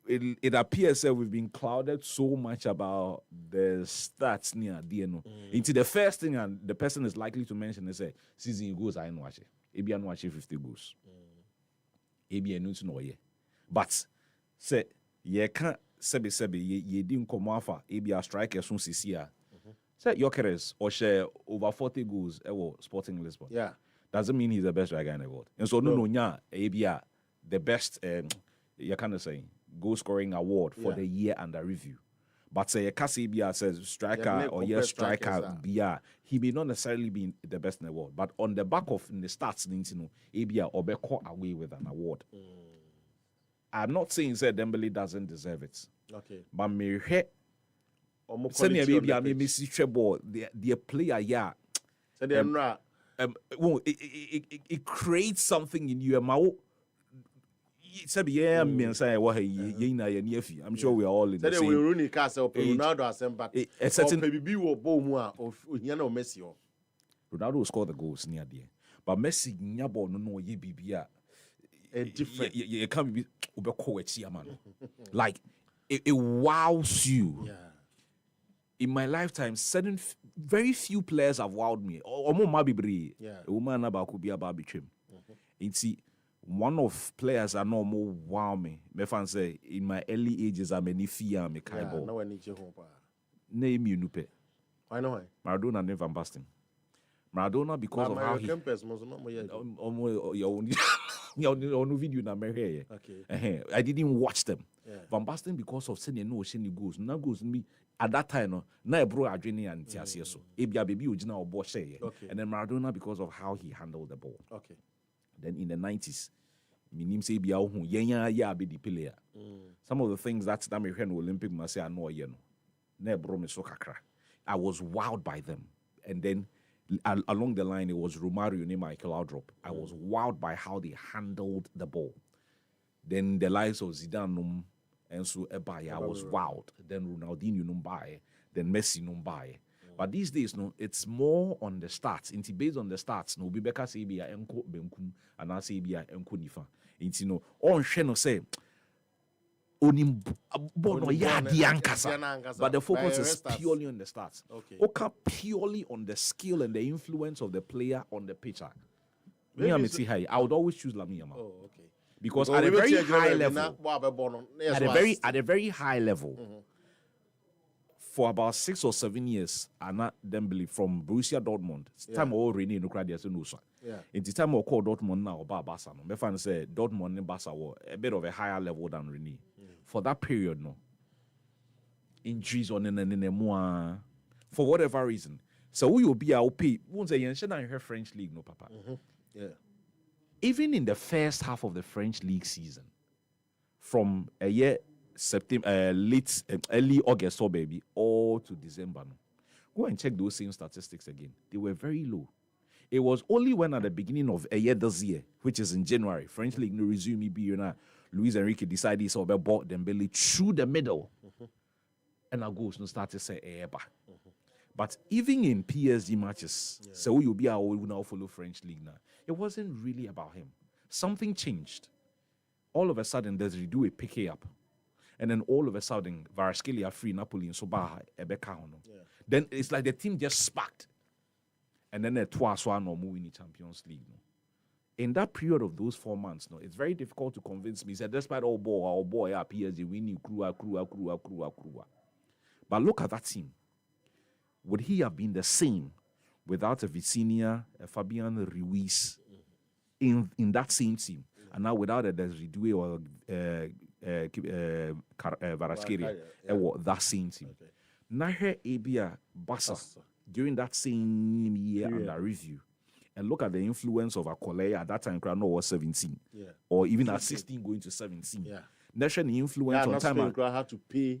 it appears that we've been clouded so much about the stats near DNO. Into the first thing and the person is likely to mention is say season goes I know watch it. Maybe I know watch 50 goals. Maybe I know to know ye. But say ye can't sebi ye didn't come off maybe a striker soon CCA. Say Jokeres or share over 40 goals Sporting Lisbon. Yeah. Doesn't mean he's the best striker in the world. And so no maybe the best you kind of say goal scoring award for the year under review. But say Kasibia says striker or striker Bia, he may not necessarily be the best in the world. But on the back of in the stats, Abia or be caught away with an award. I'm not saying that Dembele doesn't deserve it. Okay. But me send maybe I may see treble the player it creates something in you. I'm sure we are all in the same. Ronaldo scored the goals near the end. But Messi nyabo no ye bibia different. You can't be like it wows you. Yeah. In my lifetime, very few players have wowed me. Yeah. A woman about could be about between. One of players I know more wow me. Me fan say in my early ages I'm any fear me kaibo. No one needs you home. Name you nupe. I know. Maradona never Van Basten. Maradona, because of how he on video na me Okay. I didn't watch them. Van Basten because of sending no sending goals. Now goals me at that time no na bro adwene and tiasie so. Ebia baby ojina obo share. And then Maradona because of how he handled the ball. Okay. Then in the 90s, minim say bia hu yenya ya be the player. Some of the things that me hwe no Olympic must say no ye no. Na bro me so kakra. I was wowed by them. And then along the line, it was Romario and Michael Laudrup. I was wowed by how they handled the ball. Then the likes of Zidane and so Appiah, I was wowed. Then Ronaldinho numbai, then Messi numbai. But these days, no, it's more on the stats. It's based on the stats. No, be better say be a enko benkum and I say be a enko nifa. It's no on sheno say. Onim bono ya diankasa, but the focus is purely on the stats. Okay, purely on the skill and the influence of the player on the pitch. I would always choose Lamine Yamal. Oh, okay. Because at a very high level, at a very high level, for about 6 or 7 years, Anna Dembele from Borussia Dortmund. Time already in Ukraine, no sir. In the time of call Dortmund now about Barca, no. Me say Dortmund and Barca were a bit of a higher level than Rene. For that period, no. Injuries on and for whatever reason. So we will be our pay. Won't say you hear French league, no papa. Yeah. Even in the first half of the French league season, from a year September, early August, or baby, all to December. No. Go and check those same statistics again. They were very low. It was only when at the beginning of a year this year, which is in January, French league no resume be Luis Enrique decided he saw bought Dembele through the middle, and our goals no start to say But even in PSG matches, so you'll be will now follow French league now. It wasn't really about him. Something changed. All of a sudden, there's do a pick up. And then all of a sudden, Kvaratskhelia free Napoli and Sobaha Ebeka. Then it's like the team just sparked. And then the twice one or moving the Champions League. No? In that period of those 4 months, no, it's very difficult to convince me. He said, despite all boy, PSG, we need crew. But look at that team. Would he have been the same without a Vitinha, a Fabian Ruiz in that same team? And now without a Desridue or Kvaratskhelia, that same team. Nahe Appiah Barca during that same year under review. And look at the influence of Akolea at that time. Crano was 17, or even at 16 going to 17. National influence on time. Had to pay.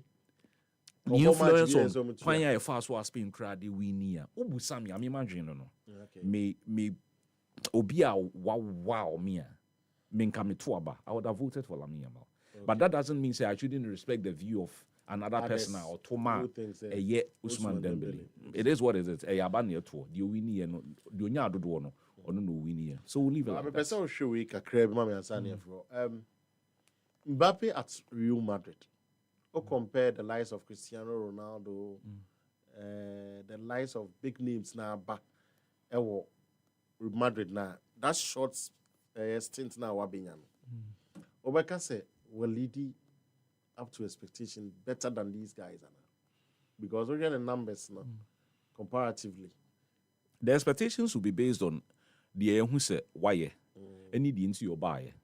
The influence on Panya a fast was Spain crowd the winia. Obu Sami, I'm imagining no. Me Obia wow me. Menkame Tuaba. I would have voted for Lamine Yamal. But that doesn't mean say I shouldn't respect the view of another person or Toma a ye Usman Dembele. It is what it is. A yabani to the winnie and the onya do no or no winnie. So we'll leave it. I'm a person show week a crab mammy and Sanya for Mbappe at Real Madrid. Or compare the lives of Cristiano Ronaldo, the lives of big names now back Madrid now. That's short stint now Wabinyano. Obeka say we're leading up to expectation better than these guys are now. Because we're getting numbers now, comparatively. The expectations will be based on the who say why any the into your buy.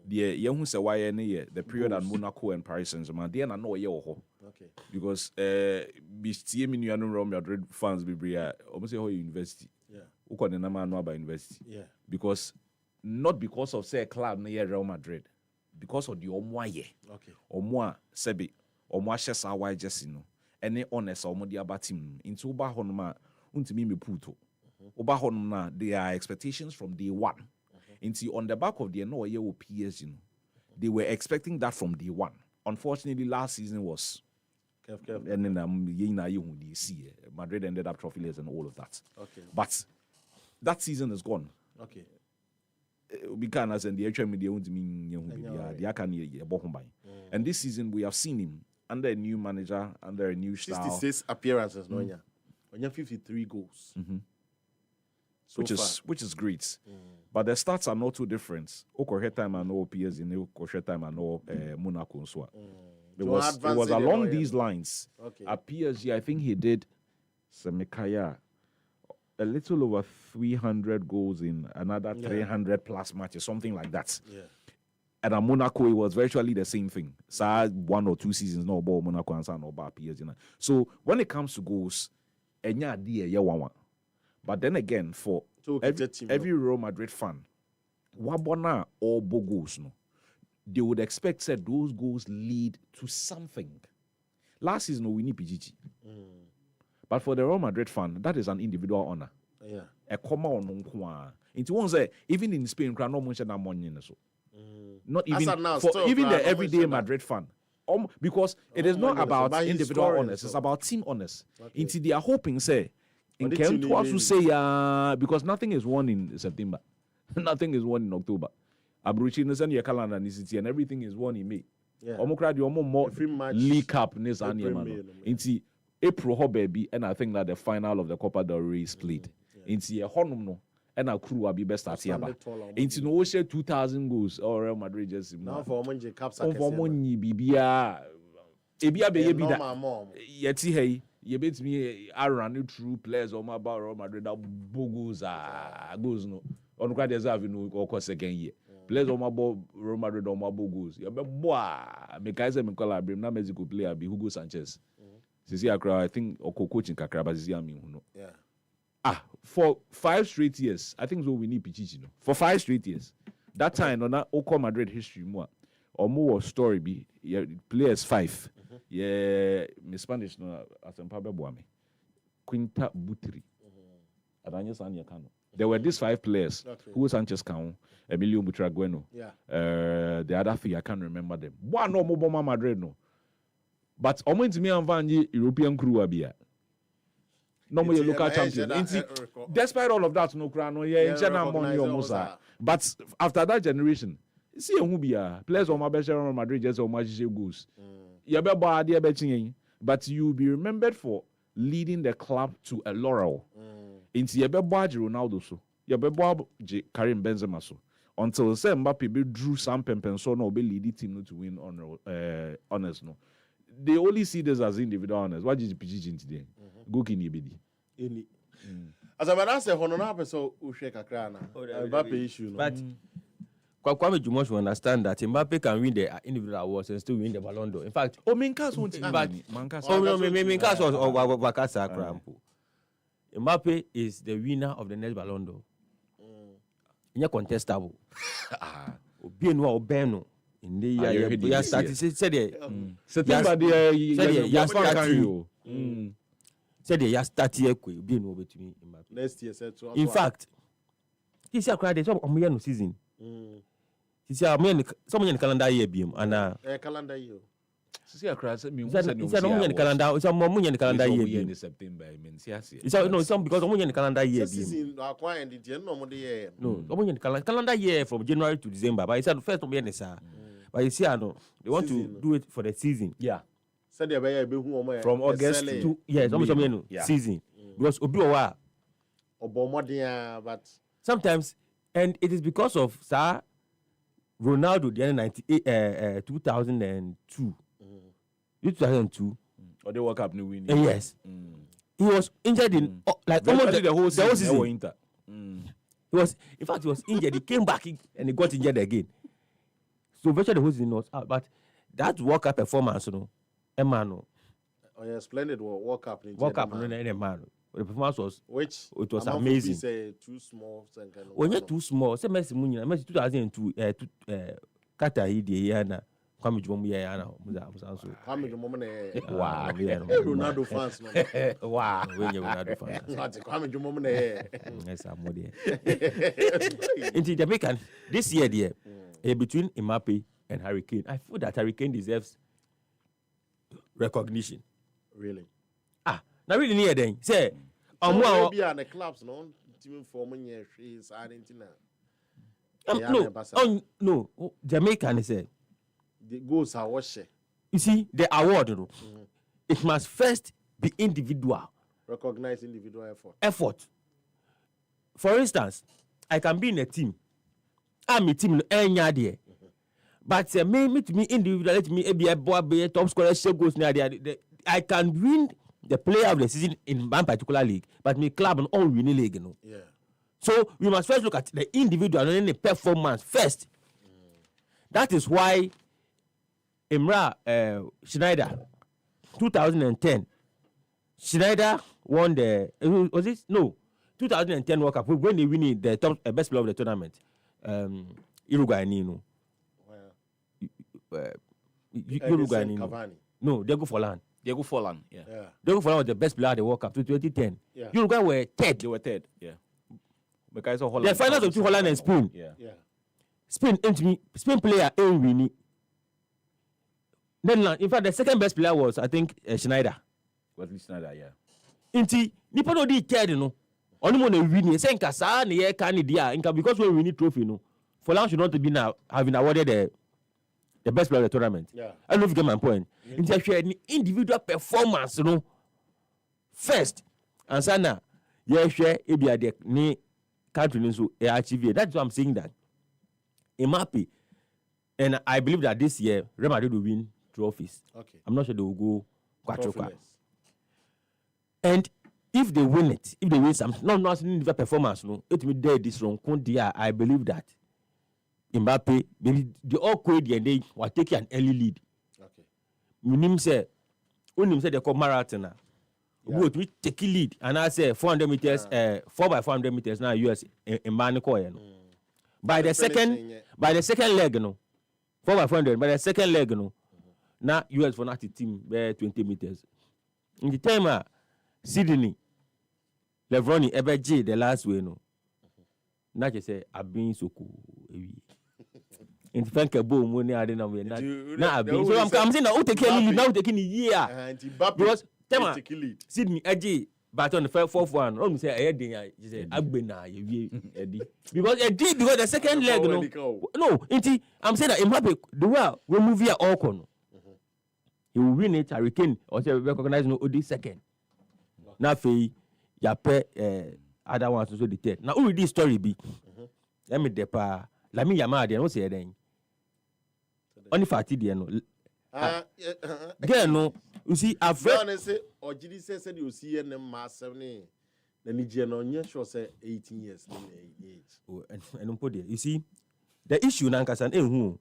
The young who say why any the period at Monaco and Paris Saint-Germain, they are no year. Okay. Because BCA Real Madrid fans be almost say university. Yeah. Who can the number know about university? Yeah. Because not because of say club near Real Madrid, because of the Omoye. Okay. Omoa Sebi, Omoa Shesa why Jesse no. Any honest Omodia batim into Uba Honma untimi me puto. Uba Honma, there are expectations from day one. Into on the back of the no year with PSG, they were expecting that from day one. Unfortunately, last season was and then Madrid ended up trophyless and all of that. Okay. But that season is gone. Okay. We can as in the HM media won't mean and this season we have seen him under a new manager, under a new style. 66 appearances, no, yeah. 53 goals. So which is great. But the stats are not too different. Okohe time and no PSG, Okohe time and no Monaco so. It was along these lines. Okay. At PSG, I think he did Semikaya. a little over 300 goals in another 300 plus matches, something like that. Yeah. And at Monaco, it was virtually the same thing. So 1 or 2 seasons, no ball Monaco and no ball PSG. So when it comes to goals, but then again, for every Real Madrid fan, Wabona or goals, no, they would expect that those goals lead to something. Last season, we need PGG. But for the Real Madrid fan, that is an individual honor. Yeah. A common on. It won't say, even in Spain, not mention that money. Not even now, for still, even the everyday that. Madrid fan. Because it is not about individual honors, it's about team honors. Okay. Into they are hoping, say, in Ken to also say, because nothing is won in September, nothing is won in October. Abruchi in your calendar and everything is won in May. Yeah. More League Cup this and into April baby, and I think that the final of the Copa del Rey is played. Into a honum no. And our crew will be best at Yaba. Into no share 2,000 goals or Real Madrid just now for Monje Caps. For money, Bibia, Ebia baby that yeti hey, you bet me I run through players on my bar Real Madrid that bogos goes no. On quite as I've no course again year. Players on my ball Real Madrid on my bogos. You be boy, make I say me call Abrim na Mexico player be Hugo Sanchez. Sisi Accra, I think or coaching Kakra, but Sisi Ami no. Yeah. For 5 straight years, I think so we need Pichichi. No? For 5 straight years. That time, on that Oko Madrid history, more story be players 5. Yeah, my Spanish, no, as in Pablo Buame. Quinta Butri. Adanya Sanya Kano. There were these 5 players. Hugo Sanchez Kano, Emilio Butragueno. Yeah. The other 3, I can't remember them. One no Moboma Madrid, no. But Omo to me and Vanji European crew abia. No more local champion. Despite all of that, no crown, no yeah, but after that generation, see who be players on my best Real Madrid just on my goals. But you will be remembered for leading the club to a laurel. Into Yabba Ronaldo so, Yabba Karim Benzema so. Until Mbappe drew some pempen so no be leading team to win honors no. They only see this as individual honors. What is the PG today? Go kini bedi. Any. As I say, Honor so Usheka Krana. Mbappe issue. But Kwame Jumosh will understand that Mbappe can win the individual awards and still win the Ballon d'Or. In fact, Minkas won't. But Minkas was Wakasa Krampo. Mbappe is the winner of the next Ballon d'Or. Incontestable. Obienwa Obeno. In the year started said September said the started being over to me next year said to in fact this year cried some no season this year someone in the calendar year beam and calendar year this year cried me it's no in the calendar it's a moment in the calendar year in September I mean yes it's no some because someone in the calendar year season acquired the no year no someone in the calendar year from January to December but it's the first of year sir. But you see, I know they want to do it for the season. Yeah. From August to season. Because but sometimes, and it is because of Sir Ronaldo the 2002. 2002. Or the World Cup new win. Yes. He was injured in like almost the whole season. He was, in fact, he was injured. He came back and he got injured again. So virtually the whole season was out, but that World Cup performance, Emmanuel. Oh yeah, splendid World Cup. World Cup, Emmanuel. The performance was it was amazing. amazing. Say too small. When you're too small, say Messi Munya, Messi 2002, Qatar he the year na. Kwame Jumomu year na. Kwame Jumomu na. Wow, Ronaldo fans no. Wow, when you Ronaldo fans. Kwame Jumomu na. Yes, I'm more there. Into Jamaican this year, dear. Between Mbappe and Harry Kane, I feel that Harry Kane deserves recognition. Really? Now really near then. Say, maybe the clubs no team forming here is Argentina. No, Jamaican say the goals are washed. You see, the award, it must first be individual. Recognize individual effort. For instance, I can be in a team. I'm a team there. But me to me individual, let me be a boy, be a top scorer, goes near there. I can win the player of the season in one particular league, but me club and all winning league, you know. Yeah. So we must first look at the individual and the performance first. That is why Imra Schneider, 2010, Schneider won the 2010 World Cup when they win the top best player of the tournament. Uruguay, no. Uruguay, no. Diego Forlan, yeah. Diego Forlan was the best player at the World Cup 2010. Yeah. Uruguay were third. They were third. Yeah. Because of The finals of Holland and Spain. Yeah. Spain player ain't winning. Then, in fact, the second best player was, I think, Schneider. Wesley Schneider, yeah. Inti, nipa no di third, no. Only one winning. Say inka sa ne ye can dia inka because when we win trophy, no. Forlan should not be now having awarded the best player of the tournament. Yeah. I don't know if you get my point. Inti share individual performance, no. First, and sana ye share ebia de ni country so achieve. That's why I'm saying that. I'm happy, and I believe that this year Real Madrid will win trophies. Okay. I'm not sure they will go quadruple. And if they win it, if they win some, not individual performance, no, it will be this wrong. I believe that Mbappe, maybe the all quit and they will take an early lead. Okay. Minim say they call marathon. We take a lead, and I say 400 meters, 4x400 meters now. US in Manico, by the second leg, no, 4x400. By the second leg, no, now US for not team 20 meters. In the time, Sydney, Levroni, Eberg, the last way, no. Now you say, I've been so cool. In fact, a boom when I didn't know. Now I've been so I'm saying, now take a lead, now taking a year. Because Sydney, Eddie, but on the fourth one, almost say, Eddie, I've been Eddie. Because Eddie, because the second leg, no, I'm saying that Mbappe, the world will move here all corner. He will win it, Hurricane, or say, recognize no OD second. Now, ya pay other ones also the third. Now, who this story be? Let me depa. Let me yama there. No say then. Only party there no. Again no. You see, I've read. Say, or Jidi said you see any mass 70. The Nigerian on sure say 18 years age. Oh, and put there. You see, the issue na nkasan who.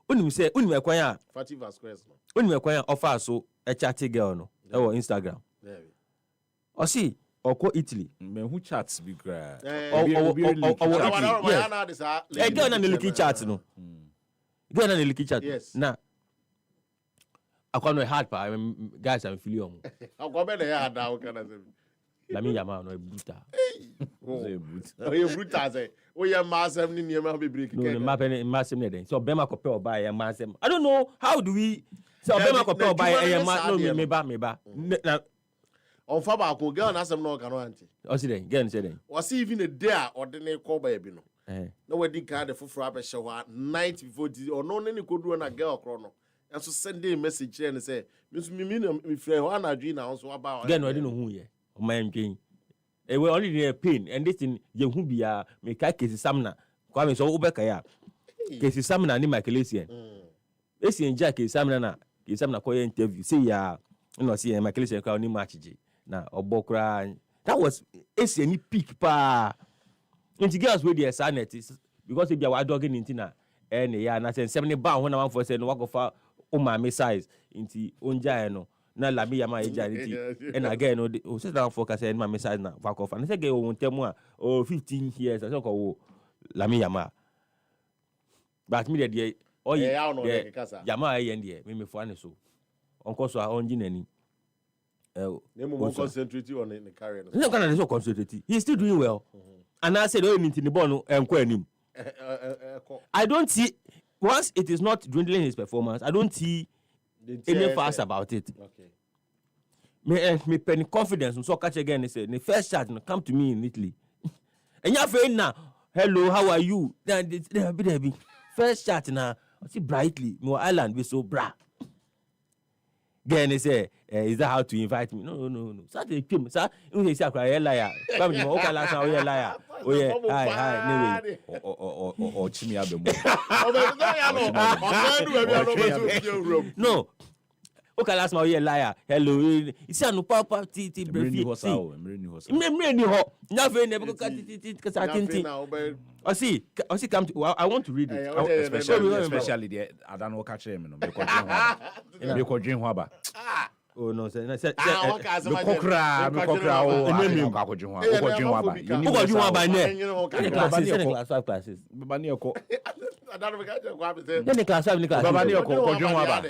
Unim say unim akwanya. Fatty Vasquez no. Unim akwanya offer so a chatty girl no. Or Instagram. There. Or see, or call Italy. Man, who chats big grab? Or a girl and the licky chat, no. Girl and the licky chat. Yes. Now, I can't know hard part. Guys, I'm feeling. I'll go back there now. Can I say? La mia yama no bruta. Oh, you bruta say. Oh, your mass 70 near my break. No, the map and mass then. So Bema compare buy a mass. I don't know how do we. So Bema compare buy a mass. No, me. On Fabako, girl, and some no can't. Oh, see then, again, say then. Was even a dare or the name call baby no. No wedding card for frapper shower night before or no any could do a girl chrono. And so send a message and say, Miss Mimina, if you want to dream also about. Again, I don't know who ye. Oh, my game. It will only a pain, and this in Yehubia, make a case Samna, coming so Ubekaya. Case Samna, ni Michaelisian. This in Jack is Samna, is Samna Koya interview. See ya, you know, see Michaelisian call ni match. Na Obokra, that was any peak pa. Into girls with their sanity because if you are dogging into na any ya na 70 pound when I want for say no work of my size into unja no na la mi yama ejanity and again no sit down focus and my size na work off and say get won tell mo 15 years I say ko la mi yama but me there oh yeah yama yen there me for an so onko so on jinani. Concentrate on the career. No, can't concentrate. He's still doing well. And I said, oh, in the ball, I don't see, once it is not dwindling his performance, I don't see any fuss about it. Okay. Me penny confidence, so catch again, he said, the first shot, come to me in Italy. And you're afraid now, hello, how are you? First shot now, I see brightly, more island, we so bra. Again, they say, is that how to invite me? No. Sir, they came. Sir, you say, I'm liar. Okay, last time, you're liar. Oh, yeah. Hi, anyway. Or Chimia Bemo. No. Okay, last my year liar. Hello. You see, no papa ti Mreni brefi. hosa. Mreni ho. Nothing never because I think. I see come to. I want to read it. Especially the I don't know catch him no. Me ko dream haba. Oh no, say Me kokra o. Emmanuel ko dream haba. Ko dream haba. You go dream haba ne. Class 5 classes. Baba ni ko. I don't know what to Then class 5 ni class. Baba ni ko dream haba.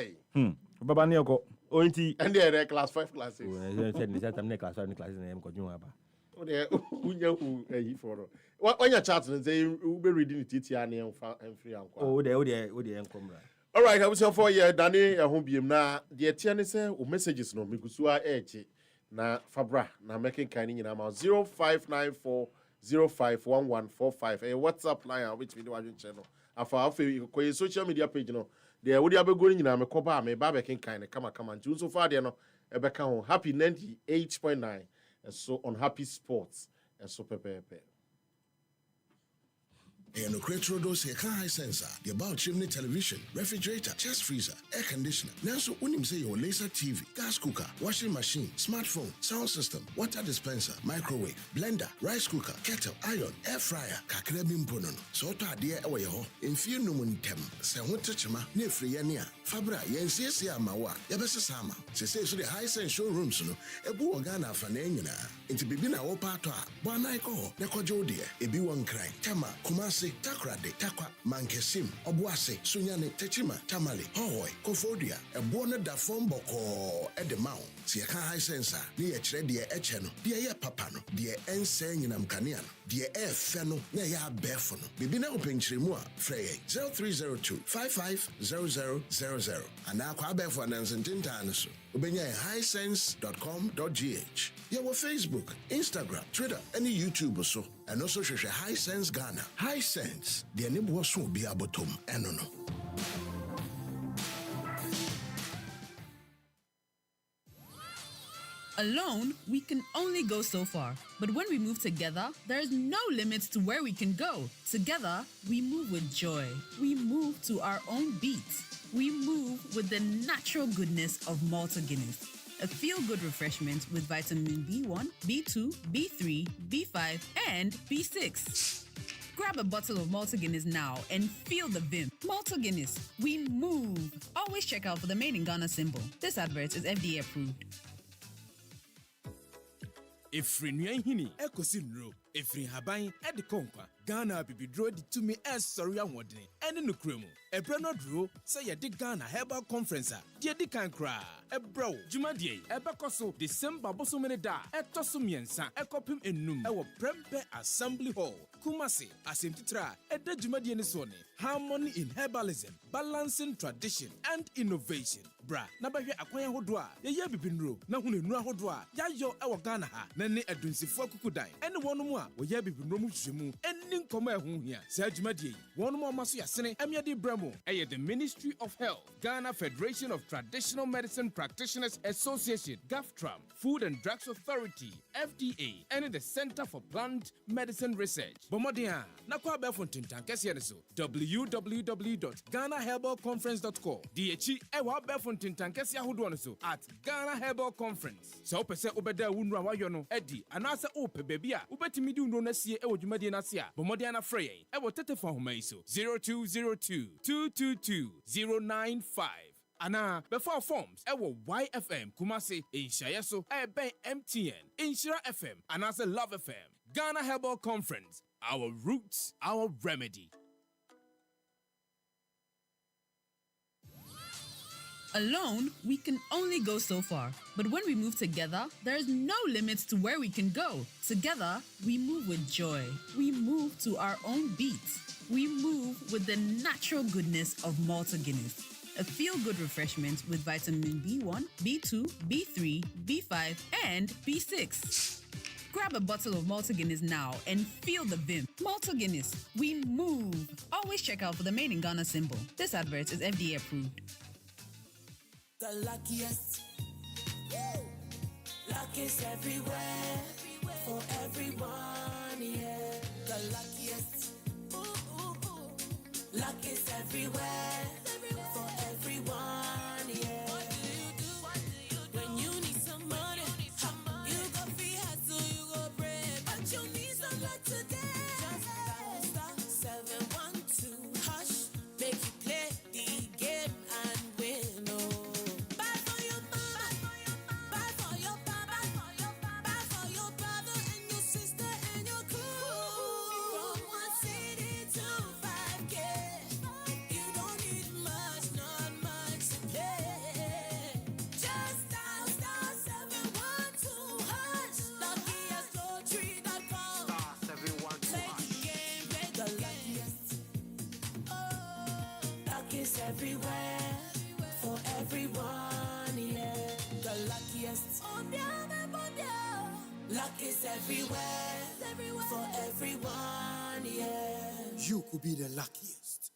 Baba ni ko. O nti. And they are class 5 classes. Oh, say the time class 5 classes na em ko dream haba. Oh, they unya who for. When your chat and say you be reading it and free and oh they enkom right. All right, I was here for you Danny home biem na the tiane say o messages no migusu eche na fabra na making kind nyina ma 0594051145 a WhatsApp line which we do agent channel afa ko social media page no the we dey abego nyina me koba me ba making kind kama nti so far there no e be ka ho happy 98.9 and so on happy sports and so pepe. And no Cretrodos here high sensor, the about chimney television, refrigerator, chest freezer, air conditioner. Now so unim say your laser TV, gas cooker, washing machine, smartphone, sound system, water dispenser, microwave, blender, rice cooker, kettle, iron, air fryer, kakrebim ponono. So to adie ewe ho, infie numuntem, se hote chima, ne free yania. Fabra, yensie amawa, yabese sama. Se so the high sense showrooms no, ebu organa fanenina. Inti bibina wopato a, bwana iko, neko jodie, ebi one cry, tama, kumasi, takrade, takwa, mankesim, obuase, sunyane, techima, tamale, hohoi, kofodia, ebuone da fomboko, edemao. Si yaka high sensor, ni yechre die echeno, die ye papano, die ense namkaniano, die feno, ne ya befono. Bibina upenchrimua, freye, 0302 550000. Anakwa befo anansentinta anaso. Ubenya highsense.com.gh. Yawa Facebook, Instagram, Twitter, any YouTube so. And also share Hisense Ghana. Hisense, the enable so be abotom enono. Alone, we can only go so far. But when we move together, there's no limits to where we can go. Together, we move with joy. We move to our own beats. We move with the natural goodness of Malta Guinness. A feel-good refreshment with vitamin B1, B2, B3, B5, and B6. Grab a bottle of Malta Guinness now and feel the vim. Malta Guinness, we move. Always check out for the Made in Ghana symbol. This advert is FDA approved. Efri nwan hini ekosi nro efri haban edi konkwa Ghana bibidro di tumi sorry anwodene ene no kremu ebre no dro say ye di Ghana Herbal Conference die di kan kra ebro jumadie ebekoso December bosomene da etoso miensa ekopim enum ewo Prempe Assembly Hall Kumasi asemtitra eda jumadie ne so ne harmony in herbalism balancing tradition and innovation bra na bahwe akwan hodo a ye bibinro na hunenu ahodo a yayo ewo Ghana ha na ne adunsifo akukudan ene wonom a wo ye bibinro mu hwemu eni nkoma ehu hia sa adwumadie wonom omaso yasene amiade bramo eye the Ministry of Health Ghana Federation of Traditional Medicine Practitioners Association GAFTRAM Food and Drugs Authority FDA and the Center for Plant Medicine Research bomodia na kwa be fontintan kese ne so www.ghanaherbalconference.com DHI ewa be fontintan kese ahodo no so at Ghana Herbal Conference so pese obeda wunu awayo no edi anase ope baby a ubetimi di unu na sie ewo dwumadie na se a bomodia na frey ewo tetefon homa iso 0202 222 095 Ana before forms ewo YFM Kumasi Inshaya so ben MTN Inshira FM anase Love FM Ghana Herbal Conference, our roots, our remedy. Alone, we can only go so far. But when we move together, there's no limits to where we can go. Together, we move with joy. We move to our own beats. We move with the natural goodness of Malta Guinness. A feel-good refreshment with vitamin B1, B2, B3, B5, and B6. Grab a bottle of Malta Guinness now and feel the vim. Malta Guinness, we move. Always check out for the Made in Ghana symbol. This advert is FDA approved. The luckiest. Luck is everywhere. For everyone, yeah. The luckiest. Luck is everywhere. For everyone, yeah. everywhere for everyone, yeah. The luckiest. Luck is everywhere for everyone, yeah. You could be the luckiest.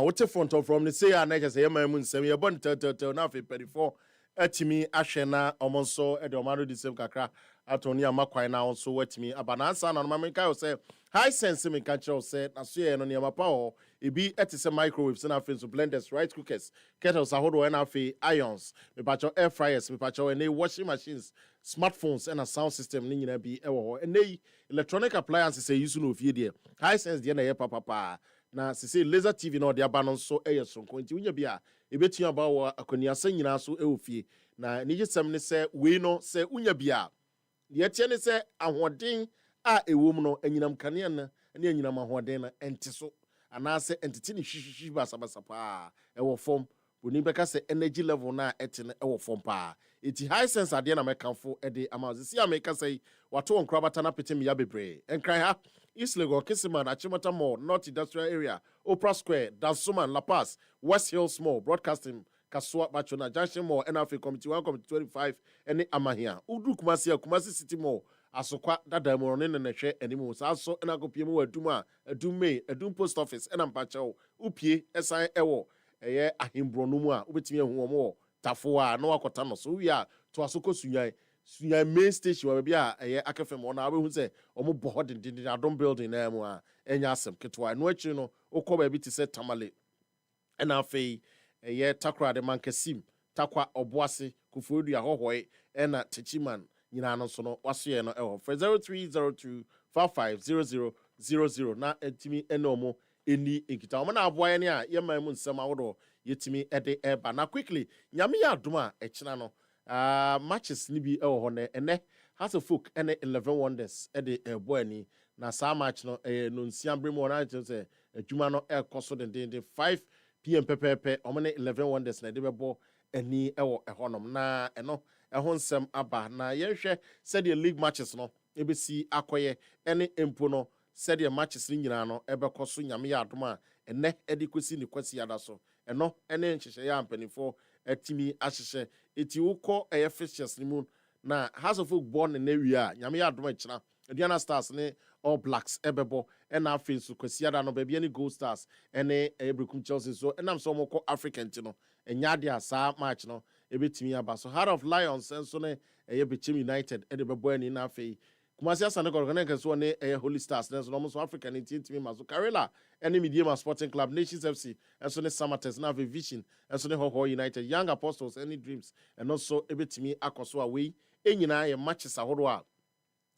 What a front of from the say, I just say, my moon, say, you're born till now, 34. Etimi Ashena, Omonso, Edomaro, the same Kakra, Atonia Maquai now, so wet me. Abanasa, and Mamma say, high sense, me catch said, I see an on power. It be at the microwaves and after blenders, rice cookers, kettles, a whole and afi irons, me patch air fryers, me patch and they washing machines, smartphones, and a sound system, Nina be and they electronic appliances, say, you soon of you, high sense, the end papa. Na se laser TV no de aba no so so nti wunya bia ebetua aba wo akoniasa nyina so ofie na ni gisem ne se we no se wunya bia ye tie ne se ahoden a ewom no anyinam kane na ne anyinam ahoden na enti so ana se entiti ne hwihwihwi basabasa pa ewo fom boni beka se energy level na eti ne ewo fom pa eti high sense ade na mekanfo ede amazi si ameka sei wato onkrabata na pete me ya bebre enkran ha East Lagos, Kisiman, Achimota Mall, North Industrial Area, Opera Square, Dansuman, La Paz, West Hills Mall, Broadcasting, Kasua, Bachona, Junction Mall, NFA Committee 1, Committee 25, and Amahia. Udu Kumasi City Mall, Asokwa, Dada Moronin and Neshe, and Imus, also, and Agopiemo, Duma, Dume, Dum Post Office, and Ampacho, Upie, SI Ewo, Ahimbronuma, Ubitimi, Humo, Tafua, Noa Kotano, so we are to Asoko Sunyai. Sunya main station where be a akafem on awe hu say omo bohod din adom building na mu a enya asem ketwa no achi no okoba bi ti say tamale na afei takra de mankasim takwa oboase kufuodu ahohoi na techiman nyina no so no waso no eho for 0302550000 na etimi enomo eni ekita omo na aboa ne a ye man mu nsem awodo yetimi ede eba na quickly nyame ya adom a echina no matches ni bi ewo hone ene has a folk ene 11 wonders ede boy ni na sa match no no nsiambre mo na say adwuma no ekoso den 5 pm pepepe omene 11 wonders na de bebo ani ewo ehonom na eno eho nsem aba na yenhwe said the league matches no ebesi akoye ene empo no said the matches ni nyina no ebekoso nyame ya adoma ene ede kosi ni kwasi yada so eno ene nhyehyɛ ya ampanifo atimi ahyehye eti wukɔ fixtures ni mu na House of Folk born in area nyame ya adoma kyina Aduana Stars ne All Blacks ebebo na afei so kwasi yada no baabi ne Gold Stars ene Ebrekum Chelsea so enam so moko African ti no enya de asa match no ebetimi aba so Heart of Lions enso ne Bechem United ede bebo ani na afei Kumasi Asante Korokane so ne Holy Stars ne so no so African team maso Karela ene Medium Sporting Club Nations FC enso ne Samates na afei Vision enso ne Hoho United Young Apostles any Dreams and also ebetimi akoso away enyina ye matches ahodo a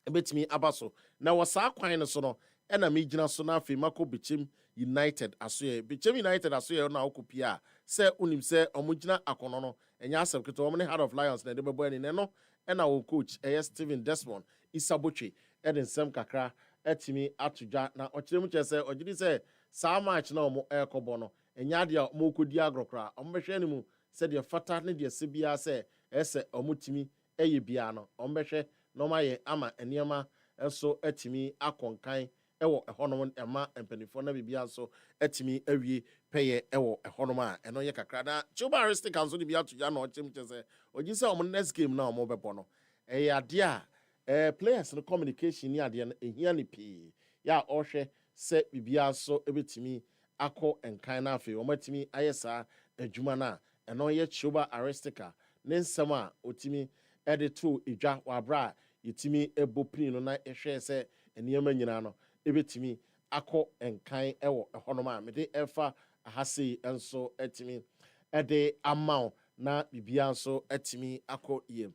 ebetimi abaso na wasa kwan ne so no ena megina so na afei mako Bechem United aso Bechem United aso na okopia se unim se omugina akono no enya asem keto omne Heart of Lions na de bebo ani ne no ena wo coach Steven Desmond Isaboche eden sem kakra etimi atudwa na ochiremu chese ogidi se sa match na omo ekobo no enya de omo kodi agrokra omo behwe ni mu se de fata ne de se bia se ese omo timi eye bia no omo behwe no maye ama eniema eso etimi akonkan ewo ehonom ema empanifo na bibia so etimi awie peye ewo ehonom a eno ye kakra na chubaristic anso de bia atudwa na ochiremu chese ogidi se omo next game na omo bebo no ade a players no communication ni ade no ehia ni pii ya ohwe se bibia so ebetimi akọ enkan na afi omatimi ayesa adwuma na eno ye chuba aristica ne nsem a otimi editor edwa wabra yetimi ebopini no na ehwe se eniyama nyina no ebetimi akọ enkan ewo ehonom a mede efa ahase enso etimi ede amount na bibia so etimi akọ yem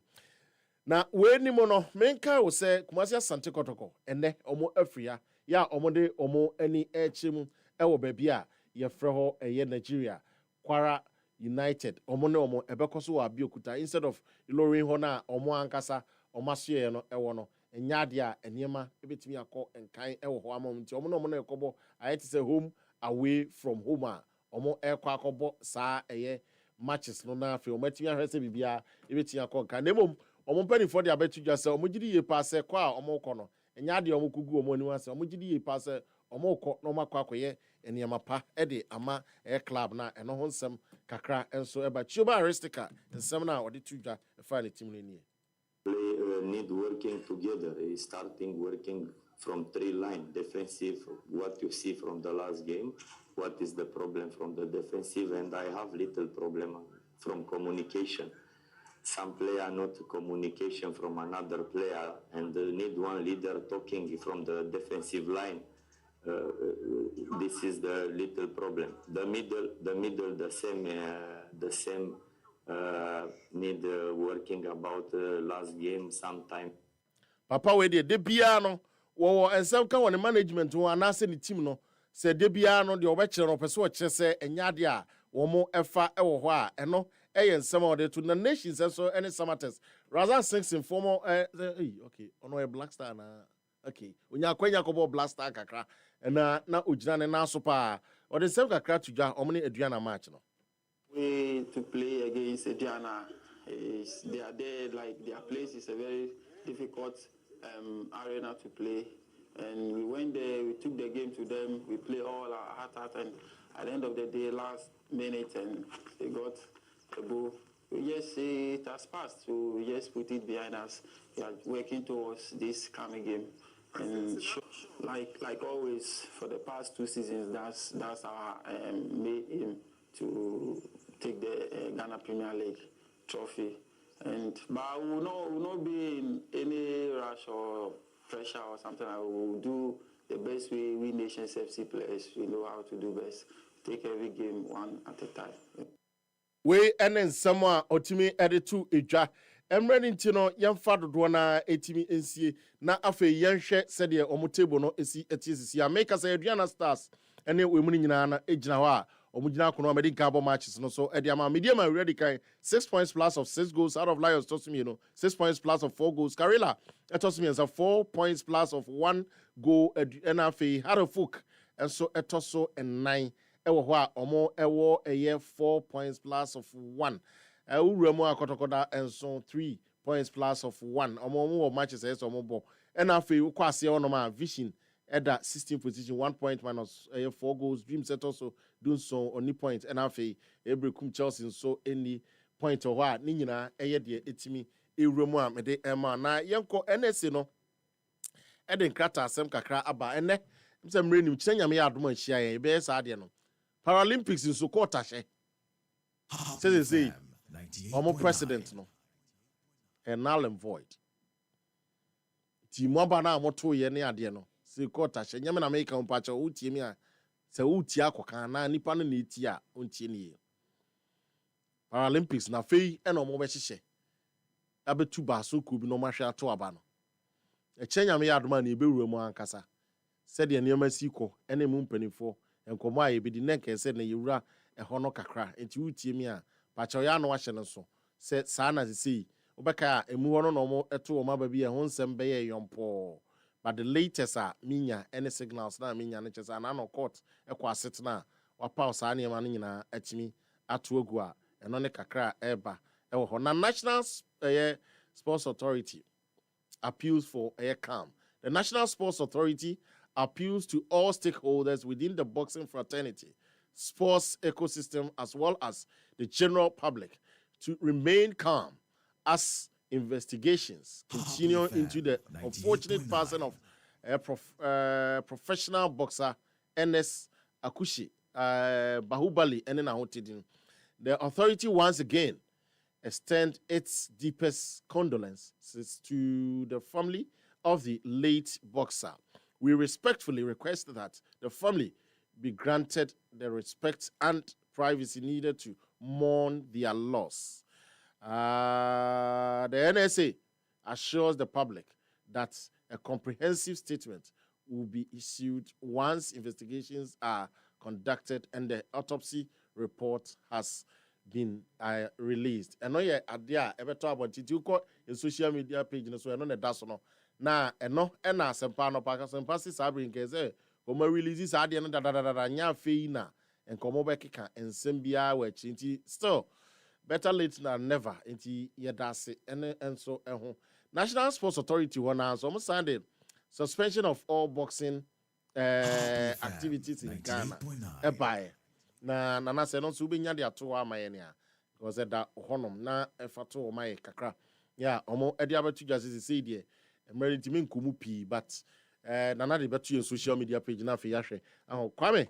na weni mo no menka wo se Kumasi Asante Kotoko ene omo Afria ya omo de omo ani echim ewo baabi a ye frɛ ho eye Nigeria Kwara United omo ne omo ebekoso wa Abeokuta instead of Ilorin ho na omo ankasa omo asoe no ewo no enyade a eniema ebetimi akọ enkan ewo ho amom nti omo no omo na ekobo ayete say home away from home a omo ekọ akọbọ saa eye matches no na afi omo atimi ahwese bibia ebetimi akọ nkan nemom omo mpanifo de abetu dwa sɛ omo gidi ye paase kwa a omo kɔ no enyade omo kugu omo ani wase omo gidi ye paase omo kɔ no makɔ akɔyɛ eniema pa de ama club na ɛno ho nsɛm kakra enso eba Chioma Aristika nsɛm na ɔde tu dwa ɛfa ne team no nie. Play need working together, starting working from 3 line defensive. What you see from the last game, what is the problem from the defensive, and I have little problem from communication. Some player not communication from another player, and need one leader talking from the defensive line. This is the little problem. The middle, the same. Need working about last game sometime. Papa we de bia no wo ensem ka won management wo anase ne team no se de bia no de obekere no pese o kire se enyade a wo mo efa ewo ho a eno eye nsem o de to na nations so any samatters rather six in former okay ono e Black Star na okay onya kwanya ko Black Star kakra na ogina ne na so pa o de nsem kakra tudwa omo ne aduana match no. We to play against Diana, they are there, like their place is a very difficult arena to play. And we went there, we took the game to them, we play all our heart, and at the end of the day, last minute, and they got the ball. We just say it has passed, so we just put it behind us. We are working towards this coming game. And like always, for the past 2 seasons, that's our main aim, to take the Ghana Premier League trophy. But we will not be in any rush or pressure or something. I will do the best way we Nations FC players, we know how to do best. Take every game one at a time. We enen sama otimi editu edwa emre ntino yemfa dodo na etimi ensie na afa yenhwe sede omo table no esi etiesisi America say Adriana Stars ene we mu nyina na ejina ho a omugina kono amedi nka matches no so ediama medium already kai 6 points plus of 6 goals out of Lions tosumi 6 points plus of 4 goals Karela etosumi as a 4 points plus of 1 goal enafe Harofuk and so etoso and 9 ewo ho a omo ewo eye 4 points plus of 1 ewuremu akotokoda and so 3 points plus of 1 omo matches so omo bo enafe ukwase onoma Vision Eda 16th position, 1 point minus 4 goals. Dream set also doing so only point. And after every Chelsea so any point or what Nina Ede etimi Iremwa Mede Emma na yanko NSA no Eden Krata Sem Kakra Aba ene some raining Chenya me aduma share be sadia no Paralympics in Sokota she says they say omo president no and null and void Timwaba na moto ye ne ade no se kota she nyame na make mpacha utie mi a se utie akoka na nipa no na eti a ontie ne Paralympics na fei e na omo be hihye abetu ba so ku bi no mahwe ato aba no e nyame ya adoma na ebewura mu ankasa se de ne masi ko ene mu mpanifo enkomo a ebedi na nke se na yewura eho no kakra enti utie mi a pacha ya no ahye no so se saa na se obeka emu ho no no mo eto o ma ba bi e ho nsem be ye yompo. But the latest minya any signals na minya ne chesa na no court ekwa sit na wapa osa na ma nyina atimi ato agu a eno ne kakra eba ewo ho na National Sports Authority appeals for calm. The National Sports Authority appeals to all stakeholders within the boxing fraternity, sports ecosystem as well as the general public to remain calm as investigations continue into the unfortunate passing of professional boxer NS Akushi Bahubali and the authority once again extend its deepest condolences to the family of the late boxer. We respectfully request that the family be granted the respect and privacy needed to mourn their loss. The NSA assures the public that a comprehensive statement will be issued once investigations are conducted and the autopsy report has been released. And no, yeah, idea ever talk about it. You got a social media page, so I know that's no. Na no, and na sempa no paka sempa si sabi nkeze. Como releases idea no da nya fe na and como be kika ensembia we chinti. Still, better late than never. Inti yedase and so National Sports Authority wana so almost signed suspension of all boxing activities in Ghana. Appiah. Na nana se no so be nya de ato amaye ne a because that honom na efato o mai kakra ya omo e de abetu jase se de emeriti me nkomu pi but nana de betu your social media page na fe yahwe kwame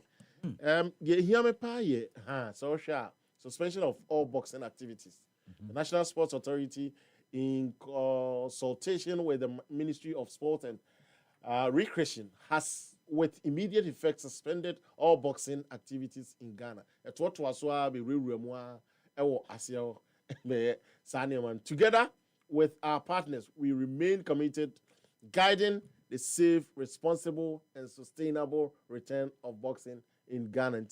ye hear me pa ye so sha suspension of all boxing activities. The National Sports Authority in consultation with the Ministry of Sport and Recreation has with immediate effect suspended all boxing activities in Ghana. Together with our partners, we remain committed guiding the safe, responsible, and sustainable return of boxing in Ghana.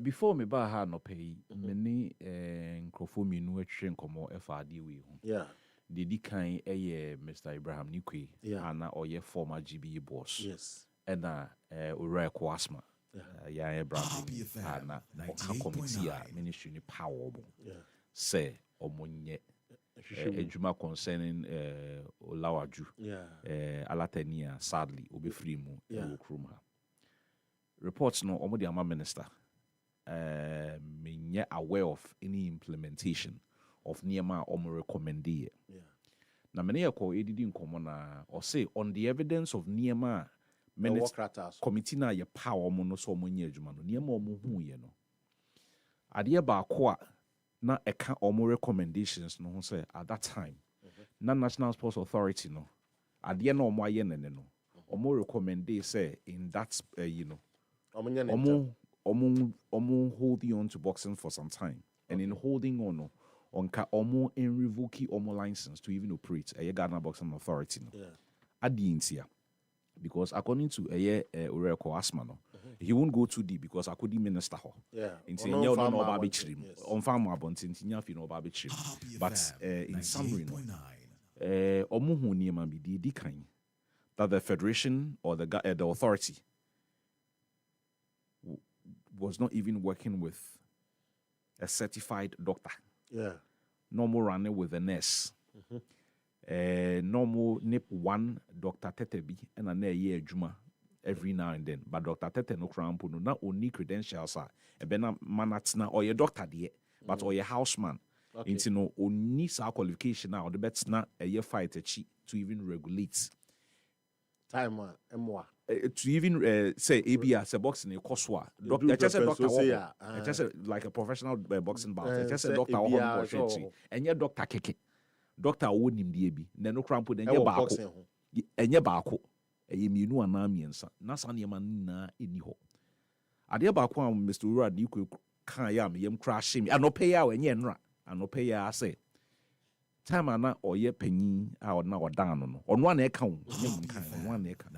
Before me ba ha no pay, many nkrofo minu atwe nkomo FRD we ho. Yeah. Didi kan Mr. Abraham Nikwe, ana oye former GBE boss. Yes. And Ure Kwasma. Yeah, Abraham ana oka committee ministry ni power. Say omonye ejuma concerning Olawaju. Alatenia sadly obefri mu okrum ha. Reports no omo the minister me aware of any implementation of Niema Omo recommended. Na many a call edidi nkomo na or say on the evidence of Niema minutes committee na ye power mo no so mo nya adwuma no Niema omo hu ye no. Ade ba ko a na eka omo recommendations no say at that time na National Sports Authority no ade na omo aye nene no omo recommend say in that omo holding on to boxing for some time and in holding on onka omo in revoking omo license to even operate a Ghana Boxing Authority no adintia because according to Oreko Asma no he won't go too deep because I could minister ho inti nya no no ba be chirim on farm abonti inti nya fi no ba be chirim but in summary no omo hu niema bi di kan that the federation or the authority was not even working with a certified doctor. No more running with a nurse. No more nip one Dr. Tetebi and a year Juma every now and then. But Dr. Tete no cramp no not only credentials are a bena manatsna or your doctor dear, but or your houseman. Into no only sa qualification now the bet's not a year fight a cheat to even regulate. Time moi. To even say Appiah as a boxing in Koswa. Just a doctor, just like a professional boxing bout. Just a doctor, and your doctor keke. Doctor wouldn't him the then no cramp with your barco. And your barco. A yeminu and amiens, Nasan Yamana in ho. At the barco, Mr. Rad, you could kayam, yam crash him. I no pay out and yenra. I no pay I say. Time ana or ye penny out now down on one account, on one account,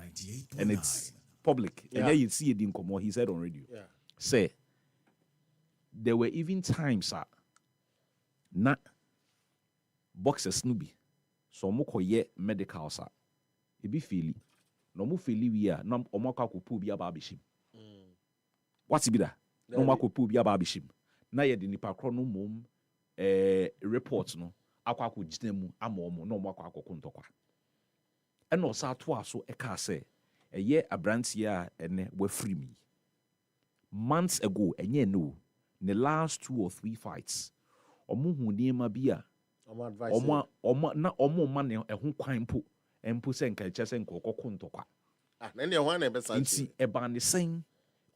and it's public. And yeah, you see it in Como, he said on radio. Say there were even times not boxers snubi, so moko ye medical sa. It be feely. No more feely we are no omaka kupu be a barbishim. What's it be that? No more kupu be a barbishim. Na ye the nipa chrono mum reports no. Akwa ko jinemu amomo no mo akwa kontokwa e no sa to aso e ka say eye abrantie a ene wa free me months ago enye no the last 2 or 3 fights omo hu niema bia omo ma ne ho kwan empo se nka che se nko kontokwa na ne ho na be sa nti e ba ne sen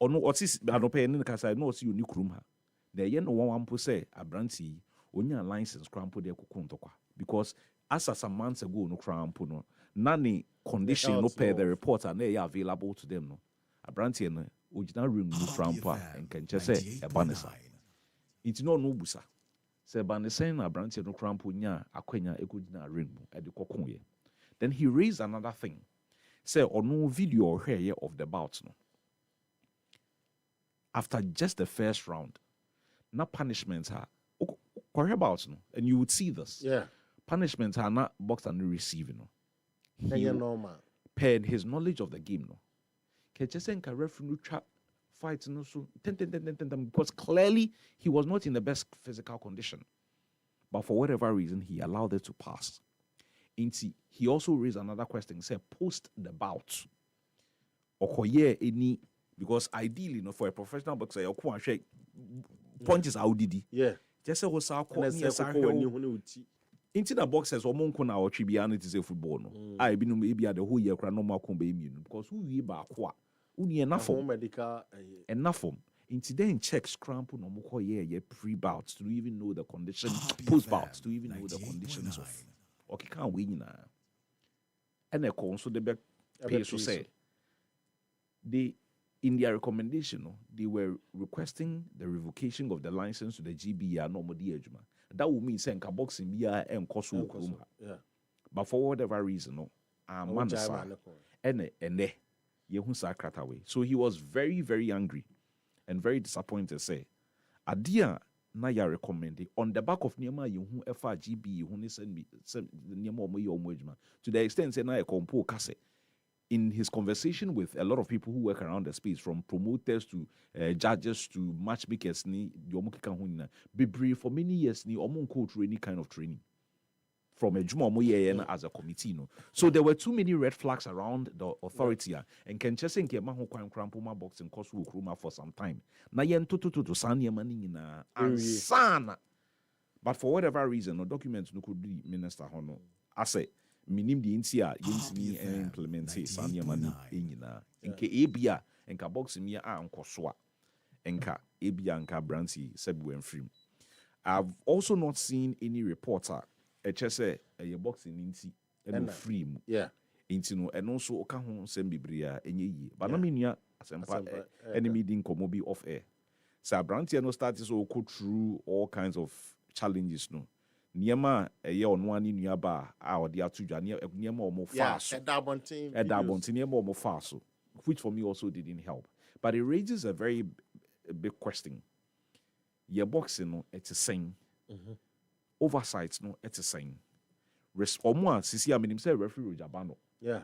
ono otis anope ne ka say no osi oni krum ha na ye no wan po say abrantie onya license crampo de kukuntokwa because as some months ago no crampo no nani condition no pay the report and they are available to them no abrantie no original room no crampo and can just say a banisa it's no busa Say Banisen na Branty no crampo nya akwenya ekujina ring at the kokunye. Then he raised another thing. Say on no video here of the bouts no. After just the first round, not punishments are bouts no, and you would see this. Yeah. Punishments are not boxed and receiving no. He normal. Paired his knowledge of the game no. Kechesenka referee trap fight no so because clearly he was not in the best physical condition. But for whatever reason, he allowed it to pass. He also raised another question, said post the bout. Okoye any because ideally, for a professional boxer, you can't shake punches out did. Yeah. Just say was our into the boxers or monk na or tribianity is a football. No, I been maybe at the whole year no because who ye ba kwa uni enough medical enough form. Into then check scramble no more ye pre-bouts to even know the condition, post-bouts to even know the conditions of. Okay, can't win na. And so the back pay so say they in their recommendation, they were requesting the revocation of the license to the GBR normal ejuma. That would mean saying boxing BR and Kosu. Yeah. But for whatever reason, man and yehun sakrat away. So he was very, very angry and very disappointed. Say, Adia na ya recommended on the back of Niama yehun FRGB yehun send me Niama omo to the extent say na ya compo kase. In his conversation with a lot of people who work around the space, from promoters to judges to matchmakers, be brief for many years, ni go through any kind of training from a Juma as a committee. So there were too many red flags around the authority. And can just say, Maho boxing course for some time. Na yen to Sanya Manning and Sana. But for whatever reason, no documents no could be Minister Hono. I say, minim di intia yentimi implement sanya mani enyina enka ebia enka box mi a nkosoa enka ebia enka branty sebu enfrim. I've also not seen any reporter say a boxing inti and free mu yeah inti no and also oka ho sem bibria enye yi but na menua asempa enemy din komo off air so branty no start so go through all kinds of challenges no Niema ono ani nuaba a odi atudwa niema omo faso edabontin niema omo faso, which for me also didn't help, but it raises a very big question. Your boxing no it's a saying oversight no it's a saying omo sisi aminim say referee Rojabano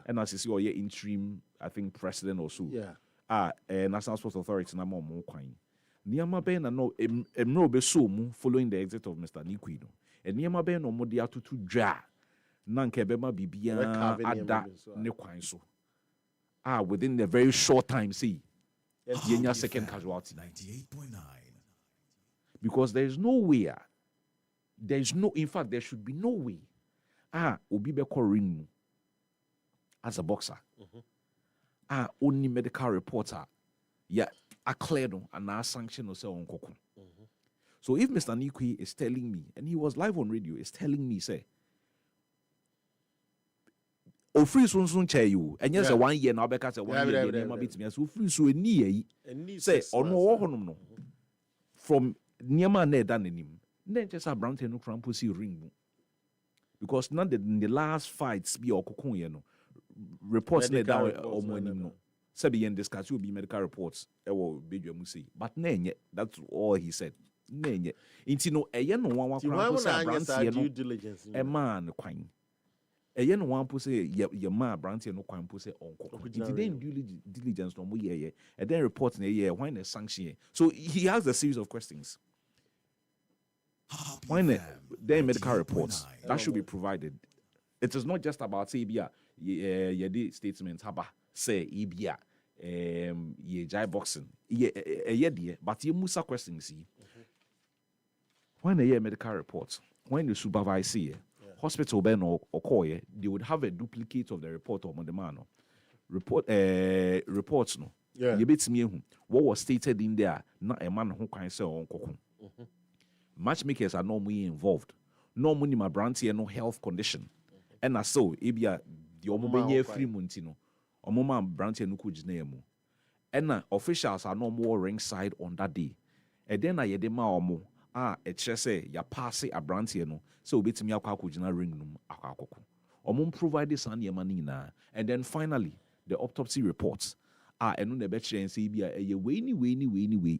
and as sisi oye interim I think president or so National Sports Authority na mo kwan niema be na no emro be so mu following the exit of Mr. Nikwi no and niema be no mo dia tutu dwa na nke be ma bibia ada ne kwan so within a very short time see yenya second casualty 98.9 because there is no way in fact there should be no way obi be call ring mu as a boxer only medical reporter a clear no and a sanction no say on kokun. So if Mr. Nikwi is telling me, and he was live on radio, is telling me, say, free soon chair you, and yes, 1 year now because 1 year name bit me so free so ni say no from niema na dan nim then just a brown no crampo see ring because not the last fights be okokun ye no reports na down omo anim no say be discuss will be medical reports e wo bedwa say but na enye that's all he said na enye inti no eye no wan crampo say brand no diligence e man kwan eye no wan po say ye ma brand no kwan po say onko inti then due diligence no mo ye and then report na ye when the sanction so he has a series of questions. When the medical reports that should be provided, it is not just about say the statements haba say ibia ye jai boxing but you musa questions see when the medical reports when the supervisor hospital ben or call they would have a duplicate of the report on the man reports no you bit me what was stated in there not a man who can say on kokun. Matchmakers are normally involved. Normally, my brand here no health condition. And as so, ebia the omobenye free muntino. Omoma brand here no kujinemu. And officials are no more ringside on that day. And then I yedema omo ɛkyerɛ sɛ yɛpaase aberanteɛ no sɛ obɛtumi akɔ akɔgyina ring no mu akɔ akɔko ɔmo provide saa nneɛma no nyinaa and then finally the autopsy reports ɛno na ɛbɛkyerɛ sɛ bi a ɛyɛ wei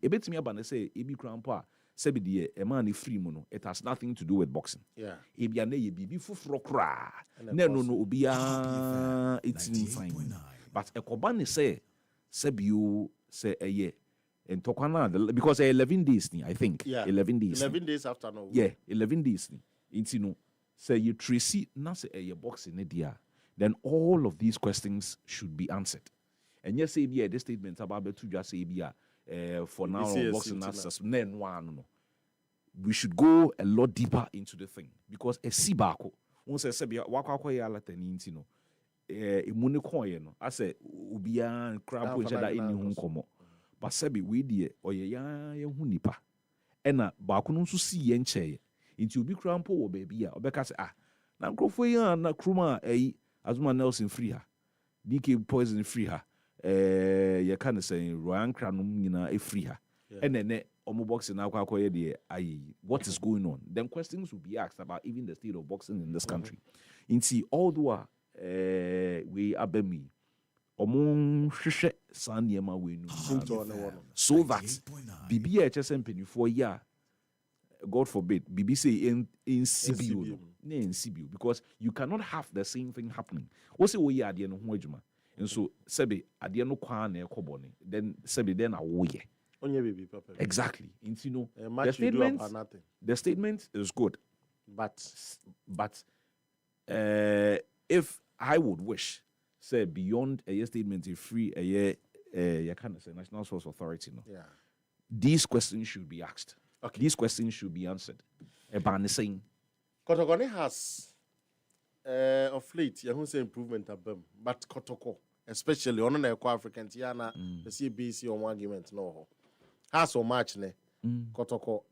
ɛbɛtumi aba no sɛ ebi kora mpo a sɛbi deɛ ɛmaa no free mu no it has nothing to do with boxing ebia na yɛ biribi foforɔ koraa na ɛno no obiara ɛtim fine but ɛkɔba ne sɛ bio sɛ ɛyɛ ntɔkwa no because 11 days ni I think 11 days 11 days after no 11 days ni nti no sɛ yɛ tracy na sɛ ɛyɛ boxing ne deɛ then all of these questions should be answered and yes say bi this statement about betu dwa say bi for now boxing no we should go a lot deeper into the thing because esi baako won say bi wakwa ya latani nti no emu ne koye no ase obia crab po nche da eni hu nkomo but sebi we die oye ya hu nipa ena baako no nso si ye nche nti obi krampo wo ba bi a obeka say na nkrofo yi na kruma Azuma Nelson free ha DK Poison free ha you can say Ryan Cranum nyina e free ha and then omo boxing na akwa ye what is going on then questions will be asked about even the state of boxing in this country inti although we abemi omo hwehwe san niema we nu so that bibi a chese mpenifo ya God forbid bibi say in CBU in CBU because you cannot have the same thing happening what say we ya ade no ho adwuma and so sebe ade no kwa na ekobone then sebe then awoye onye baby papa exactly and you know the statement is good but if I would wish say beyond a statement is free a year you can say National Sports Authority no these questions should be asked. Okay. These questions should be answered. Ebane saying Kotoko has of late you say improvement abem but Kotoko especially on the African Tiana the CBC on one argument no has so much ne Kotoko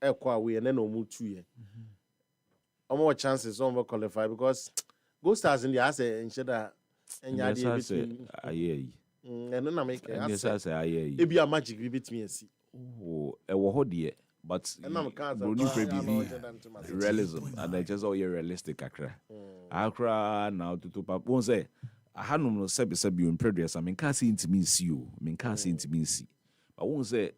ekwa we and then no move 2 years. More chances on qualify because Go Stars in the assay and sheda and aye and then I make it be a magic be between see. Oh, but realism and I just all realistic Accra now to pap won't say I had no sebi in previous I mean can't see intimacy you can't see intimacy but won't say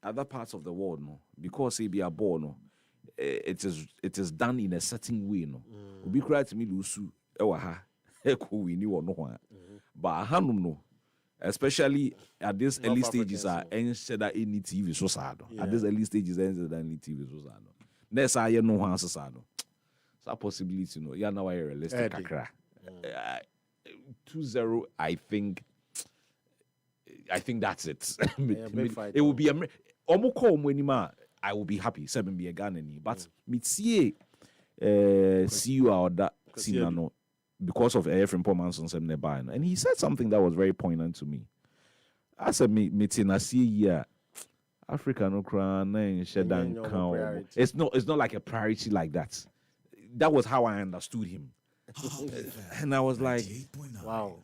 other parts of the world no because he be a born no it is done in a certain way no be cry to me lusu ha we knew or no but I had no especially at this early stages that any TV so sad. At this early stages that any TV so sad. Next I know how sad. So possibility no. Yeah, now I realistic kakra. 2-0 I think that's it. It will be I will be happy 7 be a Ghanaian but mitsie see you out that no because of Efren Pomanson's and he said something that was very poignant to me. I said, meeting I see yeah, Africa no crown it's not like a priority like that. That was how I understood him. And I was like, wow.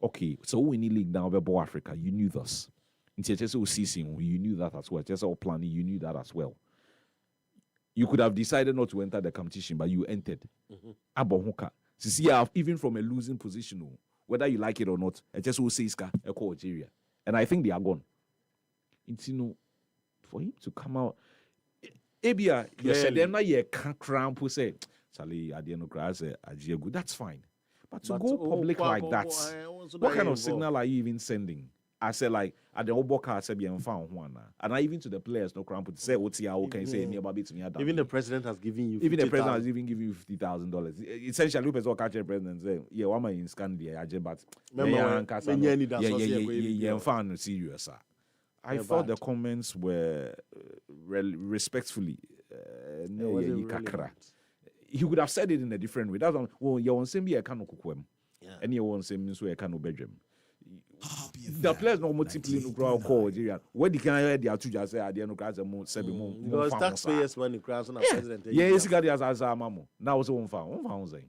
Okay, so we need league now about Africa. You knew this. You knew that as well. Just all planning, you knew that as well. You could have decided not to enter the competition, but you entered. See, even from a losing position, whether you like it or not, I just will say Algeria. And I think they are gone. For him to come out, Appiah, you said them na ye cramp who say, Charlie, that's fine. But to go public like that, what kind of signal are you even sending? I said like at the Oboka I said found one. And I even to the players no cramp to say what can say nearby to me. Even the president has given you even the president has even given you $50,000. Essentially Lopez will catch the president say, yeah, why am I in Scandinavia? But yeah, serious. I thought the comments were respectfully he would have said it in a different way. That's well, you want to be a canoe cookwem, and you want to say a canoe bedroom. The players no multiply no grow call Nigeria. Where the can I the two just say I no class more 7 more. Because taxpayers when the crown on president. Yeah, it's got as mamo. Now was one found say.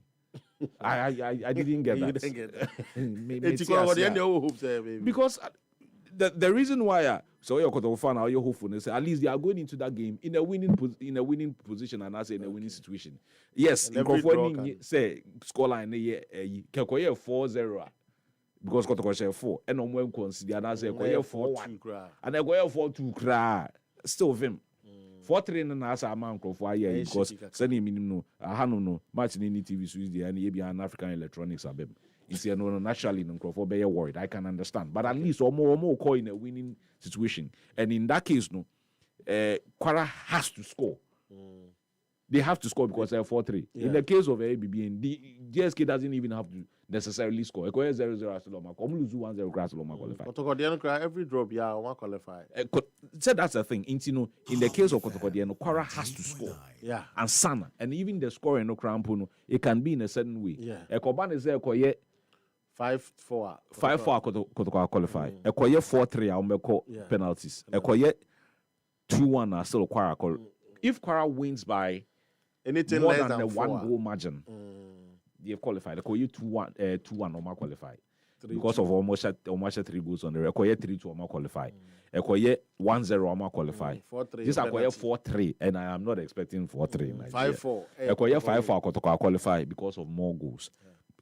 I didn't get that. You didn't get that. Because the reason why so you're going to fan or you're hopeful, say at least they are going into that game in a winning position and I say in a winning situation. Yes, in say scoreline can 4-0 because Kotoko 4 and on when consider and I say 4-1 and I go 4-2 cry still vim 4-3 and as a man for because sending minimum no match in any TV Swiss the and an African electronics abem. You no, naturally, no, be worried. I can understand, but at least or more call in a winning situation. And in that case, no, Quara has to score. They have to score because they're 4-3. Yeah. In the case of ABB, the GSK doesn't even have to necessarily score. 0-0 as Loma, come lose 1-0 grass Loma qualify. Every drop, yeah, one qualify. So that's the thing. In the case of Kotokodiano, Quara has to score. Yeah, and Sana, and even the scoring no crampuno, it can be in a certain way. Yeah, Ekoban is there 5-4 Kotoko qualify. Ekoye 4-3 I'll make penalties. Ekoye 2-1 are still Quara. If Quara wins by anything more less than the 4. 1 goal margin, they have qualified. Ekoye 2-1 normal qualify. Because of almost 3 goals on the record. Ekoye 3-2 normal qualify. Ekoye 1-0 normal qualify. This Ekoye 4-3 and I am not expecting 4-3. 5-4. Ekoye 5-4 Kotoko qualify because of more goals.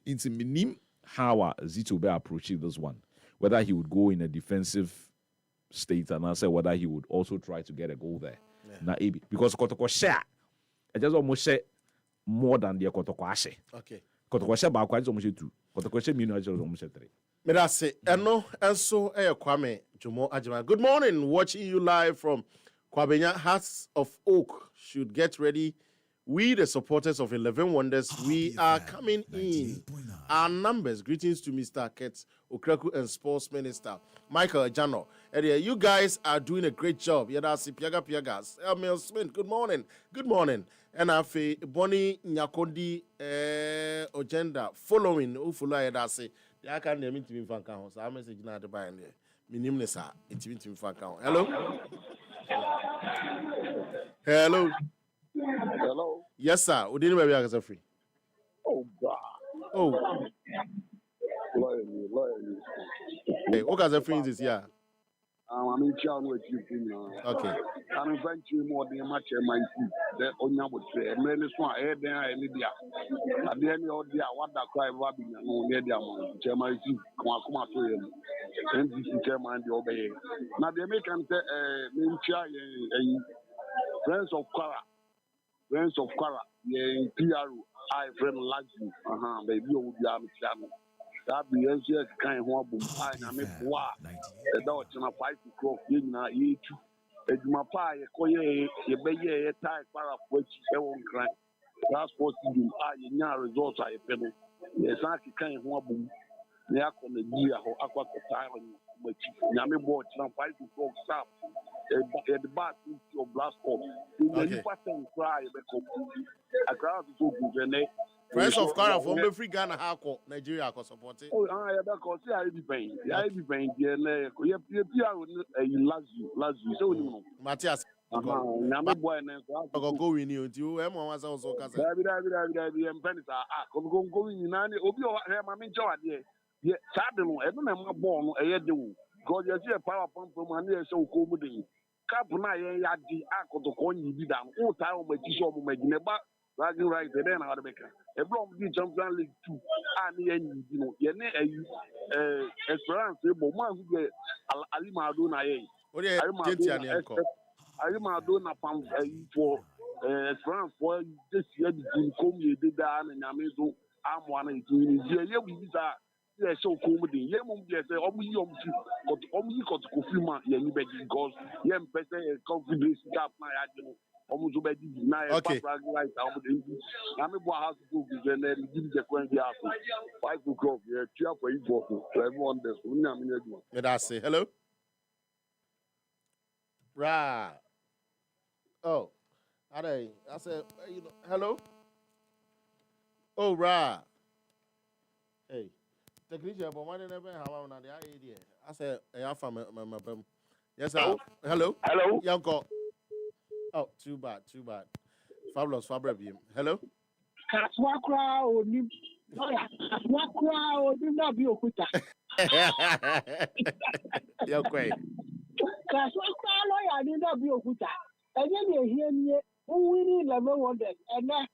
It's a minimum. How Zito be approaching this one, whether he would go in a defensive state and answer whether he would also try to get a goal there. Now, because Kotoko share, I just almost say more than the Kotoko Ashe. Okay. Kotoko share back almost 2. Kotoko share minus almost 3. Medase, Eno, and so Kwame Jumo Ajima. Good morning, watching you live from Kwabenya Hearts of Oak. Should get ready. We, the supporters of 11 Wonders, we are coming in. Our numbers. Greetings to Mr. Ketz Okraku and Sports Minister Michael Jano. You guys are doing a great job. Yadasi Piagas. Emmanuel Smith, good morning. Good morning. And I feel Bonnie Nyakondi agenda following. Who follow Yadasi? I can't name it to me from Kahon. So I message now to buy in there. Minimum, sir. It's me to me from Kahon. Hello? Hello? Hello. Yes, sir. We didn't know we free. Oh God. Oh. Loyally. Hey, what guys are free this year? I'm in charge with you. Okay. I'm inventing more than much my team. The owner would say, "Man, this one, I there, I need ya." At the end of the day, what that cry, Robin, no, near the amount. Chairman, come out to him. And this is Chairman, the obey. Now, the American name chair, Friends of Quara. Friends of Quara, PRO, I friend like you. Baby, you will be able to that be as kind of one I am a boy. The dog in a 5 o'clock in a year. It's my pie, a coye, a baby, a tie, para, which you won't cry. That's what you do. I in your results, I feel. Yes, I kind of one boom. They are on the year or aqua time, which Yami bought 5 o'clock stop. At the back of blast off. You cry, a crowd is so good. Friends of Quara from the free Ghana Hako, Nigeria support it. Oh, I have because I be paying. I be paying. Last you. So, Matthias. I'm a boy and go in you. Emma was also cousin. And pennies are going in any of your mammy joy. Yeah, sadly, I don't have born a year do. God, you see a power pump from my near so cold. Capuna, ya di ako to coin you down. Oh, time my t-shirt will make never. Right, then how to make a block be Champions League 2 and you know, Esperance, but one who get Alimadona. Alimadona pump for Esperance for this year, the Comey did that and Yamizo. I'm one of the yeah, so comedy. Yeah, mum, yes, only got to confirm because young person confidence gap my agent. Almost obey okay. I'm a boy house to and then give the 20 hours. 5 o'clock, yeah, cheer for you for everyone. That's say hello. Right. Oh, I said, hello. Oh, right. Hey, technician, but one never have on the idea. I said, I found my yes, sir. Hello. Hello. Young call. Oh, too bad. Fabulous, Fabribium. Hello? You're great. That's why I need not be a good time. And then you hear me, who winning level wonders, and then,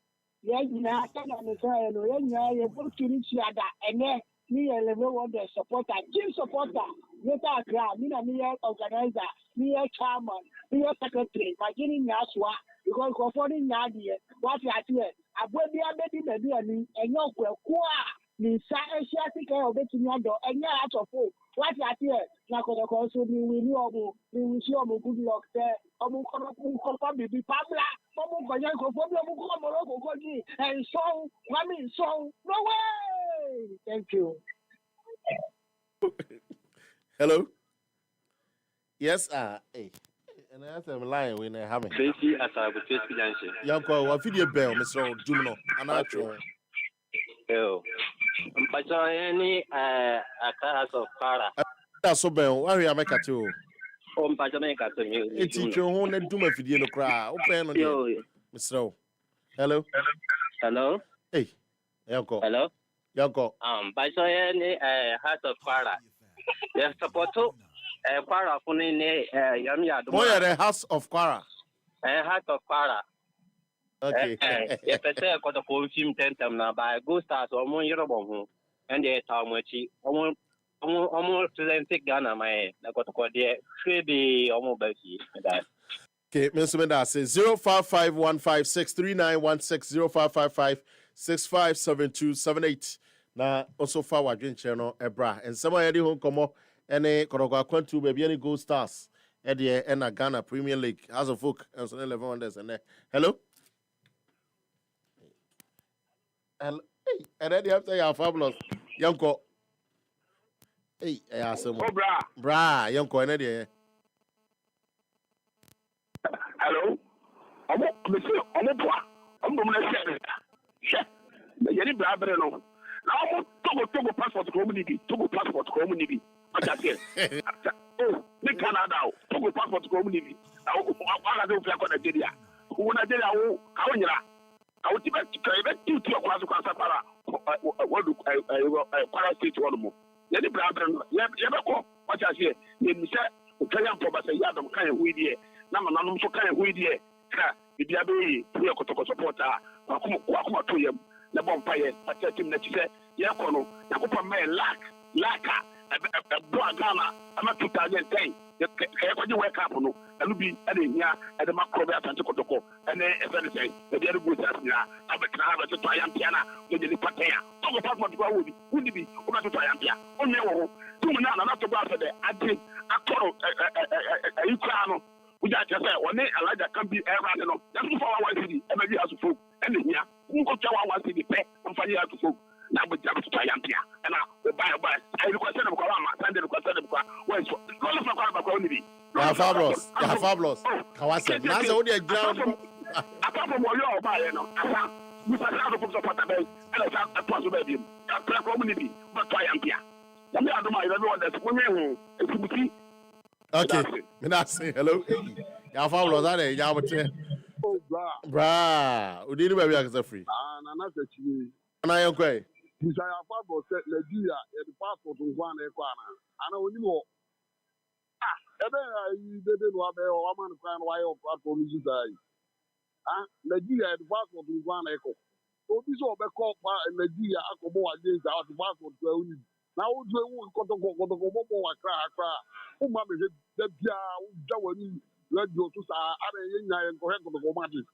yeah, I can understand, and you put to reach other, and then me a level wonder supporter, gym supporter, me a crowd, me a organizer, me a chairman, me a secretary, my getting Yaswa, because conforming Nadia, what you are here, I will be a baby, and no qua. Ni sa Asiatic of it in your door, and you're out of hope. What I hear, like on the console, we will see good luck there. Baby Pabla, and so, so, no way. Thank you. Hello? Yes, hey. And I have a line when I have it. Tracy, as I would face financial. Yanko, what video bell, Mr. Jumno, and I throw. Oh, but any a class of para. That's so bad. Why are you making it? Oh, but Jamaica to you. It's your own do my video no cry. Open on you. Mr. Hello? Hello? Hey, Yanko. Hello? Yanko. But any heart of para. Yes, support to a para for any Yamia. Boy, at the house of Quara. A heart of para. Okay. If I say I got a full team tentam now by Go Stars or more Yerobo, and the time which he almost presented Ghana, my I got to call the Freebie almost Becky. Okay, Mr. Menda says 0551563916 0555657278. Now, also forward drink channel, Ebra, and someone at home come up and a Koroga to baby any Gold Stars at the end of Ghana Premier League. As a folk, and so 11 wonders and hello. And hey, and then you have to say, fabulous. Yanko. Hey, I asked him. Oh, bra, Yanko, and then. Hello? I'm going to say, I'm going now, Togo passport community, Togo passport community. Oh, the Canada, Togo passport community. I will go to Nigeria. Who Nigeria, how you are? I would even two to a class of Casapara, what do I parastate one more? Any brother, you ever call what I say? You said, Italian property, Yadam kind of weed here. Namanam so kind of weed here. The Diaby, Toko supporter, Wakuma to him. The bonfire, but tell him that you say, Yakono, Yakopa may lack, a Ghana, I'm not 2010. You wake up, and will be adding here at the macro and Toko, and then if anything, the other good as now, I'm a crowd to Triampiana, with the Patea, Togo passport would be over to Triampia. Only 2 minutes, not to go after the Adi, a Ukrano. We just say, one day, I like that can be around, you know, that's before I want to see, and maybe I have to folk, and here, who go to our city, pay, and find out to folk. Now we jump to Triampia, and now we buy. I requested them, Sunday requested them, where's all of my only. Fabulous, fabulous. Kawasa, now the only ground. Apart from what you're buying, we must have to support the bank, and I have a possibility. A community, but Triampia. And I don't mind everyone that's women, if you see. Okay, Minasi, hello. Ya fabulous, are you? Oh, bra. We didn't have a free. And another chili. And I am quite. Desire Fabo said, Nigeria, and the passport of one equana. I know you more. You didn't know about a woman crying why your platform is dying. Nigeria, the passport of one echo. So this all the call by Nigeria, I come more against our passport. Now, we will go to cry. Oh, mammy, the Pia, Jawani, Radio to Sa, and correct the romantic.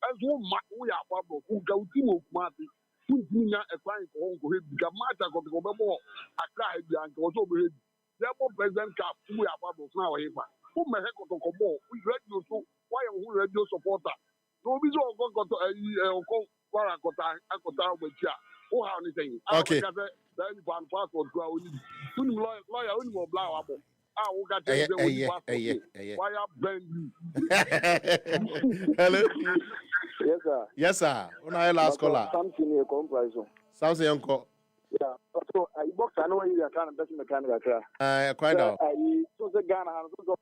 As one, we are Pablo, who go to Marty. Tunya a client for Uncle Hib, Gamata got to go more. I cried and was over him. Therefore, President Cap, we are Pablos now. Who may have got to come more? We radio so why are we radio supporter? No, we all got to a Parakota with ya. Oh, how anything. Okay. Then you can passport go. Lawyer, only more blow up. I will get why I bend you. Hello. Yes, sir. Yes, sir. When I last caller. Something here comparison. Sounds uncle. Yeah. So I box. I know you can best mechanical. Quite out. So the Ghana has also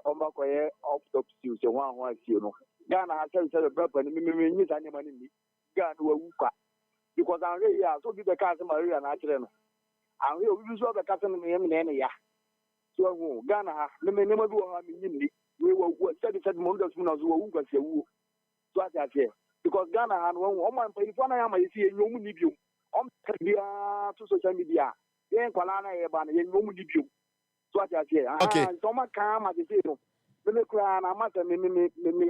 on back where off top stews. One you know. Ghana has said a brother and me and money. Ghana will because I'm really so give the customer and actually. and we use all the captain in ya. So Ghana, the minimum do have me. We were said Monday soon as we were so I say because Ghana and one woman pay for I am a see no medium. To social media. Then Kalana Eban, no medium. So I say, okay. Toma Kam as you say. Me cry na matter me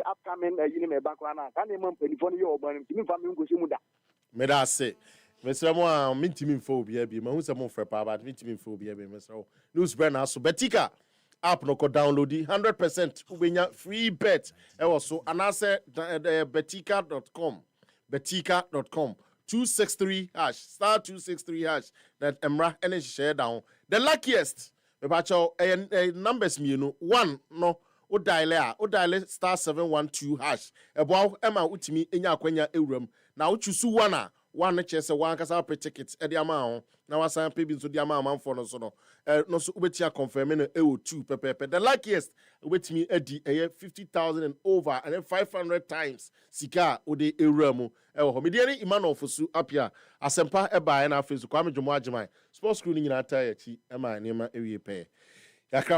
upcoming me background can e man telephone you oban me family go simu da me da say me say mo a mintimi phobia bi ma hu say mo frɛ pa but mintimi phobia bi me say news brand aso betika app no ko download 100% ubenya free bet e wo so anase betika.com 263 hash star 263 hash that emra any share down the luckiest me ba chow numbers me no 1 no o dial star 712 hash ebo ema utimi enya akwanya ewuram na wo chusu one chese one kasa pe ticket e de ama ho na wasan pe bi nso de ama amanfo no so no no so ubetia confirm no e2 pepepe the luckiest ubetimi edi 50,000 and over and then 500 times sika o de ewuram e ho me de ni Emmanuel fosu Appiah asempa e ba na Facebook kwa medwomo agyeman sports crew ni nyina ta ya chi e ma nema ewie pe